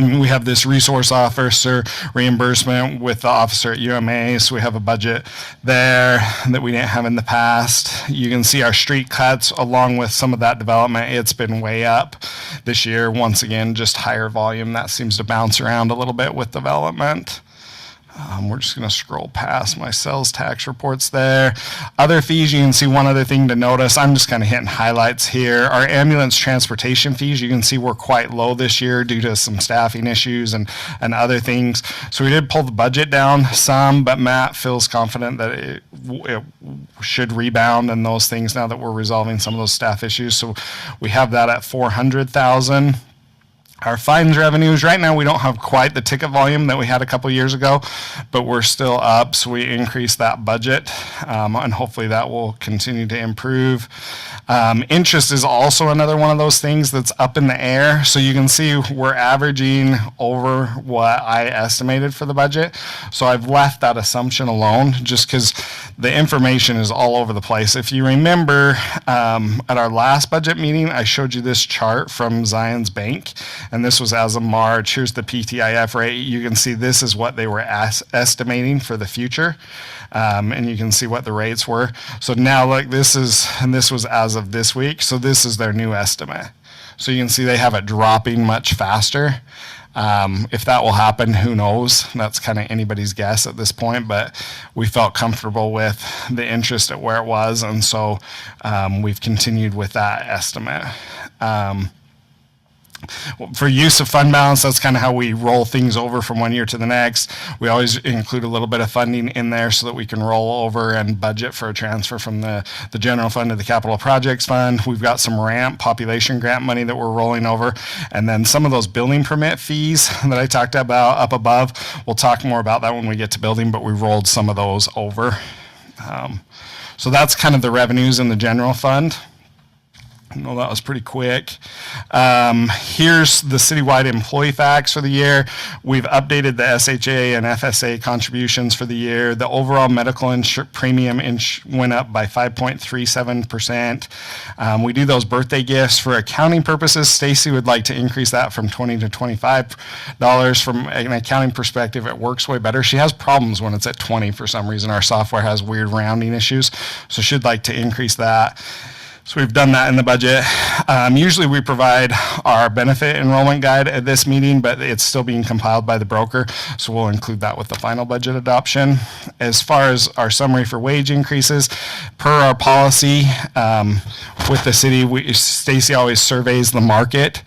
We have this resource officer reimbursement with the officer at UMA, so we have a budget there that we didn't have in the past. You can see our street cuts along with some of that development. It's been way up this year. Once again, just higher volume. That seems to bounce around a little bit with development. We're just going to scroll past my sales tax reports there. Other fees, you can see one other thing to notice. I'm just kind of hitting highlights here. Our ambulance transportation fees, you can see we're quite low this year due to some staffing issues and other things. So we did pull the budget down some, but Matt feels confident that it should rebound and those things now that we're resolving some of those staff issues. So we have that at $400,000. Our fines revenues, right now we don't have quite the ticket volume that we had a couple years ago, but we're still up, so we increased that budget, and hopefully that will continue to improve. Interest is also another one of those things that's up in the air, so you can see we're averaging over what I estimated for the budget, so I've left that assumption alone just because the information is all over the place. If you remember, at our last budget meeting, I showed you this chart from Zions Bank, and this was as of March. Here's the PTIF rate. You can see this is what they were estimating for the future, and you can see what the rates were. So now look, this was as of this week, so this is their new estimate. So you can see they have it dropping much faster. If that will happen, who knows? That's kind of anybody's guess at this point, but we felt comfortable with the interest at where it was, and so we've continued with that estimate. For use of fund balance, that's kind of how we roll things over from one year to the next. We always include a little bit of funding in there so that we can roll over and budget for a transfer from the general fund to the capital projects fund. We've got some RAMP, population grant money that we're rolling over. And then some of those building permit fees that I talked about up above, we'll talk more about that when we get to building, but we rolled some of those over. So that's kind of the revenues in the general fund. I know that was pretty quick. Here's the citywide employee facts for the year. We've updated the SHA and FSA contributions for the year. The overall medical premium went up by 5.37%. We do those birthday gifts for accounting purposes. Stacy would like to increase that from $20 to $25. From an accounting perspective, it works way better. She has problems when it's at 20 for some reason. Our software has weird rounding issues, so she'd like to increase that. So we've done that in the budget. Usually we provide our benefit enrollment guide at this meeting, but it's still being compiled by the broker, so we'll include that with the final budget adoption. As far as our summary for wage increases, per our policy with the city, Stacy always surveys the market.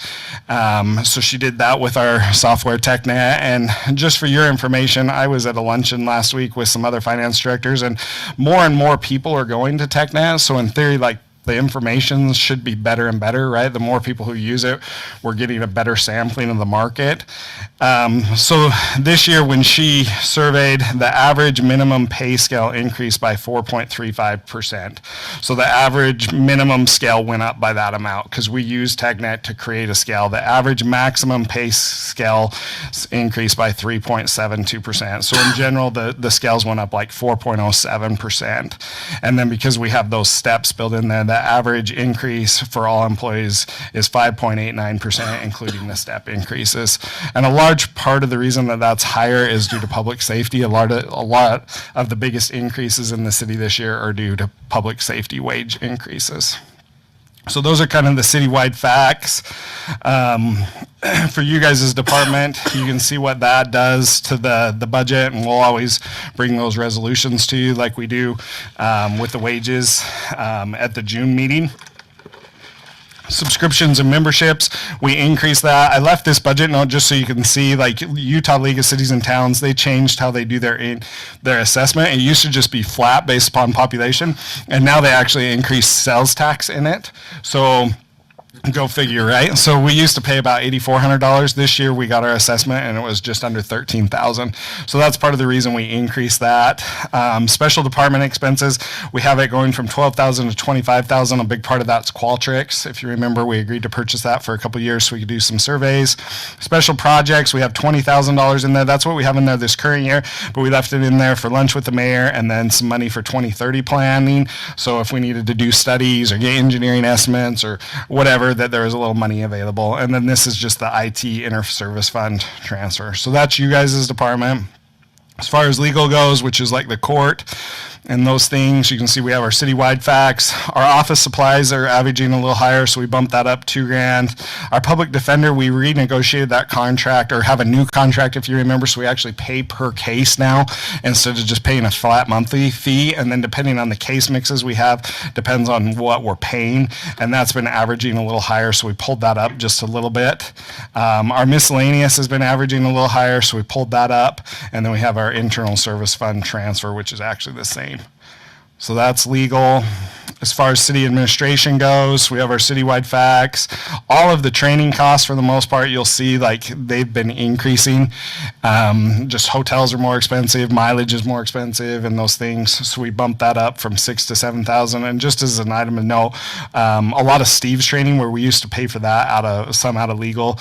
So she did that with our software TechNet. And just for your information, I was at a luncheon last week with some other finance directors, and more people are going to TechNet. So in theory, like, the information should be better and better, right? The more people who use it, we're getting a better sampling of the market. So this year when she surveyed, the average minimum pay scale increased by 4.35%. So the average minimum scale went up by that amount because we used TechNet to create a scale. The average maximum pay scale increased by 3.72%. So in general, the scales went up like 4.07%. And then because we have those steps built in there, the average increase for all employees is 5.89%, including the step increases. And a large part of the reason that that's higher is due to public safety. A lot of the biggest increases in the city this year are due to public safety wage increases. So those are kind of the citywide facts. For you guys' department, you can see what that does to the budget, and we'll always bring those resolutions to you like we do with the wages at the June meeting. Subscriptions and memberships, we increased that. I left this budget note just so you can see, like, Utah League of Cities and Towns, they changed how they do their assessment. It used to just be flat based upon population, and now they actually increase sales tax in it. So go figure, right? So we used to pay about $8,400. This year we got our assessment and it was just under $13,000. So that's part of the reason we increased that. Special department expenses, we have it going from $12,000 to $25,000. A big part of that's Qualtrics. If you remember, we agreed to purchase that for a couple of years so we could do some surveys. Special projects, we have $20,000 in there. That's what we have in there this current year, but we left it in there for lunch with the mayor and then some money for 2030 planning. So if we needed to do studies or get engineering estimates or whatever, that there was a little money available. And then this is just the IT inter-service fund transfer. So that's you guys' department. As far as legal goes, which is like the court and those things, you can see we have our citywide facts. Our office supplies are averaging a little higher, so we bumped that up $2,000. Our public defender, we renegotiated that contract, or have a new contract if you remember, so we actually pay per case now instead of just paying a flat monthly fee. And then depending on the case mixes we have, depends on what we're paying, and that's been averaging a little higher, so we pulled that up just a little bit. Our miscellaneous has been averaging a little higher, so we pulled that up. And then we have our internal service fund transfer, which is actually the same. So that's legal. As far as city administration goes, we have our citywide facts. All of the training costs, for the most part, you'll see like they've been increasing. Just hotels are more expensive, mileage is more expensive, and those things. So we bumped that up from $6,000 to $7,000. And just as an item to note, a lot of Steve's training, where we used to pay for that out of legal,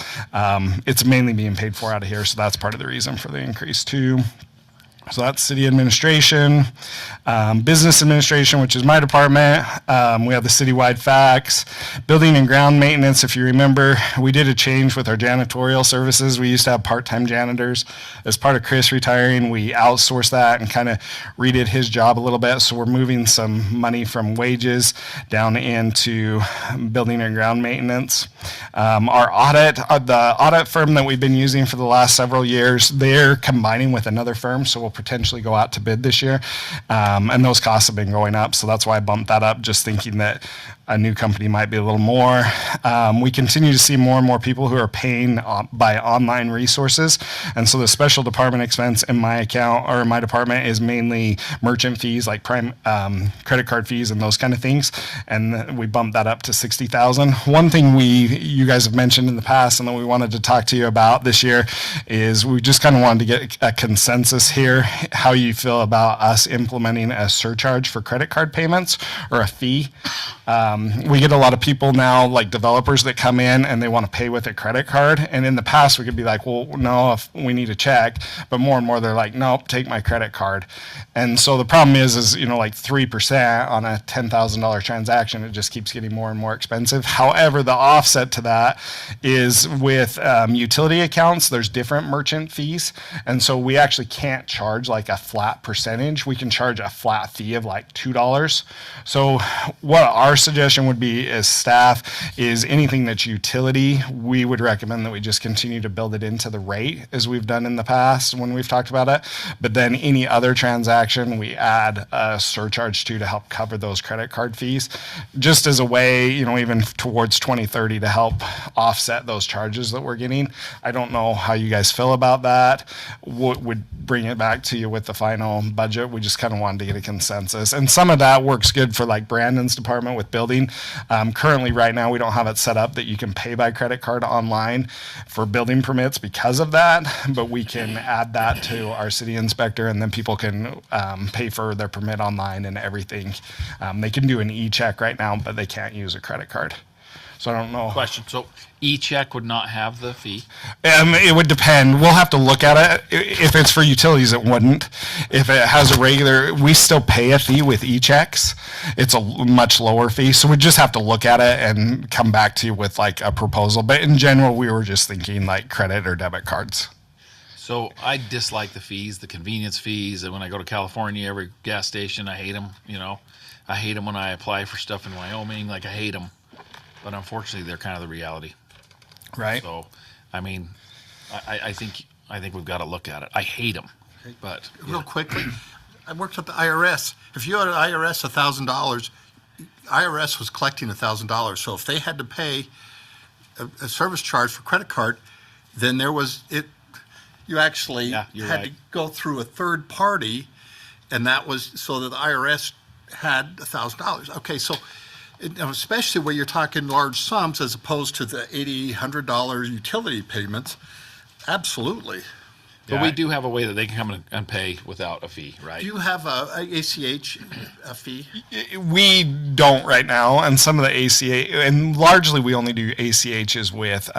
it's mainly being paid for out of here. So that's part of the reason for the increase too. So that's city administration. Business administration, which is my department. We have the citywide facts. Building and ground maintenance, if you remember, we did a change with our janitorial services. We used to have part-time janitors. As part of Chris retiring, we outsourced that and kind of redid his job a little bit. So we're moving some money from wages down into building and ground maintenance. Our audit, the audit firm that we've been using for the last several years, they're combining with another firm, so we'll potentially go out to bid this year. And those costs have been going up, so that's why I bumped that up, just thinking that a new company might be a little more. We continue to see more and more people who are paying by online resources, and so the special department expense in my account, or in my department, is mainly merchant fees, like prime credit card fees and those kind of things, and we bumped that up to $60,000. One thing you guys have mentioned in the past and that we wanted to talk to you about this year is we just kind of wanted to get a consensus here hear how you feel about us implementing a surcharge for credit card payments or a fee. We get a lot of people now, like developers that come in and they want to pay with a credit card. And in the past, we could be like, well, no, if we need a check. But more and more, they're like, nope, take my credit card. And so the problem is like 3% on a $10,000 transaction, it just keeps getting more and more expensive. However, the offset to that is with utility accounts, there's different merchant fees. And so we actually can't charge like a flat percentage. We can charge a flat fee of like $2. So what our suggestion would be as staff is anything that's utility, we would recommend that we just continue to build it into the rate as we've done in the past when we've talked about it. But then any other transaction, we add a surcharge to help cover those credit card fees, just as a way, even towards 2030 to help offset those charges that we're getting. I don't know how you guys feel about that. Would bring it back to you with the final budget. We just kind of wanted to get a consensus. And some of that works good for like Brandon's department with building. Currently, right now, we don't have it set up that you can pay by credit card online for building permits because of that, but we can add that to our city inspector, and then people can pay for their permit online and everything. They can do an e-check right now, but they can't use a credit card. So I don't know. Question. So e-check would not have the fee? It would depend. We'll have to look at it. If it's for utilities, it wouldn't. If it has a regular, we still pay a fee with e-checks. It's a much lower fee. So we just have to look at it and come back to you with like a proposal. But in general, we were just thinking like credit or debit cards. So I dislike the fees, the convenience fees. And when I go to California, every gas station, I hate them. I hate them when I apply for stuff in Wyoming. Like, I hate them. But unfortunately, they're kind of the reality. Right. So, I think we've got to look at it. I hate them, but real quickly, I worked at the IRS. If you owed IRS $1,000, IRS was collecting $1,000. So if they had to pay a service charge for credit card, then there was it. You actually had to go through a third party, and that was so that the IRS had $1,000. Okay, so. Especially where you're talking large sums as opposed to the $80, $100 utility payments. Absolutely. But we do have a way that they can come in and pay without a fee, right? Do you have a ACH fee? We don't right now, and some of the ACH, and largely we only do ACHs with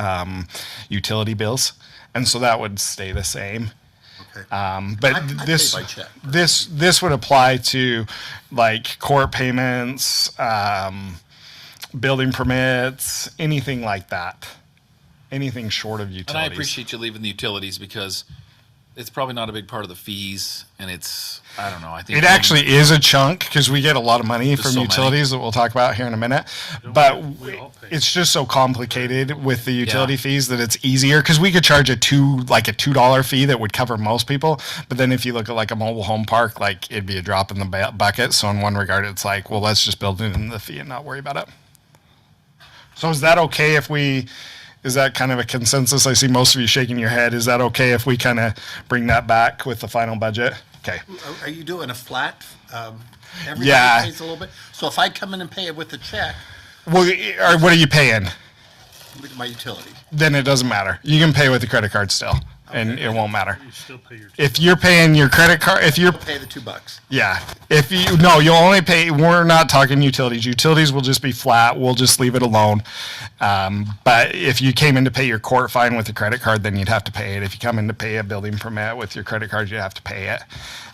utility bills, and so that would stay the same. Okay. But I this pay by check. this would apply to like court payments, building permits, anything like that. Anything short of utilities. And I appreciate you leaving the utilities because it's probably not a big part of the fees, and it's, I don't know. I think it actually is a chunk because we get a lot of money from utilities that we'll talk about here in a minute. But it's just so complicated with the utility fees that it's easier because we could charge a $2 fee that would cover most people. But then if you look at like a mobile home park, like it'd be a drop in the bucket. So in one regard, it's like, well, let's just build in the fee and not worry about it. So is that okay if we? Is that kind of a consensus? I see most of you shaking your head. Is that okay if we kind of bring that back with the final budget? Okay. Are you doing a flat? Everybody pays a little bit. So if I come in and pay it with a check. Well, or what are you paying? With my utility. Then it doesn't matter. You can pay with the credit card still, and it won't matter. You still pay your. If you're paying your credit card, if you're pay the $2. Yeah. You'll only pay. We're not talking utilities. Utilities will just be flat. We'll just leave it alone. But if you came in to pay your court fine with a credit card, then you'd have to pay it. If you come in to pay a building permit with your credit card, you'd have to pay it.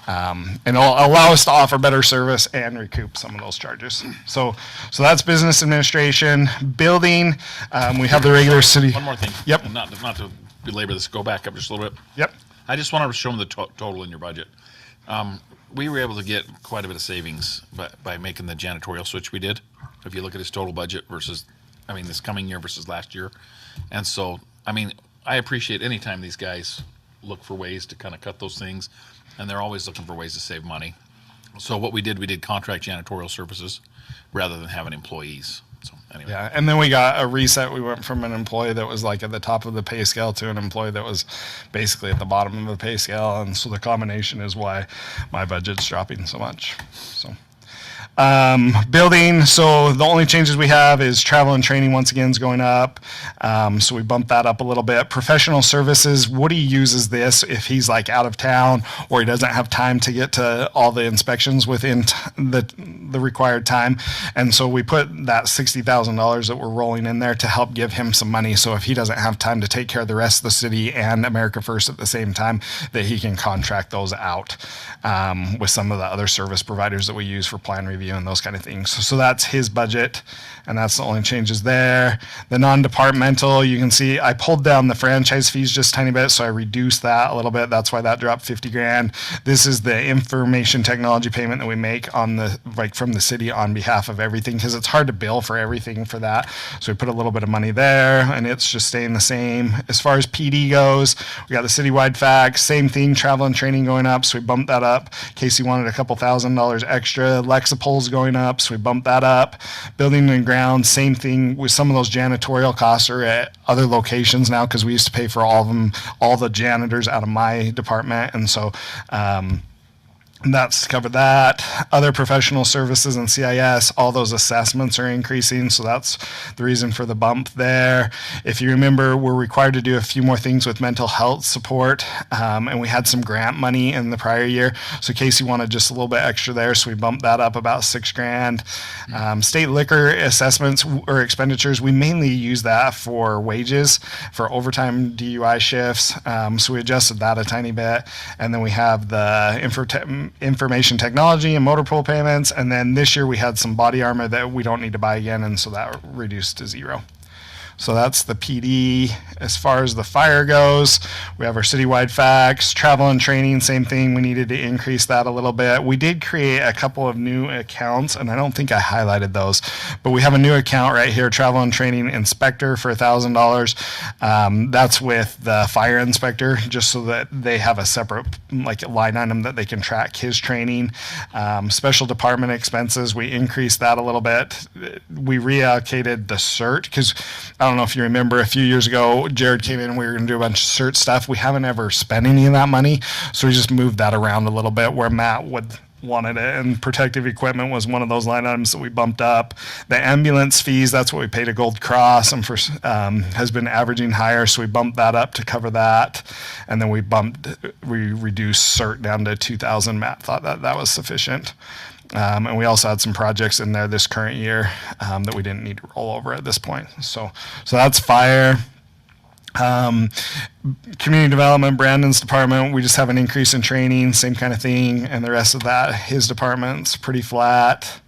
And it'll allow us to offer better service and recoup some of those charges. So that's business administration. Building, we have the regular city. One more thing. Yep. And not to belabor this, go back up just a little bit. Yep. I just want to show them the total in your budget. We were able to get quite a bit of savings by making the janitorial switch we did. If you look at his total budget versus, this coming year versus last year. And so, I appreciate any time these guys look for ways to kind of cut those things, and they're always looking for ways to save money. So what we did contract janitorial services rather than having employees. So anyway. Yeah, and then we got a reset. We went from an employee that was like at the top of the pay scale to an employee that was basically at the bottom of the pay scale, and so the combination is why my budget's dropping so much. So Building, so the only changes we have is travel and training once again is going up. So we bumped that up a little bit. Professional services, Woody uses this if he's like out of town or he doesn't have time to get to all the inspections within the required time. And so we put that $60,000 that we're rolling in there to help give him some money. So if he doesn't have time to take care of the rest of the city and America First at the same time, that he can contract those out with some of the other service providers that we use for plan review and those kind of things. So that's his budget, and that's the only changes there. The non-departmental, you can see I pulled down the franchise fees just a tiny bit, so I reduced that a little bit. That's why that dropped 50 grand. This is the information technology payment that we make on the from the city on behalf of everything, because it's hard to bill for everything for that. So we put a little bit of money there, and it's just staying the same. As far as PD goes, we got the citywide fax, same thing, travel and training going up, so we bumped that up. Casey wanted a couple $1,000s extra. Lexipol's going up, so we bumped that up. Building and ground, same thing with some of those janitorial costs are at other locations now, because we used to pay for all of them, all the janitors out of my department, and so that's covered that. Other professional services and CIS, all those assessments are increasing, so that's the reason for the bump there. If you remember, we're required to do a few more things with mental health support, and we had some grant money in the prior year, so Casey wanted just a little bit extra there, so we bumped that up about $6 grand. State liquor assessments or expenditures, we mainly use that for wages, for overtime DUI shifts, so we adjusted that a tiny bit, and then we have the information technology and motor pool payments, and then this year we had some body armor that we don't need to buy again, and so that reduced to zero. So that's the PD. As far as the fire goes, we have our citywide fax, travel and training, same thing. We needed to increase that a little bit. We did create a couple of new accounts, and I don't think I highlighted those, but we have a new account right here, travel and training inspector for $1,000. That's with the fire inspector, just so that they have a separate like line item that they can track his training. Special department expenses, we increased that a little bit. We reallocated the CERT, because I don't know if you remember a few years ago, Jared came in and we were going to do a bunch of CERT stuff. We haven't ever spent any of that money, so we just moved that around a little bit where Matt wanted it, and protective equipment was one of those line items that we bumped up. The ambulance fees, that's what we pay to Gold Cross, and has been averaging higher, so we bumped that up to cover that, and then we reduced CERT down to 2,000. Matt thought that was sufficient. And we also had some projects in there this current year that we didn't need to roll over at this point. So that's fire. Community development, Brandon's department, we just have an increase in training, same kind of thing. And the rest of that, his department's pretty flat.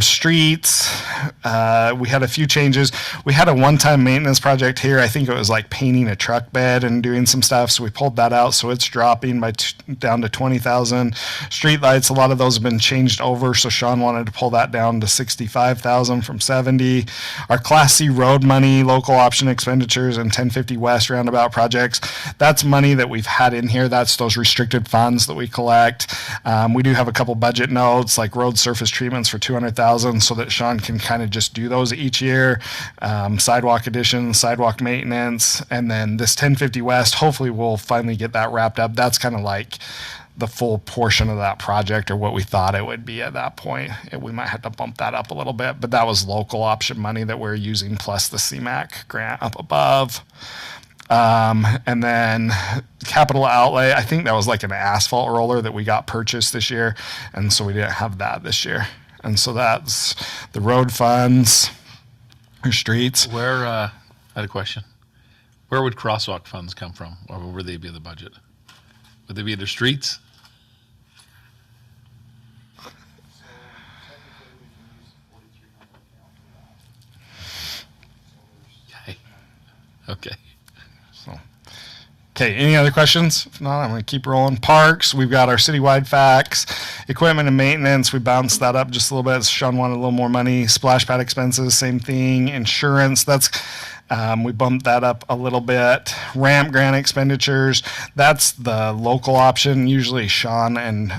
Streets, we had a few changes. We had a one-time maintenance project here. I think it was like painting a truck bed and doing some stuff, so we pulled that out, so it's dropping by down to 20,000. Street lights, a lot of those have been changed over, so Sean wanted to pull that down to 65,000 from 70. Our Class C road money, local option expenditures, and 1050 West roundabout projects, that's money that we've had in here. That's those restricted funds that we collect. We do have a couple budget notes, like road surface treatments for 200,000, so that Sean can kind of just do those each year. Sidewalk additions, sidewalk maintenance, and then this 1050 West, hopefully we'll finally get that wrapped up. That's kind of like the full portion of that project, or what we thought it would be at that point. We might have to bump that up a little bit, but that was local option money that we're using, plus the CMAQ grant up above. And then capital outlay, I think that was like an asphalt roller that we got purchased this year, and so we didn't have that this year. And so that's the road funds, or streets. Where, I had a question. Where would crosswalk funds come from? Or would they be in the budget? Would they be the streets? Okay. Okay, any other questions? If not, I'm going to keep rolling. Parks, we've got our citywide fax. Equipment and maintenance, we bounced that up just a little bit. Sean wanted a little more money. Splash pad expenses, same thing. Insurance, we bumped that up a little bit. Ramp grant expenditures, that's the local option. Usually Sean and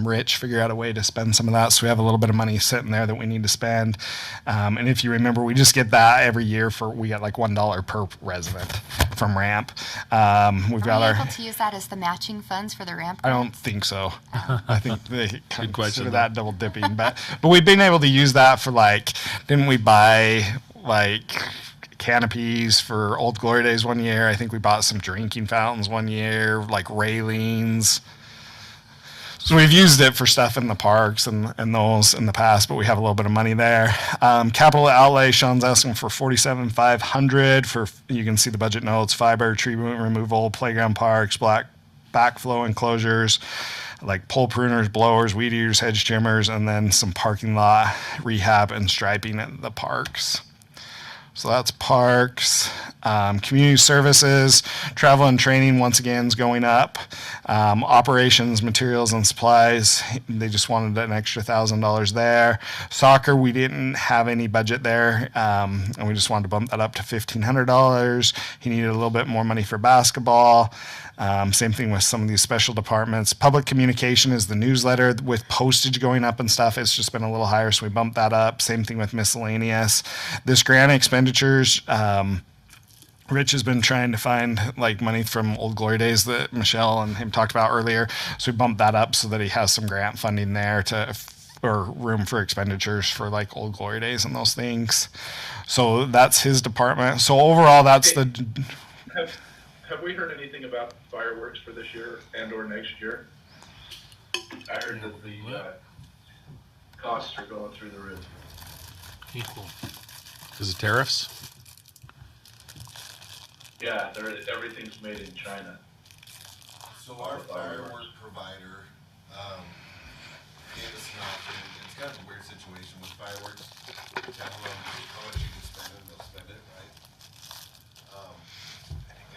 Rich figure out a way to spend some of that, so we have a little bit of money sitting there that we need to spend. And if you remember, we just get that every year we get like $1 per resident. from ramp. We've Are got we our. able to use that as the matching funds for the ramp? I don't grants? think so. I think they Good question, consider though. that double dipping, but we've been able to use that for like, didn't we buy like canopies for Old Glory Days one year? I think we bought some drinking fountains one year, like railings. So we've used it for stuff in the parks and those in the past, but we have a little bit of money there. Capital outlay, Sean's asking for $47,500 for, you can see the budget notes, fiber, tree removal, playground parks, backflow enclosures, like pole pruners, blowers, weed eaters, hedge trimmers, and then some parking lot rehab and striping at the parks. So that's parks. Community services, travel and training once again is going up. Operations, materials and supplies, they just wanted an extra $1,000 there. Soccer, we didn't have any budget there, and we just wanted to bump that up to $1,500. He needed a little bit more money for basketball. Same thing with some of these special departments. Public communication is the newsletter with postage going up and stuff. It's just been a little higher, so we bumped that up. Same thing with miscellaneous. This grant expenditures, Rich has been trying to find like money from Old Glory Days that Michelle and him talked about earlier. So we bumped that up so that he has some grant funding there or room for expenditures for like Old Glory Days and those things. So that's his department. So overall, that's Have we heard anything about fireworks for this year and/or next year? I heard that the costs are going through the roof. Equal. Is it tariffs? Yeah, everything's made in China. So our firework provider gave us an option. It's kind of a weird situation with fireworks. Tell them how much you can spend and they'll spend it, right?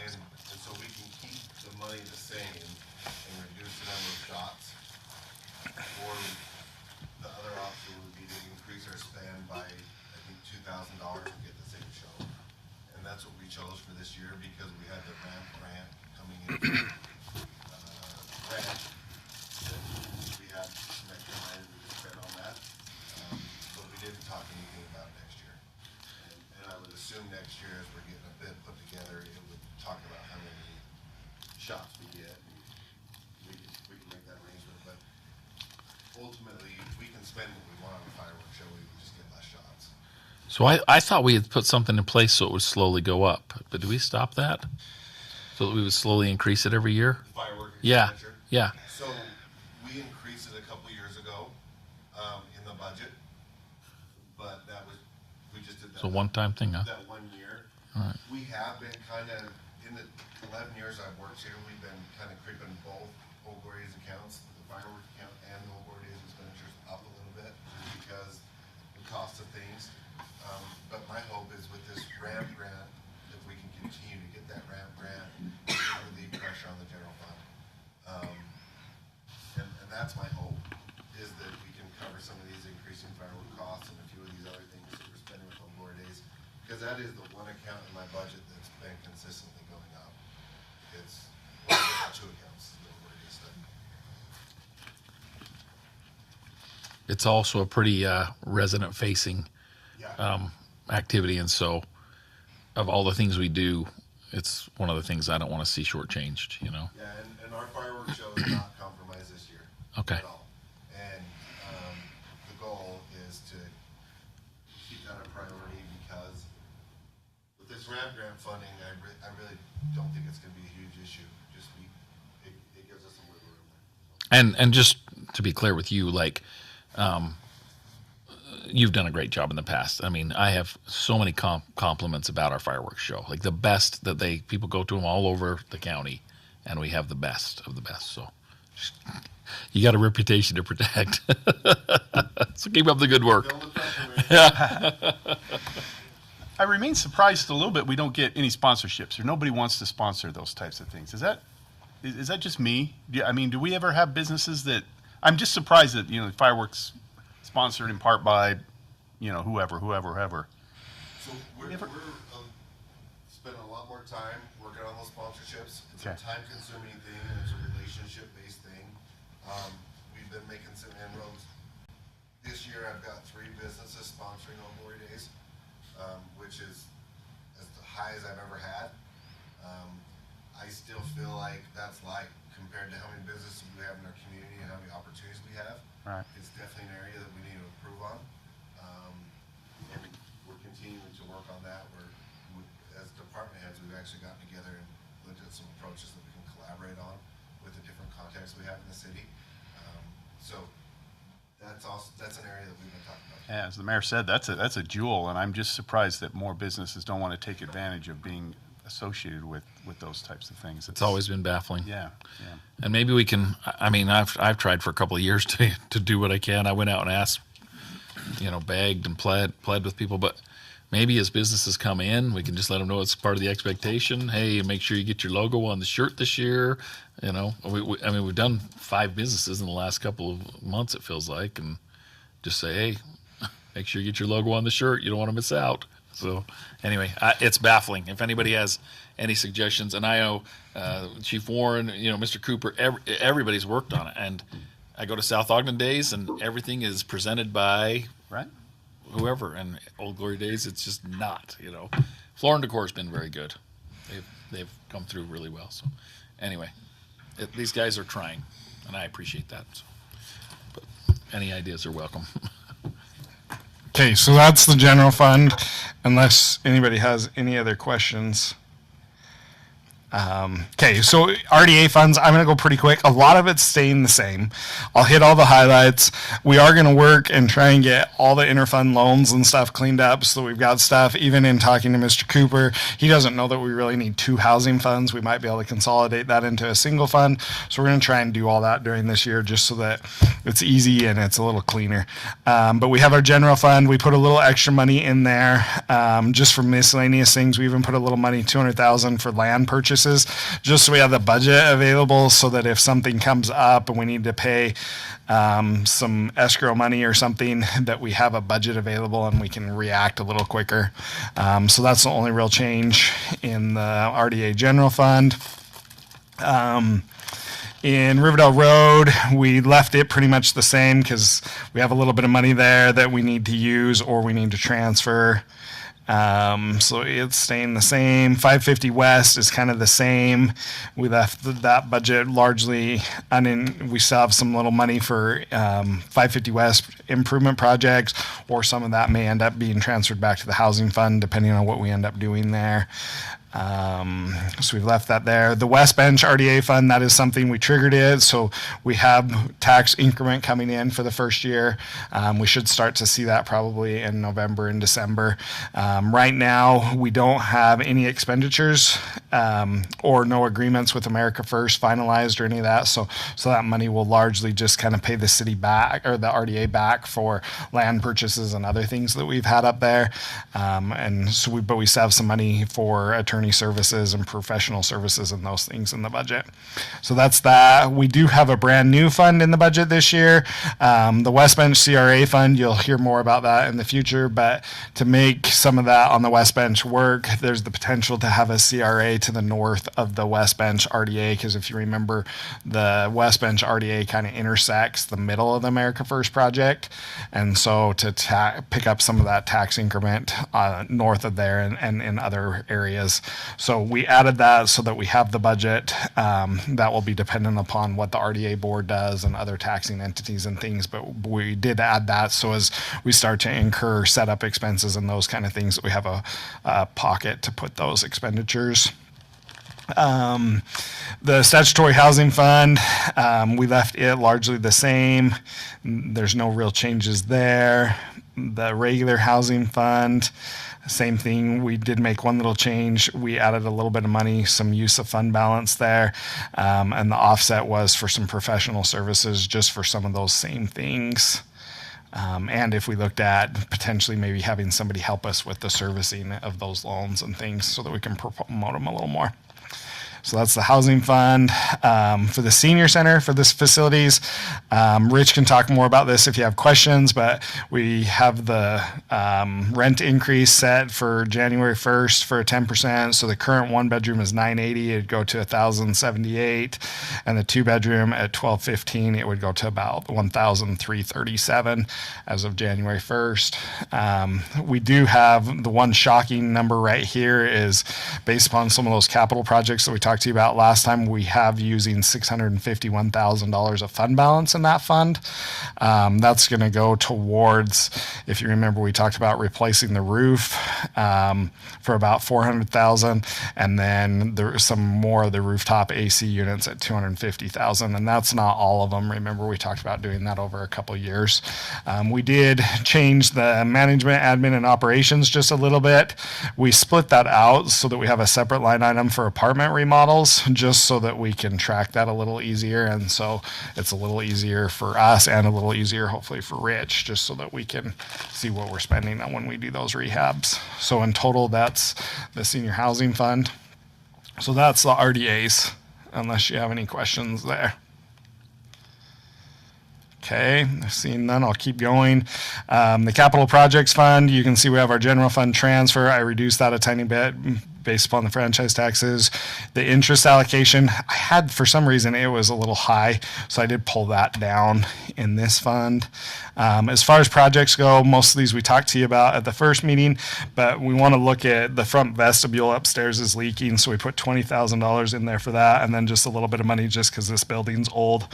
And so we can keep the money the same and reduce the number of shots. Or the other option would be to increase our spend by, I think, $2,000 and get the same show. And that's what we chose for this year because we had the ramp grant coming in. Grant that we had some extra money we could spend on that. But we didn't talk anything about next year. And I would assume next year as we're getting a bid put together, it would talk about how many shots we get. And we can make that arrangement. But ultimately, we can spend what we want on a fireworks show. We can just get less shots. So I thought we had put something in place so it would slowly go up, but do we stop that? So that we would slowly increase it every year? The firework Yeah, expenditure. yeah. So we increased it a couple years ago in the budget, but we just did that. So one-time thing, huh? That 1 year. All right. We have been kind of, in the 11 years I've worked here, we've been kind of creeping both Old Glory Days accounts, the firework account and the Old Glory Days expenditures up a little bit just because the cost of things. But my hope is with this ramp grant, if we can continue to get that ramp grant, it will relieve pressure on the general fund. And that's my hope, is that we can cover some of these increasing firework costs and a few of these other things that we're spending with Old Glory Days. Because that is the one account in my budget that's been consistently going up. It's two accounts, the Old Glory Days stuff. It's also a pretty resident-facing activity, and so of all the things we do, it's one of the things I don't want to see shortchanged, you know? Yeah, and our fireworks show is not compromised this year. Okay. At all. And the goal is to keep that a priority because with this ramp grant funding, I really don't think it's going to be a huge issue. Just it gives us some wiggle room there. And just to be clear with you, like, you've done a great job in the past. I mean, I have so many compliments about our fireworks show. Like the best that people go to them all over the county, and we have the best of the best. So you got a reputation to protect. So keep up the good work. I remain surprised a little bit we don't get any sponsorships, or nobody wants to sponsor those types of things. Is that just me? Do we ever have businesses that, I'm just surprised that, fireworks sponsored in part by, whoever. So we're spending a lot more time working on those sponsorships. It's Okay. a time-consuming thing, and it's a relationship-based thing. We've been making some inroads. This year, I've got 3 businesses sponsoring Old Glory Days, which is as high as I've ever had. I still feel like that's light compared to how many businesses we have in our community and how many opportunities we have. Right. It's definitely an area that we need to improve on. And we're continuing to work on that. As department heads, we've actually gotten together and looked at some approaches that we can collaborate on with the different contexts we have in the city. So that's an area that we've been talking about. Yeah, as the mayor said, that's a jewel, and I'm just surprised that more businesses don't want to take advantage of being associated with those types of things. It's always been baffling. Yeah. And maybe we can, I mean, I've tried for a couple of years to do what I can. I went out and asked, begged and pled with people, but maybe as businesses come in, we can just let them know it's part of the expectation. Hey, make sure you get your logo on the shirt this year. We've done 5 businesses in the last couple of months, it feels like, and just say, hey, make sure you get your logo on the shirt. You don't want to miss out. So anyway, it's baffling. If anybody has any suggestions, and I know Chief Warren, Mr. Cooper, everybody's worked on it. And I go to South Ogden Days, and everything is presented by whoever. And Old Glory Days, it's just not. Floor and Decor has been very good. They've come through really well. So anyway, these guys are trying, and I appreciate that. So, but any ideas are welcome. Okay, so that's the general fund, unless anybody has any other questions. Okay, so RDA funds, I'm going to go pretty quick. A lot of it's staying the same. I'll hit all the highlights. We are going to work and try and get all the interfund loans and stuff cleaned up so we've got stuff. Even in talking to Mr. Cooper, he doesn't know that we really need 2 housing funds. We might be able to consolidate that into a single fund. So we're going to try and do all that during this year just so that it's easy and it's a little cleaner. But we have our general fund. We put a little extra money in there just for miscellaneous things. We even put a little money, $200,000 for land purchase, just so we have the budget available so that if something comes up and we need to pay some escrow money or something, that we have a budget available and we can react a little quicker. So that's the only real change in the RDA general fund. In Riverdale Road, we left it pretty much the same because we have a little bit of money there that we need to use or we need to transfer. So it's staying the same. 550 West is kind of the same. We left that budget largely, we still have some little money for 550 West improvement projects, or some of that may end up being transferred back to the housing fund depending on what we end up doing there. So we've left that there. The West Bench RDA fund, that is something we triggered it. So we have tax increment coming in for the first year. We should start to see that probably in November and December. Right now, we don't have any expenditures or no agreements with America First finalized or any of that. So that money will largely just kind of pay the city back, or the RDA back, for land purchases and other things that we've had up there. But we still have some money for attorney services and professional services and those things in the budget. So that's that. We do have a brand new fund in the budget this year. The West Bench CRA fund, you'll hear more about that in the future, but to make some of that on the West Bench work, there's the potential to have a CRA to the north of the West Bench RDA, because if you remember, the West Bench RDA kind of intersects the middle of the America First project. And so to pick up some of that tax increment north of there and in other areas. So we added that so that we have the budget. That will be dependent upon what the RDA board does and other taxing entities and things, but we did add that so as we start to incur setup expenses and those kind of things, that we have a pocket to put those expenditures. The statutory housing fund, we left it largely the same. There's no real changes there. The regular housing fund, same thing. We did make one little change. We added a little bit of money, some use of fund balance there. And the offset was for some professional services, just for some of those same things. And if we looked at potentially maybe having somebody help us with the servicing of those loans and things so that we can promote them a little more. So that's the housing fund. For the senior center, for this facilities, Rich can talk more about this if you have questions, but we have the rent increase set for January 1st for 10%. So the current 1-bedroom is $980, it'd go to $1,078, and the 2-bedroom at $1,215, it would go to about $1,337 as of January 1st. We do have the one shocking number right here is based upon some of those capital projects that we talked talked to you about last time, we have using $651,000 of fund balance in that fund. That's going to go towards, if you remember, we talked about replacing the roof for about $400,000, and then there's some more of the rooftop AC units at $250,000, and that's not all of them. Remember, we talked about doing that over a couple years. We did change the management, admin, and operations just a little bit. We split that out so that we have a separate line item for apartment remodels, just so that we can track that a little easier, and so it's a little easier for us and a little easier hopefully for Rich, just so that we can see what we're spending on when we do those rehabs. So in total, that's the senior housing fund. So that's the RDAs, unless you have any questions there. Okay, seeing none, I'll keep going. The capital projects fund, you can see we have our general fund transfer. I reduced that a tiny bit based upon the franchise taxes. The interest allocation, I had, for some reason, it was a little high, so I did pull that down in this fund. As far as projects go, most of these we talked to you about at the first meeting, but we want to look at the front vestibule upstairs is leaking, so we put $20,000 in there for that, and then just a little bit of money just because this building's old.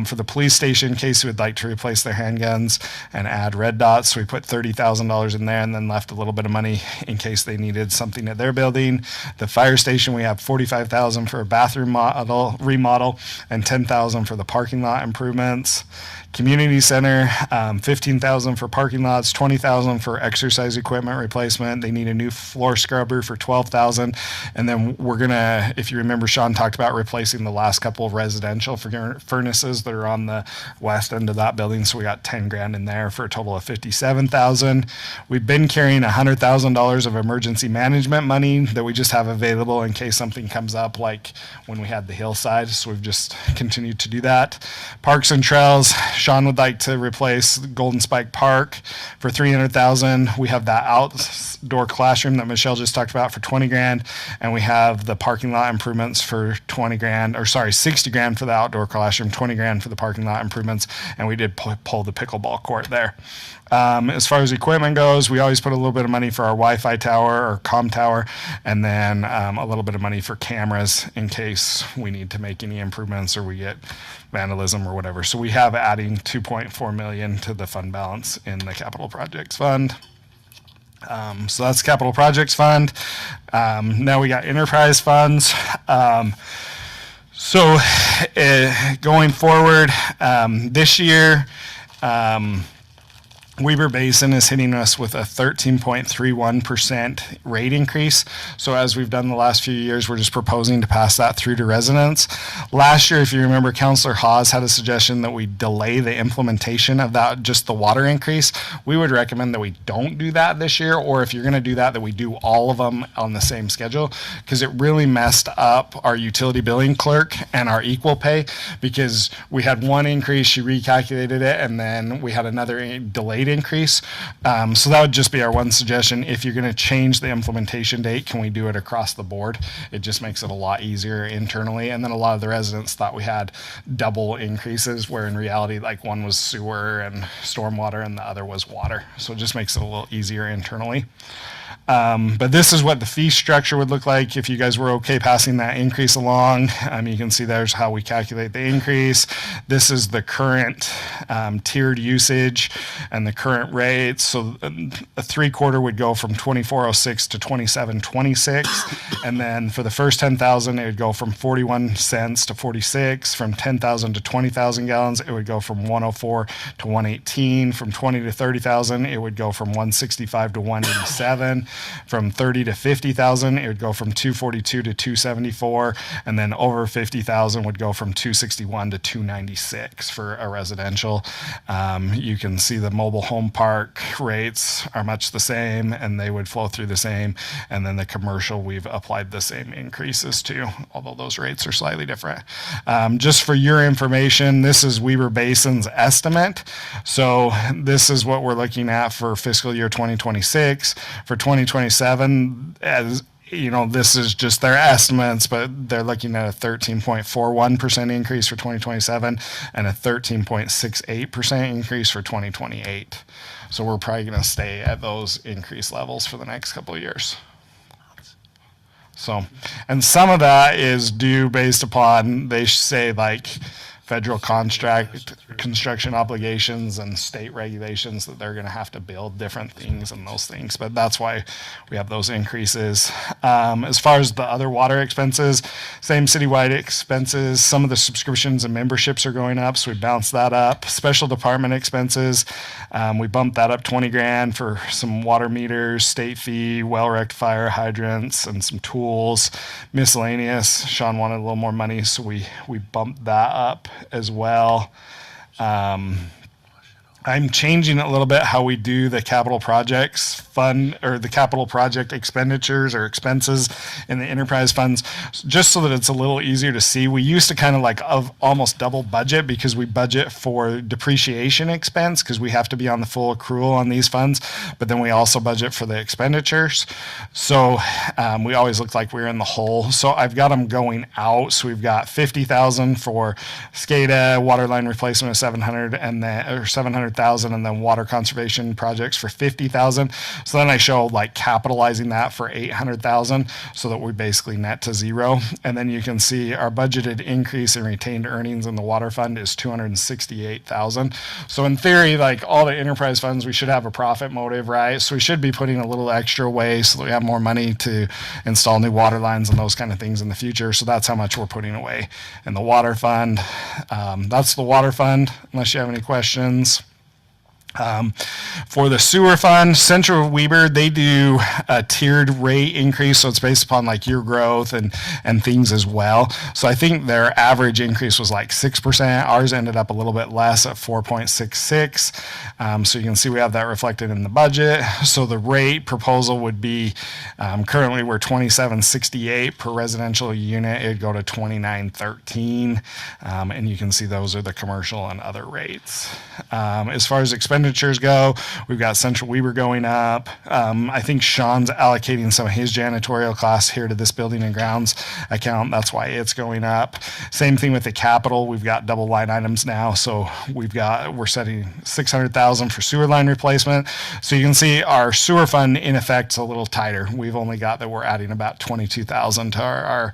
For the police station, in case we would like to replace their handguns and add red dots, so we put $30,000 in there and then left a little bit of money in case they needed something at their building. The fire station, we have $45,000 for a bathroom remodel and $10,000 for the parking lot improvements. Community center, $15,000 for parking lots, $20,000 for exercise equipment replacement. They need a new floor scrubber for $12,000, and then we're gonna, if you remember, Sean talked about replacing the last couple of residential furnaces that are on the west end of that building. So we got $10,000 in there for a total of $57,000. We've been carrying $100,000 of emergency management money that we just have available in case something comes up, like when we had the hillside. So we've just continued to do that. Parks and trails. Sean would like to replace Golden Spike Park for $300,000. We have that outdoor classroom that Michelle just talked about for $20,000, and we have the parking lot improvements for $20,000, or sorry, $60,000 for the outdoor classroom, $20,000 for the parking lot improvements, and we did pull the pickleball court there. As far as equipment goes, we always put a little bit of money for our Wi-Fi tower or comm tower, and then a little bit of money for cameras in case we need to make any improvements or we get vandalism or whatever. So we have adding $2.4 million to the fund balance in the capital projects fund. So that's capital projects fund. Now we got enterprise funds. So going forward, this year, Weber Basin is hitting us with a 13.31% rate increase. So as we've done the last few years, we're just proposing to pass that through to residents. Last year, if you remember, Councillor Hawes had a suggestion that we delay the implementation of that, just the water increase. We would recommend that we don't do that this year, or if you're going to do that, that we do all of them on the same schedule, because it really messed up our utility billing clerk and our equal pay, because we had one increase, she recalculated it, and then we had another delayed increase. So that would just be our one suggestion. If you're going to change the implementation date, can we do it across the board? It just makes it a lot easier internally. And then a lot of the residents thought we had double increases, where in reality, like, one was sewer and stormwater and the other was water. So it just makes it a little easier internally. But this is what the fee structure would look like if you guys were okay passing that increase along. You can see there's how we calculate the increase. This is the current tiered usage and the current rates. So a 3/4 would go from 2406 to 2726, and then for the first 10,000, it would go from 41 cents to 46. From 10,000 to 20,000 gallons, it would go from 104 to 118. From 20 to 30,000, it would go from 165 to 187. From 30 to 50,000, it would go from 242 to 274, and then over 50,000 would go from 261 to 296 for a residential. You can see the mobile home park rates are much the same, and they would flow through the same. And then the commercial, we've applied the same increases to, although those rates are slightly different. Just for your information, this is Weber Basin's estimate. So this is what we're looking at for fiscal year 2026. For 2027, as you know, this is just their estimates, but they're looking at a 13.41% increase for 2027 and a 13.68% increase for 2028. So we're probably going to stay at those increase levels for the next couple of years. So, and some of that is due based upon, they say, like federal construction obligations and state regulations that they're going to have to build different things and those things. But that's why we have those increases. As far as the other water expenses, same citywide expenses. Some of the subscriptions and memberships are going up, so we bounced that up. Special department expenses, we bumped that up 20 grand for some water meters, state fee, well rectifier, hydrants, and some tools. Miscellaneous, Sean wanted a little more money, so we bumped that up as well. I'm changing a little bit how we do the capital projects fund, or the capital project expenditures or expenses in the enterprise funds, just so that it's a little easier to see. We used to kind of like almost double budget because we budget for depreciation expense because we have to be on the full accrual on these funds, but then we also budget for the expenditures. So we always look like we're in the hole. So I've got them going out. So we've got 50,000 for SCADA, water line replacement of 700 and then, or 700,000, and then water conservation projects for 50,000. So then I show like capitalizing that for 800,000 so that we basically net to zero. And then you can see our budgeted increase in retained earnings in the water fund is 268,000. So in theory, like all the enterprise funds, we should have a profit motive, right? So we should be putting a little extra away so that we have more money to install new water lines and those kind of things in the future. So that's how much we're putting away in the water fund. That's the water fund, unless you have any questions. For the sewer fund, Central Weber, they do a tiered rate increase, so it's based upon like your growth and things as well. So I think their average increase was like 6%. Ours ended up a little bit less at 4.66. So you can see we have that reflected in the budget. So the rate proposal would be, currently we're $27.68 per residential unit. It'd go to $29.13. And you can see those are the commercial and other rates. As far as expenditures go, we've got Central Weber going up. I think Sean's allocating some of his janitorial costs here to this building and grounds account. That's why it's going up. Same thing with the capital. We've got double line items now. So we're setting 600,000 for sewer line replacement. So you can see our sewer fund in effect is a little tighter. We've only got that we're adding about 22,000 to our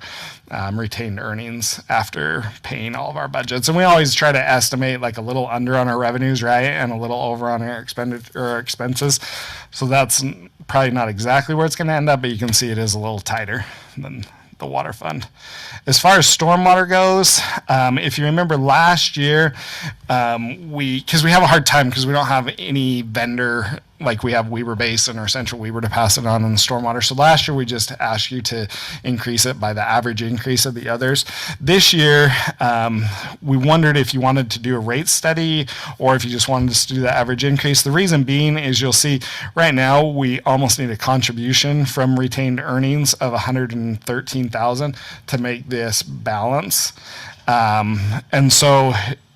retained earnings after paying all of our budgets. And we always try to estimate like a little under on our revenues, right? And a little over on our expenses. So that's probably not exactly where it's going to end up, but you can see it is a little tighter than the water fund. As far as stormwater goes, if you remember last year, because we have a hard time because we don't have any vendor like we have Weber Basin or Central Weber to pass it on in the stormwater. So last year we just asked you to increase it by the average increase of the others. This year, we wondered if you wanted to do a rate study or if you just wanted us to do the average increase. The reason being is you'll see right now we almost need a contribution from retained earnings of 113,000 to make this balance. And so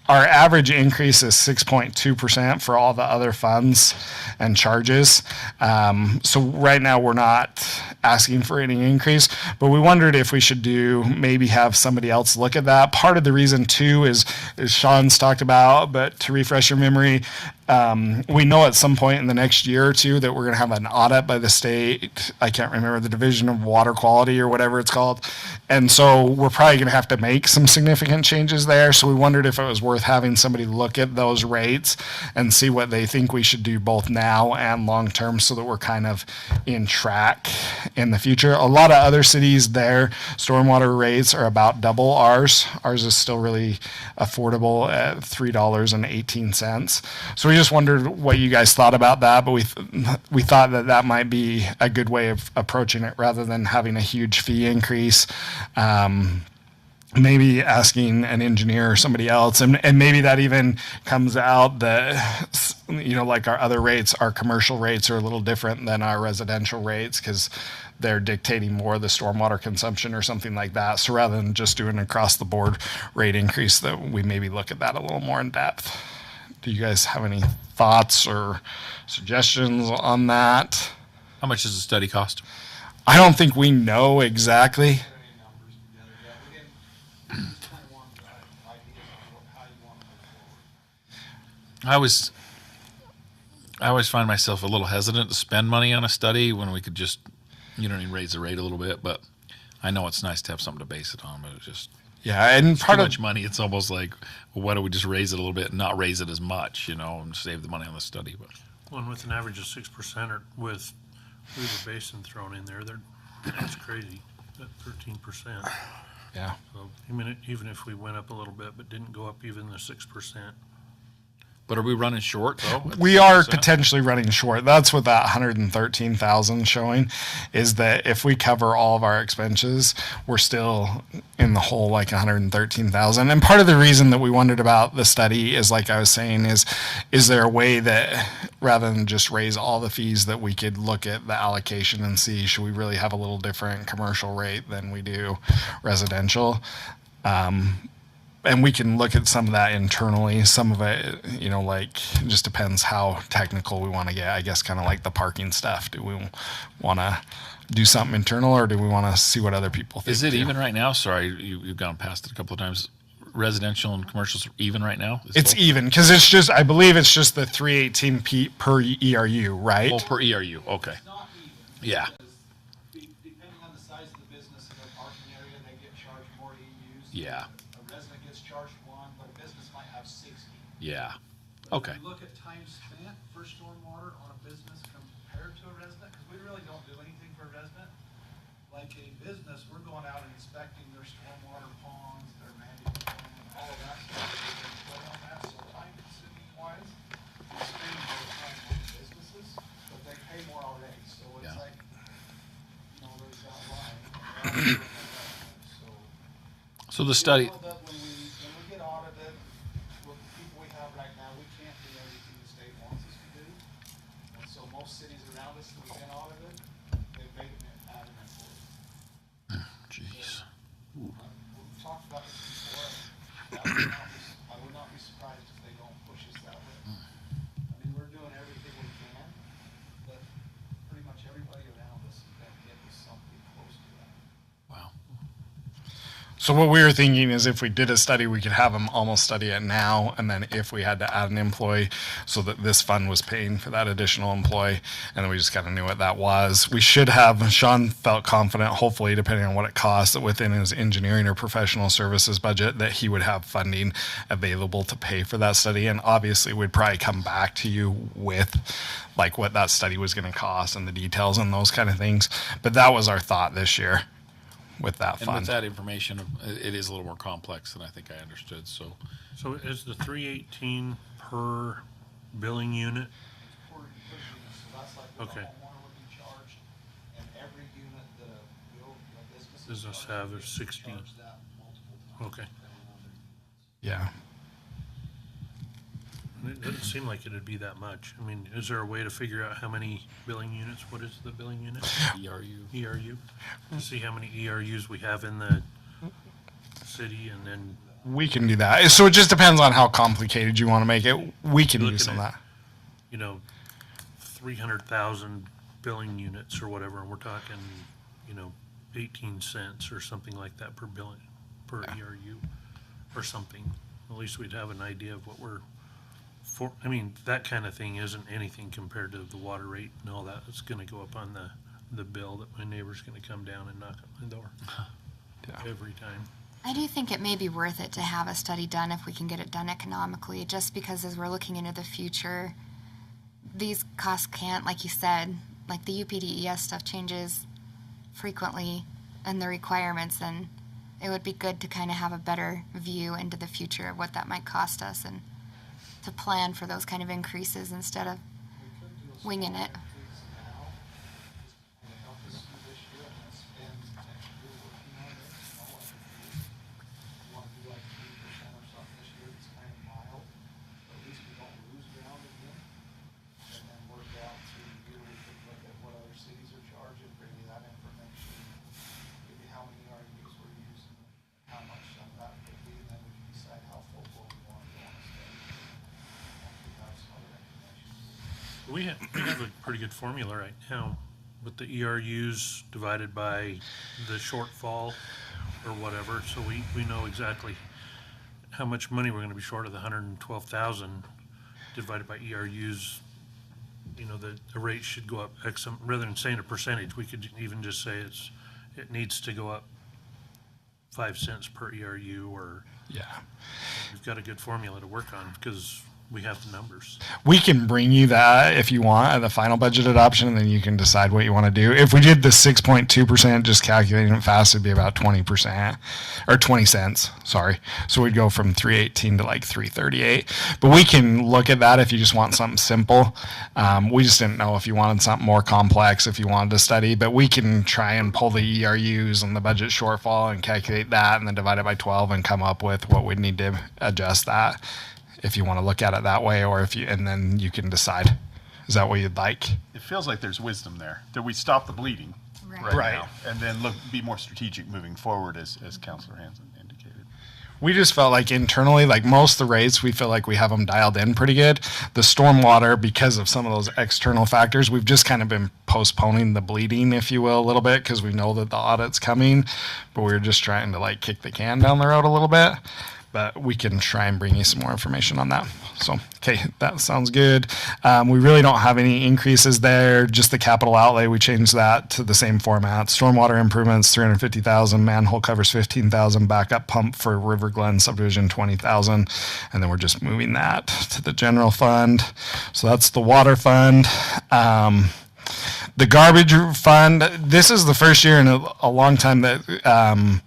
our average increase is 6.2% for all the other funds and charges. So right now we're not asking for any increase, but we wondered if we should maybe have somebody else look at that. Part of the reason too is Sean's talked about, but to refresh your memory, we know at some point in the next year or two that we're going to have an audit by the state. I can't remember, the Division of Water Quality or whatever it's called. And so we're probably going to have to make some significant changes there. So we wondered if it was worth having somebody look at those rates and see what they think we should do both now and long term so that we're kind of in track in the future. A lot of other cities, their stormwater rates are about double ours. Ours is still really affordable at $3.18. So we just wondered what you guys thought about that, but we thought that might be a good way of approaching it rather than having a huge fee increase. Maybe asking an engineer or somebody else, and maybe that even comes out that, like our other rates, our commercial rates are a little different than our residential rates because they're dictating more of the stormwater consumption or something like that. So rather than just doing an across the board rate increase, that we maybe look at that a little more in depth. Do you guys have any thoughts or suggestions on that? How much does the study cost? I don't think we know exactly. I always find myself a little hesitant to spend money on a study when we could just, raise the rate a little bit. But I know it's nice to have something to base it on, but it's just Yeah, and too part of much money. It's almost like, well, why don't we just raise it a little bit and not raise it as much, and save the money on the study? But One with an average of 6% or with Weaver Basin thrown in there, that's crazy, at 13%. yeah. So even if we went up a little bit, but didn't go up even the 6%. are we running short though? We are potentially running short. That's what that 113,000 showing is, that if we cover all of our expenses, we're still in the hole like 113,000. And part of the reason that we wondered about the study is, like I was saying, is there a way that rather than just raise all the fees, that we could look at the allocation and see, should we really have a little different commercial rate than we do residential? And we can look at some of that internally. Some of it, like, just depends how technical we want to get. I guess kind of like the parking stuff. Do we want to do something internal, or do we want to see what other people think? Is it too? even right now? Sorry, you've gone past it a couple of times. Residential and commercials are even right now? It's even, because I believe it's just the 318 per ERU, right? Oh, per ERU. Okay. Yeah. Depending on the size of the business in their parking area, they get charged more EUs. Yeah. A resident gets charged 1, but a business might have 60. Yeah. But Okay. if you look at time spent for stormwater on a business compared to a resident, because we really don't do anything for a resident. Like a business, we're going out and inspecting their stormwater ponds, their management plan, all of that stuff. We're putting on that, so time consuming wise, we spend more time on the businesses, but they pay more already, so it's Yeah. like, there's that line. So the study. We know that when we get audited, with the people we have right now, we can't do everything the state wants us to do. And so most cities around us that have been audited, they've made it out of employees. Jeez. We've talked about this before. I would not be surprised if they don't push us that way. I mean, we're doing everything we can, but pretty much everybody around us is going to get us something close to that. Wow. So what we were thinking is, if we did a study, we could have them almost study it now, and then if we had to add an employee, so that this fund was paying for that additional employee, and then we just kind of knew what that was. We should have, Sean felt confident, hopefully, depending on what it costs, that within his engineering or professional services budget, that he would have funding available to pay for that study. And obviously, we'd probably come back to you with like what that study was going to cost and the details and those kind of things. But that was our thought this year with that And fund. with that information, it is a little more complex than I think I understood. So So is the 318 per billing unit? Per unit, so that's like what a Okay. homeowner would be charged, and every unit that a business is Business charged, have they is get 60. charged that multiple times Okay. depending on their units. Yeah. It doesn't seem like it'd be that much. I mean, is there a way to figure out how many billing units? What is the billing unit? ERU. ERU? To see how many ERUs we have in the city, and then We can do that. So it just depends on how complicated you want to make it. We can do Looking some of at- that. 300,000 billing units or whatever, and we're talking, 18 cents or something like that per billing, per ERU or something. At least we'd have an idea of what we're for. I mean, that kind of thing isn't anything compared to the water rate and all that. It's gonna go up on the bill that my neighbor's gonna come down and knock on my door every time. I do think it may be worth it to have a study done if we can get it done economically, just because as we're looking into the future, these costs can't, like you said, like the UPDES stuff changes frequently and the requirements, and it would be good to kind of have a better view into the future of what that might cost us and to plan for those kind of increases instead of winging it. We have a pretty good formula right now with the ERUs divided by the shortfall or whatever, so we know exactly how much money we're gonna be short of the 112,000 divided by ERUs. The rate should go up X, rather than saying a percentage, we could even just say it needs to go up 5 cents per ERU, or Yeah. we've got a good formula to work on because we have the numbers. We can bring you that if you want at the final budget adoption, and then you can decide what you want to do. If we did the 6.2%, just calculating it fast, it'd be about 20% or 20 cents. Sorry. So we'd go from 318 to like 338. But we can look at that if you just want something simple. We just didn't know if you wanted something more complex, if you wanted to study. But we can try and pull the ERUs and the budget shortfall and calculate that, and then divide it by 12 and come up with what we'd need to adjust that. If you want to look at it that way, or if you, and then you can decide. Is that what you'd like? It feels like there's wisdom there, that we stop the bleeding Right. now, and then be more strategic moving forward, as Councilor Hanson indicated. We just felt like internally, like most of the rates, we feel like we have them dialed in pretty good. The stormwater, because of some of those external factors, we've just kind of been postponing the bleeding, if you will, a little bit, because we know that the audit's coming, but we're just trying to like kick the can down the road a little bit. But we can try and bring you some more information on that. So, okay, that sounds good. We really don't have any increases there. Just the capital outlay, we changed that to the same format. Stormwater improvements, $350,000. Manhole covers $15,000. Backup pump for River Glen subdivision, $20,000. And then we're just moving that to the general fund. So that's the water fund. The garbage fund. This is the first year in a long time that.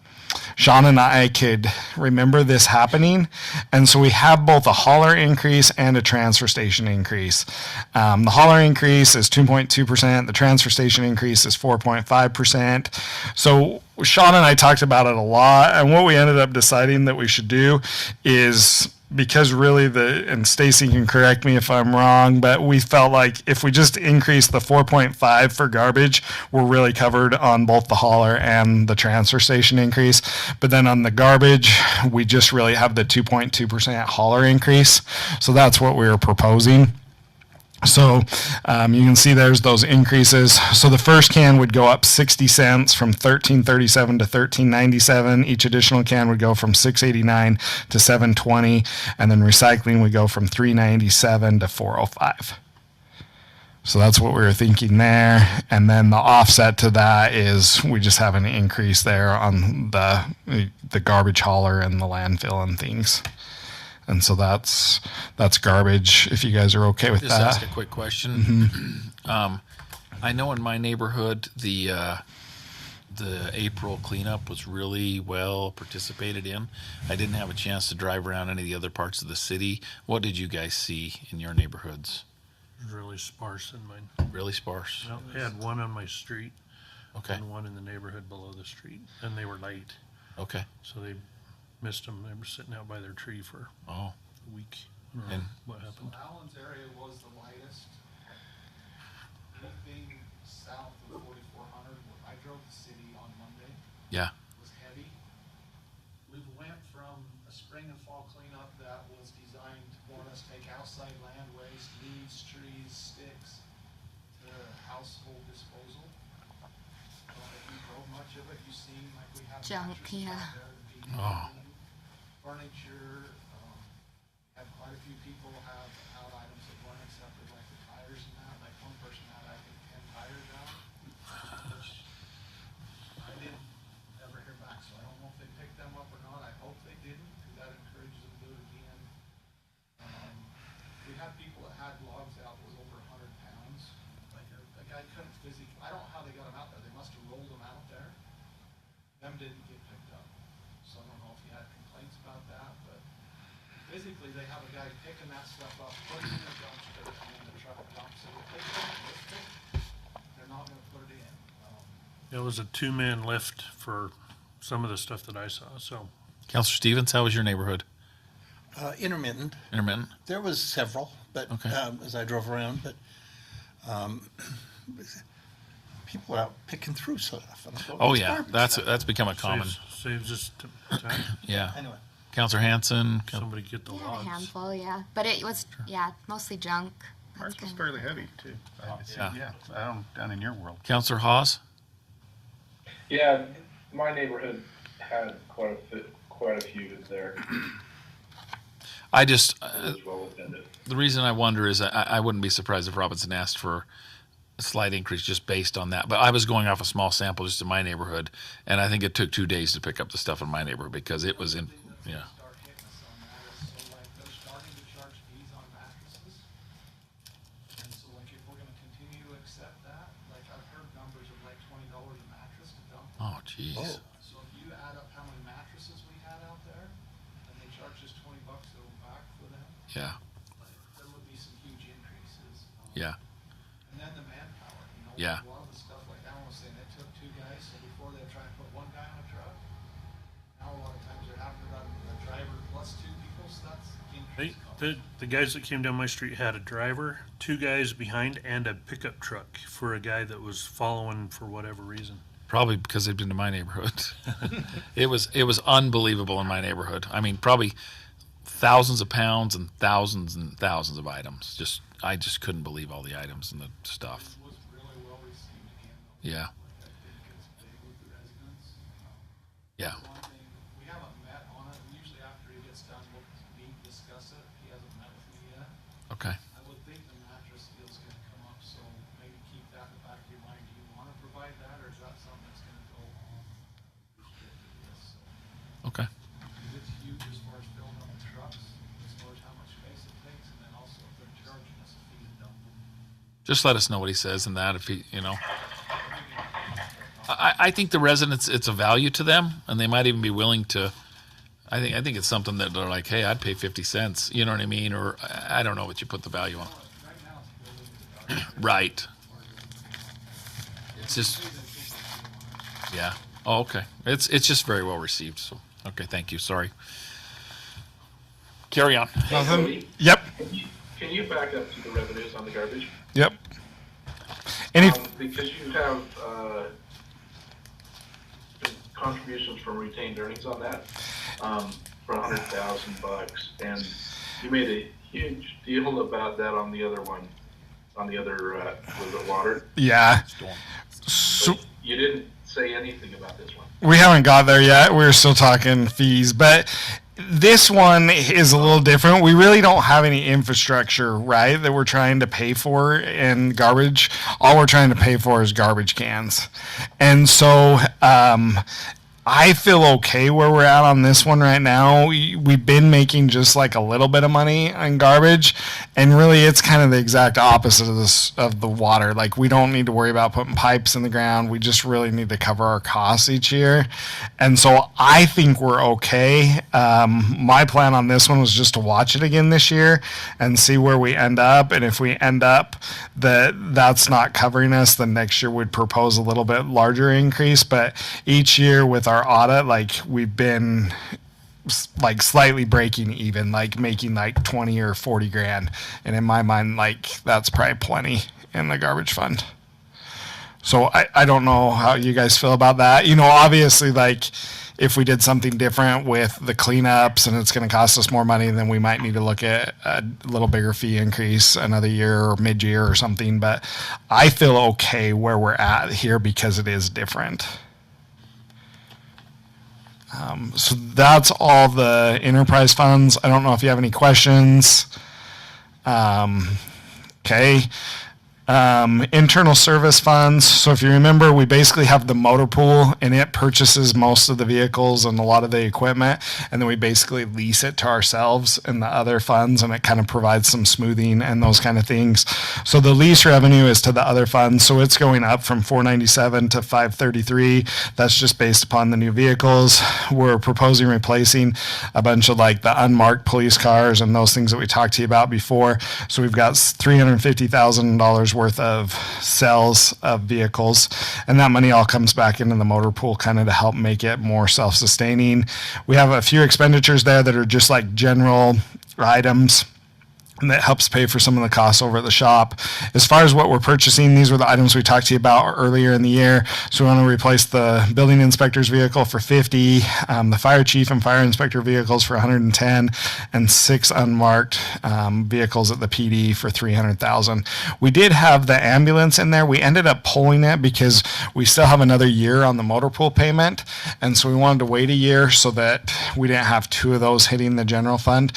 Sean and I could remember this happening. And so we have both a hauler increase and a transfer station increase. The hauler increase is 2.2%. The transfer station increase is 4.5%. So Sean and I talked about it a lot. And what we ended up deciding that we should do is, because really and Stacy can correct me if I'm wrong, but we felt like if we just increase the 4.5 for garbage, we're really covered on both the hauler and the transfer station increase. But then on the garbage, we just really have the 2.2% hauler increase. So that's what we were proposing. So you can see there's those increases. So the first can would go up 60 cents from $13.37 to $13.97. Each additional can would go from $6.89 to $7.20, and then recycling would go from $3.97 to $4.05. So that's what we were thinking there. And then the offset to that is we just have an increase there on the garbage hauler and the landfill and things. And so that's garbage, if you guys are okay with Just that. ask a quick question. I know in my neighborhood, the April cleanup was really well participated in. I didn't have a chance to drive around any of the other parts of the city. What did you guys see in your neighborhoods? Really sparse in mine. Really sparse? Well, I had one on my street. Okay. And one in the neighborhood below the street, and they were late. Okay. So they missed them. They were sitting out by their tree for Oh. a week. I don't know And what happened. Allen's area was the lightest. Anything south of 4400, I drove the city on Monday, yeah. was heavy. We went from a spring and fall cleanup that was designed to more or less take outside land waste, leaves, trees, sticks, to household disposal. If you drove much of it, you seen like we have Junk, mattress yeah. out there, being Oh. clean, furniture. Had quite a few people have out items that weren't accepted, like the tires and that. Like one person had, I think, 10 tires out, which I didn't ever hear back. So I don't know if they picked them up or not. I hope they didn't, because that encourages them to do it again. We had people that had logs out that was over 100 pounds. Like a guy couldn't physically, I don't know how they got them out there. They must have rolled them out there. Them didn't get picked up. So I don't know if you had complaints about that, but physically they have a guy picking that stuff up, putting it in the dumpster, and then the truck dumps it. If they don't lift it, they're not gonna put it in. It was a 2-man lift for some of the stuff that I saw, so. Councilor Stevens, how was your neighborhood? Intermittent. Intermittent? There was several, but Okay. as I drove around, but people were out picking through stuff. And I'm going, Oh, "It's yeah. garbage." That's become a common. Saves us time. Yeah. Anyway. Councilor Hanson? Somebody get the We had a logs. handful, yeah, but it was, yeah, mostly junk. Ours was fairly heavy, too. Yeah. Yeah, I don't, down in your world. Councilor Hawes? Yeah, my neighborhood had quite a few there. I just, It was well attended. the reason I wonder is I wouldn't be surprised if Robinson asked for slight increase just based on that. But I was going off a small sample just in my neighborhood, and I think it took 2 days to pick up the stuff in my neighborhood because it was in, yeah. Oh, jeez. So if you add up how many mattresses we had out there, and they charged us $20 to go back for them, Yeah. there would be some huge increases. Yeah. And then the manpower, Yeah. A lot of the stuff, like Alan was saying, they took 2 guys, so before they try and put 1 guy on a truck, now a lot of times they're having to run a driver plus 2 people, so that's increased cost. The guys that came down my street had a driver, 2 guys behind, and a pickup truck for a guy that was following for whatever reason. Probably because they've been to my neighborhood. It was unbelievable in my neighborhood. I mean, probably thousands of pounds and thousands of items. I just couldn't believe all the items and the stuff. It was really well received again. Yeah. I think it's big with the residents. Yeah. One thing, we haven't met on it. Usually after he gets done, we'll meet, discuss it. He hasn't met with me yet. Okay. I would think the mattress deal's gonna come up, so maybe keep that in the back of your mind. Do you wanna provide that, or is that something that's gonna go on restricted list? So, Okay. 'cause it's huge as far as filling up the trucks, as far as how much space it takes, and then also if they're charging us a fee to dump them. Just let us know what he says and that if he, I think the residents, it's a value to them, and they might even be willing to. I think it's something that they're like, hey, I'd pay 50 cents. You know what I mean? Or I don't know what you put the value on. Right. It's just, yeah. Oh, okay. It's just very well received. So, okay, thank you. Sorry. Carry on. Yep. Can you back up to the revenues on the garbage? Yep. Because you have contributions from retained earnings on that for $100,000, and you made a huge deal about that on the other one, on the other was it water? Yeah. But you didn't say anything about this one. We haven't got there yet. We're still talking fees, but this one is a little different. We really don't have any infrastructure, right, that we're trying to pay for in garbage. All we're trying to pay for is garbage cans. And so I feel okay where we're at on this one right now. We've been making just like a little bit of money on garbage, and really it's kind of the exact opposite of this, of the water. Like, we don't need to worry about putting pipes in the ground. We just really need to cover our costs each year. And so I think we're okay. My plan on this one was just to watch it again this year and see where we end up. And if we end up that's not covering us, then next year we'd propose a little bit larger increase. But each year with our audit, like, we've been like slightly breaking even, like making like 20 or 40 grand. And in my mind, like, that's probably plenty in the garbage fund. So I don't know how you guys feel about that. Obviously, like, if we did something different with the cleanups and it's going to cost us more money, then we might need to look at a little bigger fee increase another year or mid-year or something. But I feel okay where we're at here because it is different. So that's all the enterprise funds. I don't know if you have any questions. Okay. Internal service funds. So if you remember, we basically have the motor pool, and it purchases most of the vehicles and a lot of the equipment, and then we basically lease it to ourselves in the other funds, and it kind of provides some smoothing and those kind of things. So the lease revenue is to the other funds, so it's going up from 497 to 533. That's just based upon the new vehicles. We're proposing replacing a bunch of like the unmarked police cars and those things that we talked to you about before. So we've got $350,000 worth of sales of vehicles, and that money all comes back into the motor pool kind of to help make it more self-sustaining. We have a few expenditures there that are just like general items, and that helps pay for some of the costs over at the shop. As far as what we're purchasing, these were the items we talked to you about earlier in the year. So we want to replace the building inspector's vehicle for 50, the fire chief and fire inspector vehicles for 110, and 6 unmarked vehicles at the PD for 300,000. We did have the ambulance in there. We ended up pulling it because we still have another year on the motor pool payment, and so we wanted to wait a year so that we didn't have 2 of those hitting the general fund.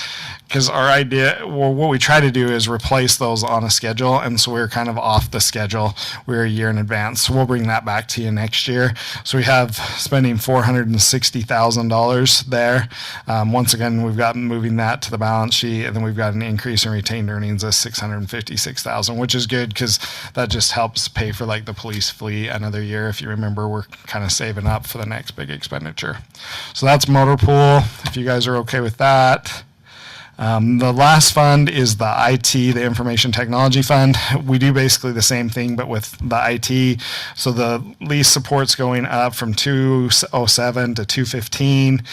because our idea, well, what we try to do is replace those on a schedule, and so we're kind of off the schedule. We're a year in advance, so we'll bring that back to you next year. So we have spending $460,000 there. Once again, we've got moving that to the balance sheet, and then we've got an increase in retained earnings of $656,000, which is good because that just helps pay for like the police fleet another year. If you remember, we're kind of saving up for the next big expenditure. So that's motor pool. If you guys are okay with that. The last fund is the IT, the Information Technology Fund. We do basically the same thing, but with the IT. So the lease support's going up from 207 to 215.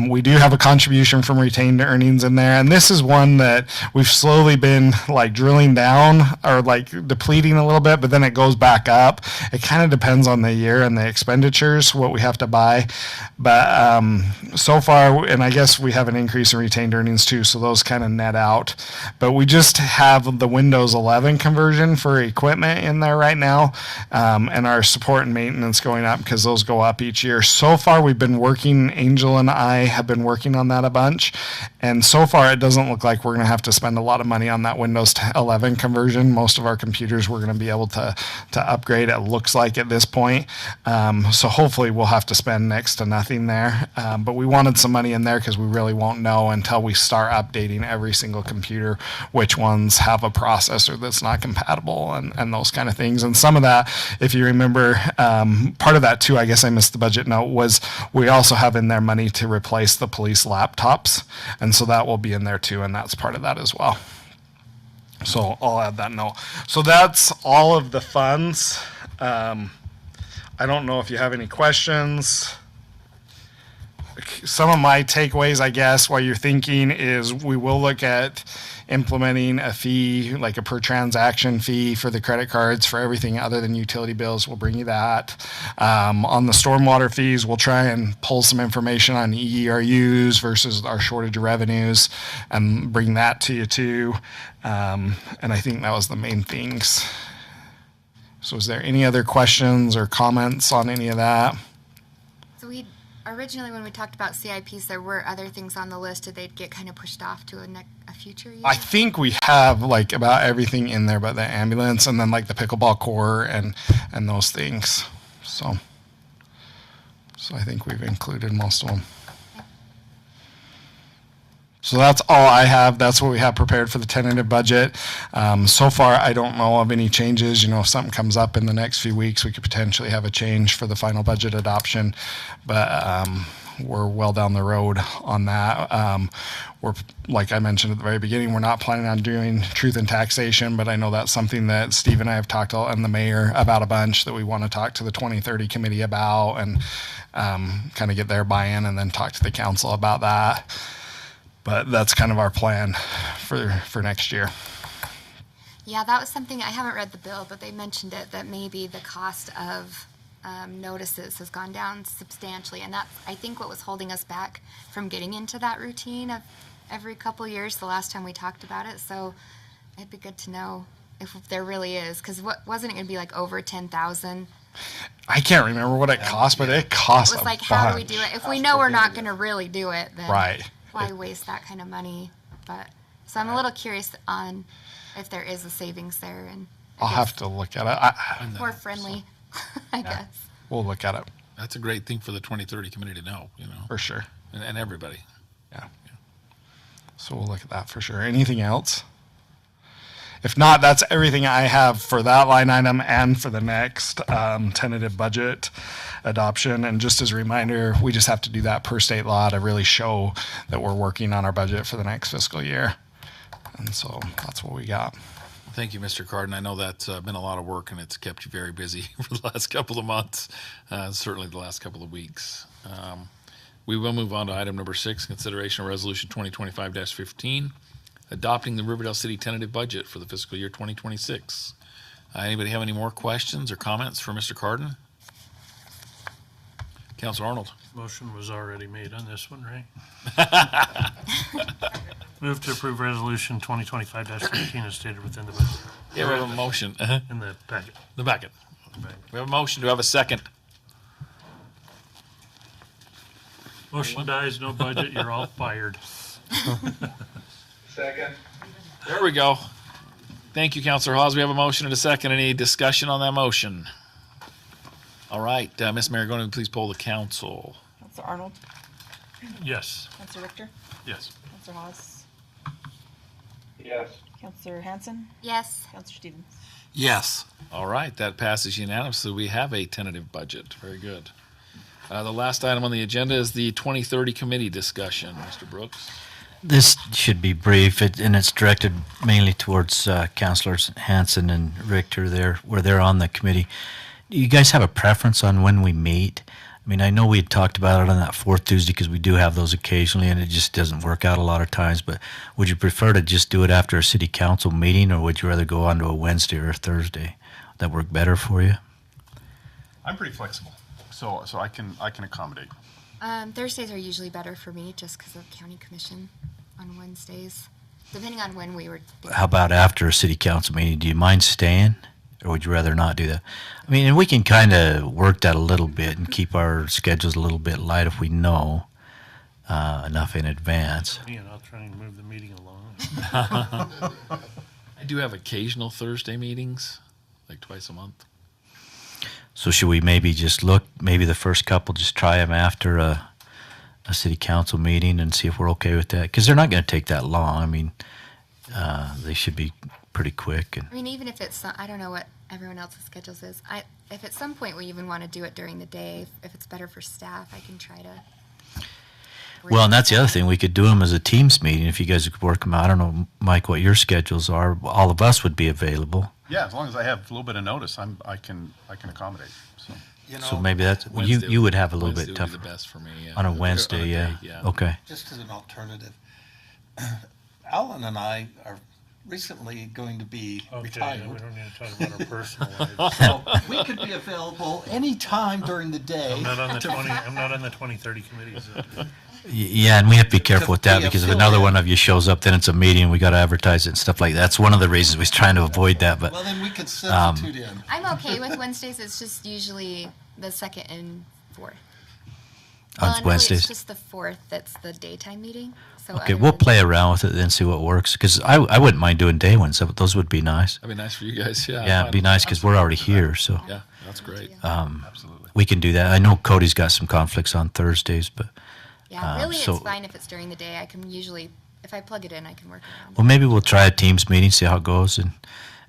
We do have a contribution from retained earnings in there, and this is one that we've slowly been like drilling down or like depleting a little bit, but then it goes back up. It kind of depends on the year and the expenditures, what we have to buy. But so far, and I guess we have an increase in retained earnings too, so those kind of net out. But we just have the Windows 11 conversion for equipment in there right now, and our support and maintenance going up because those go up each year. So far, we've been working, Angel and I have been working on that a bunch, and so far it doesn't look like we're going to have to spend a lot of money on that Windows 11 conversion. Most of our computers we're going to be able to upgrade, it looks like at this point. So hopefully we'll have to spend next to nothing there. But we wanted some money in there because we really won't know until we start updating every single computer which ones have a processor that's not compatible and those kind of things. And some of that, if you remember, part of that too, I guess I missed the budget note, was we also have in there money to replace the police laptops. And so that will be in there too, and that's part of that as well. So I'll add that note. So that's all of the funds. I don't know if you have any questions. Some of my takeaways, I guess, while you're thinking, is we will look at implementing a fee, like a per transaction fee for the credit cards for everything other than utility bills. We'll bring you that. On the stormwater fees, we'll try and pull some information on EERUs versus our shortage of revenues and bring that to you too. And I think that was the main things. So is there any other questions or comments on any of that? So we originally, when we talked about CIPs, there were other things on the list. Did they get kind of pushed off to a future year? I think we have like about everything in there but the ambulance and then like the pickleball court and those things. So I think we've included most of them. So that's all I have. That's what we have prepared for the tentative budget. So far, I don't know of any changes. You know, if something comes up in the next few weeks, we could potentially have a change for the final budget adoption. But we're well down the road on that. We're, like I mentioned at the very beginning, we're not planning on doing truth in taxation, but I know that's something that Steve and I have talked and the mayor about a bunch that we want to talk to the 2030 committee about and kind of get their buy-in and then talk to the council about that. But that's kind of our plan for next year. Yeah, that was something, I haven't read the bill, but they mentioned it, that maybe the cost of notices has gone down substantially. And that's, I think, what was holding us back from getting into that routine of every couple years, the last time we talked about it. So it'd be good to know if there really is, because wasn't it going to be like over 10,000? I can't remember what it cost, but it cost It was like, how do we do it? If we know we're not going to really do it, then right. Why waste that kind of money? But so I'm a little curious on if there is a savings there, and I'll have to look at it. More friendly, I guess. We'll look at it. That's a great thing for the 2030 committee to know, you know. For sure. And everybody. Yeah. So we'll look at that for sure. Anything else? If not, that's everything I have for that line item and for the next tentative budget adoption. And just as a reminder, we just have to do that per state law to really show that we're working on our budget for the next fiscal year. And so that's what we got. Thank you, Mr. Cardin. I know that's been a lot of work and it's kept you very busy for the last couple of months, certainly the last couple of weeks. We will move on to item number 6, consideration of resolution 2025-15, adopting the Riverdale City tentative budget for the fiscal year 2026. Anybody have any more questions or comments for Mr. Cardin? Councilor Arnold. Motion was already made on this one, right? Move to approve resolution 2025-15 as stated within the budget. Yeah, we have a motion. In the packet. The packet. We have a motion. Do we have a second? Motion dies, no budget, you're all fired. Second. There we go. Thank you, Councilor Hawes. We have a motion and a second. Any discussion on that motion? All right, Ms. Maragoni, please poll the council. Counselor Arnold? Yes. Counselor Richter? Yes. Counselor Hawes? Yes. Counselor Hanson? Yes. Counselor Stevens? Yes. All right, that passes unanimously. We have a tentative budget. Very good. The last item on the agenda is the 2030 committee discussion. Mr. Brooks? This should be brief, and it's directed mainly towards Councilors Hanson and Richter there, where they're on the committee. Do you guys have a preference on when we meet? I mean, I know we had talked about it on that fourth Tuesday because we do have those occasionally, and it just doesn't work out a lot of times. But would you prefer to just do it after a city council meeting, or would you rather go on to a Wednesday or a Thursday? Would that work better for you? I'm pretty flexible, so I can accommodate. Thursdays are usually better for me just because of county commission on Wednesdays, depending on when we were. How about after a city council meeting? Do you mind staying, or would you rather not do that? I mean, and we can kind of work that a little bit and keep our schedules a little bit light if we know enough in advance. And I'll try and move the meeting along. I do have occasional Thursday meetings, like twice a month. So should we maybe just look, maybe the first couple, just try them after a city council meeting and see if we're okay with that? Because they're not going to take that long. I mean, they should be pretty quick. And I mean, even if it's, I don't know what everyone else's schedules is. If at some point we even want to do it during the day, if it's better for staff, I can try to. well, and that's the other thing. We could do them as a Teams meeting if you guys could work them out. I don't know, Mike, what your schedules are. All of us would be available. Yeah, as long as I have a little bit of notice, I can accommodate. So. You know, So maybe that's, Wednesday you would have a little Wednesday bit would be tougher. the best for me. Yeah. On a On a Wednesday, day, yeah. yeah. Okay. just as an alternative, Alan and I are recently going to be Okay, retired. we don't need to talk about our personal lives. So we could be available anytime during the day. I'm not on the 2030 committee. So. Yeah, and we have to be careful with that be because if another affiliate. one of you shows up, then it's a meeting. We got to advertise it and stuff like that. That's one of the reasons we're trying to avoid that. But Well, then we could substitute in. I'm okay with Wednesdays. It's just usually the second and fourth. on Well, and really, Wednesdays. it's just the fourth that's the daytime meeting. So Okay, other we'll than- play around with it and see what works. Because I wouldn't mind doing day ones. Those would be nice. That'd be nice for you guys. Yeah. Yeah, fine it'd be with nice that. because we're already here. So Yeah, that's great. Absolutely. we can do that. I know Cody's got some conflicts on Thursdays, but Yeah, really, so- it's fine if it's during the day. I can usually, if I plug it in, I can work around. well, maybe we'll try a Teams meeting, see how it goes, and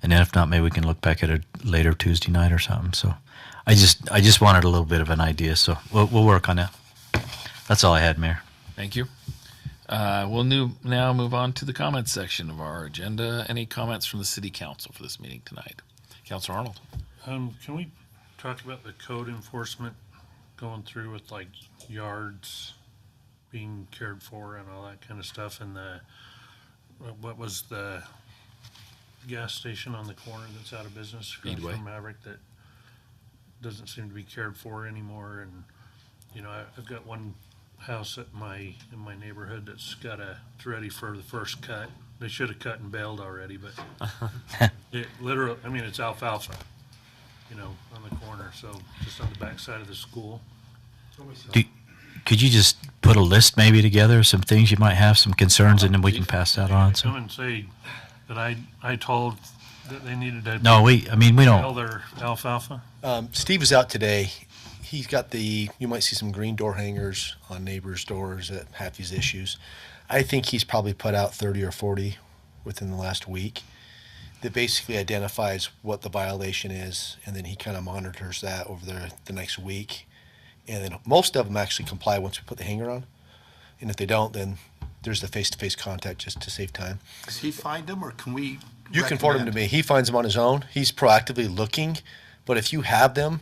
then if not, maybe we can look back at it later Tuesday night or something. So I just wanted a little bit of an idea. So we'll work on that. That's all I had, Mayor. Thank you. We'll now move on to the comments section of our agenda. Any comments from the city council for this meeting tonight? Councilor Arnold. Can we talk about the code enforcement going through with like yards being cared for and all that kind of stuff, and what was the gas station on the corner that's out of business across Speedway. from Maverick that doesn't seem to be cared for anymore? And you know, I've got one house in my neighborhood that's it's ready for the first cut. They should have cut and baled already, but it literally, I mean, it's alfalfa, you know, on the corner, so just on the back side of the school. Could you just put a list maybe together, some things you might have, some concerns, and then we can pass that on? Come So and say that I told that they needed to. no, we Sell don't. their alfalfa. Steve is out today. He's got you might see some green door hangers on neighbors' doors that have these issues. I think he's probably put out 30 or 40 within the last week that basically identifies what the violation is, and then he kind of monitors that over the next week. And then most of them actually comply once we put the hanger on. And if they don't, then there's the face-to-face contact just to save time. Does he find them, or can we? You can forward them to recommend? me. He finds them on his own. He's proactively looking, but if you have them,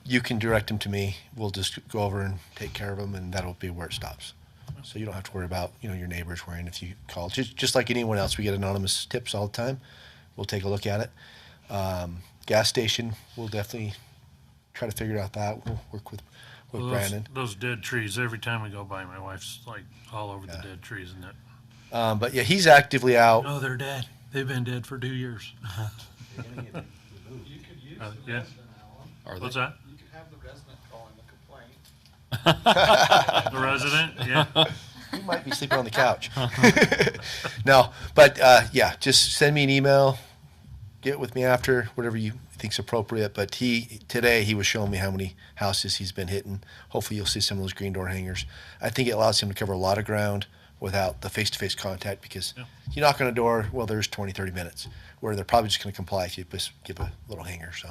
you can direct them to me. We'll just go over and take care of them, and that'll be where it stops. So you don't have to worry about your neighbors worrying if you call. Just like anyone else, we get anonymous tips all the time. We'll take a look at it. Gas station, we'll definitely try to figure out that. We'll work with Well, Brandon. those dead trees, every time we go by, my wife's like all over the dead trees and that. But yeah, he's actively out. Oh, they're dead. They've been dead for 2 years. Yeah. Are they? What's that? You could have the resident call in the complaint. The resident, yeah. might be sleeping on the couch. No, but yeah, just send me an email. Get with me after, whatever you think's appropriate. But today he was showing me how many houses he's been hitting. Hopefully you'll see some of those green door hangers. I think it allows him to cover a lot of ground without the face-to-face contact, because you knock on a door, well, there's 20, 30 minutes, where they're probably just going to comply if you just give a little hanger. So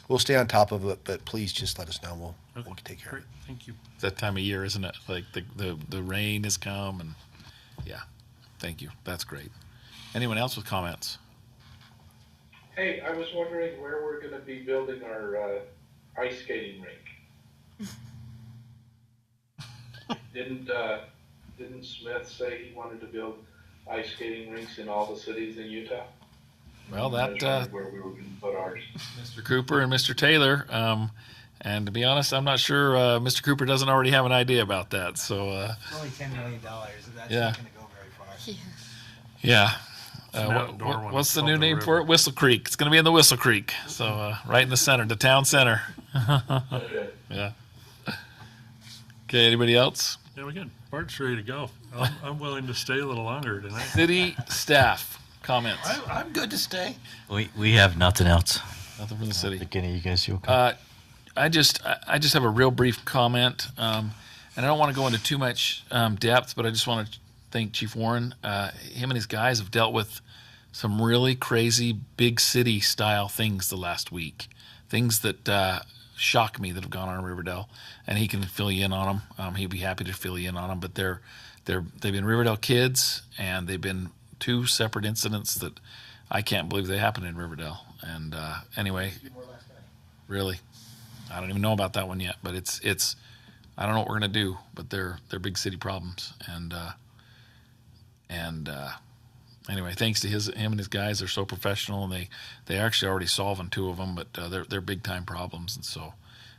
we'll stay on top of it, but please just let us know. We'll take care of it. Thank you. It's that time of year, isn't it? Like the rain has come, and yeah, thank you. That's great. Anyone else with comments? Hey, I was wondering where we're gonna be building our ice skating rink. Didn't Smith say he wanted to build ice skating rinks in all the cities in Utah? Well, I was wondering where we were gonna put ours. Mr. Cooper and Mr. Taylor. And to be honest, I'm not sure Mr. Cooper doesn't already have an idea about that. So It's only $10 million. That's Yeah. not going to go very far. yeah. It's an outdoor one. What's It's the called new the name for River. it? Whistle Creek. It's going to be in the Whistle Creek. So right in the center, the town center. Yeah. Okay. Anybody else? Yeah, we good. Bart's ready to go. I'm willing to stay a little longer tonight. City staff comments. I'm good to stay. We have nothing else. Nothing from the city. Beginning, you guys, you okay? I just have a real brief comment, and I don't want to go into too much depth, but I just want to thank Chief Warren. Him and his guys have dealt with some really crazy big city style things the last week, things that shock me that have gone on in Riverdale, and he can fill you in on them. He'd be happy to fill you in on them, but they've been Riverdale kids, and they've been two separate incidents that I can't believe they happened in Riverdale. And anyway, really. I don't even know about that one yet, but it's I don't know what we're gonna do, but they're big city problems, and anyway, thanks to him and his guys, they're so professional, and they're actually already solving two of them, but they're big time problems, and so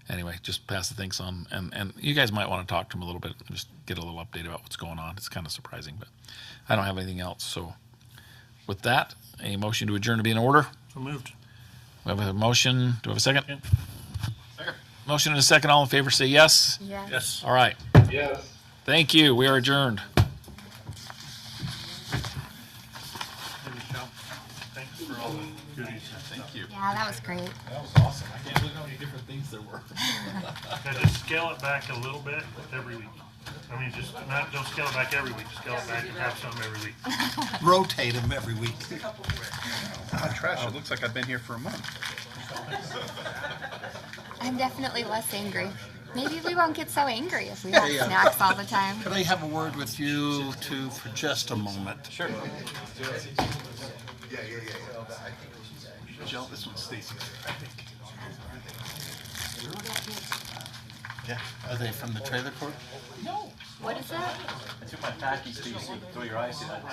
anyway, just pass the thanks on, and you guys might want to talk to him a little bit, just get a little update about what's going on. It's kind of surprising, but I don't have anything else. So with that, a motion to adjourn to be in order. So moved. We have a motion. Do we have a second? Yeah. Motion and a second. All in favor say yes. Yeah. Yes. All right. Yes. Thank you. We are adjourned. Thanks for all the goodies. Thank you. Yeah, that was great. That was awesome. I can't believe how many different things there were. Yeah, just scale it back a little bit every week. I mean, don't scale it back every week. Scale it back and have some every week. Rotate them every week. Trash, it looks like I've been here for a month. I'm definitely less angry. Maybe we won't get so angry if we have snacks all the time. Could I have a word with you two for just a moment? Sure. Jill, this one's Stacy's, I think. Yeah. Are they from the trailer court? No. What is that? I took my packies so you see through your eyes. See that?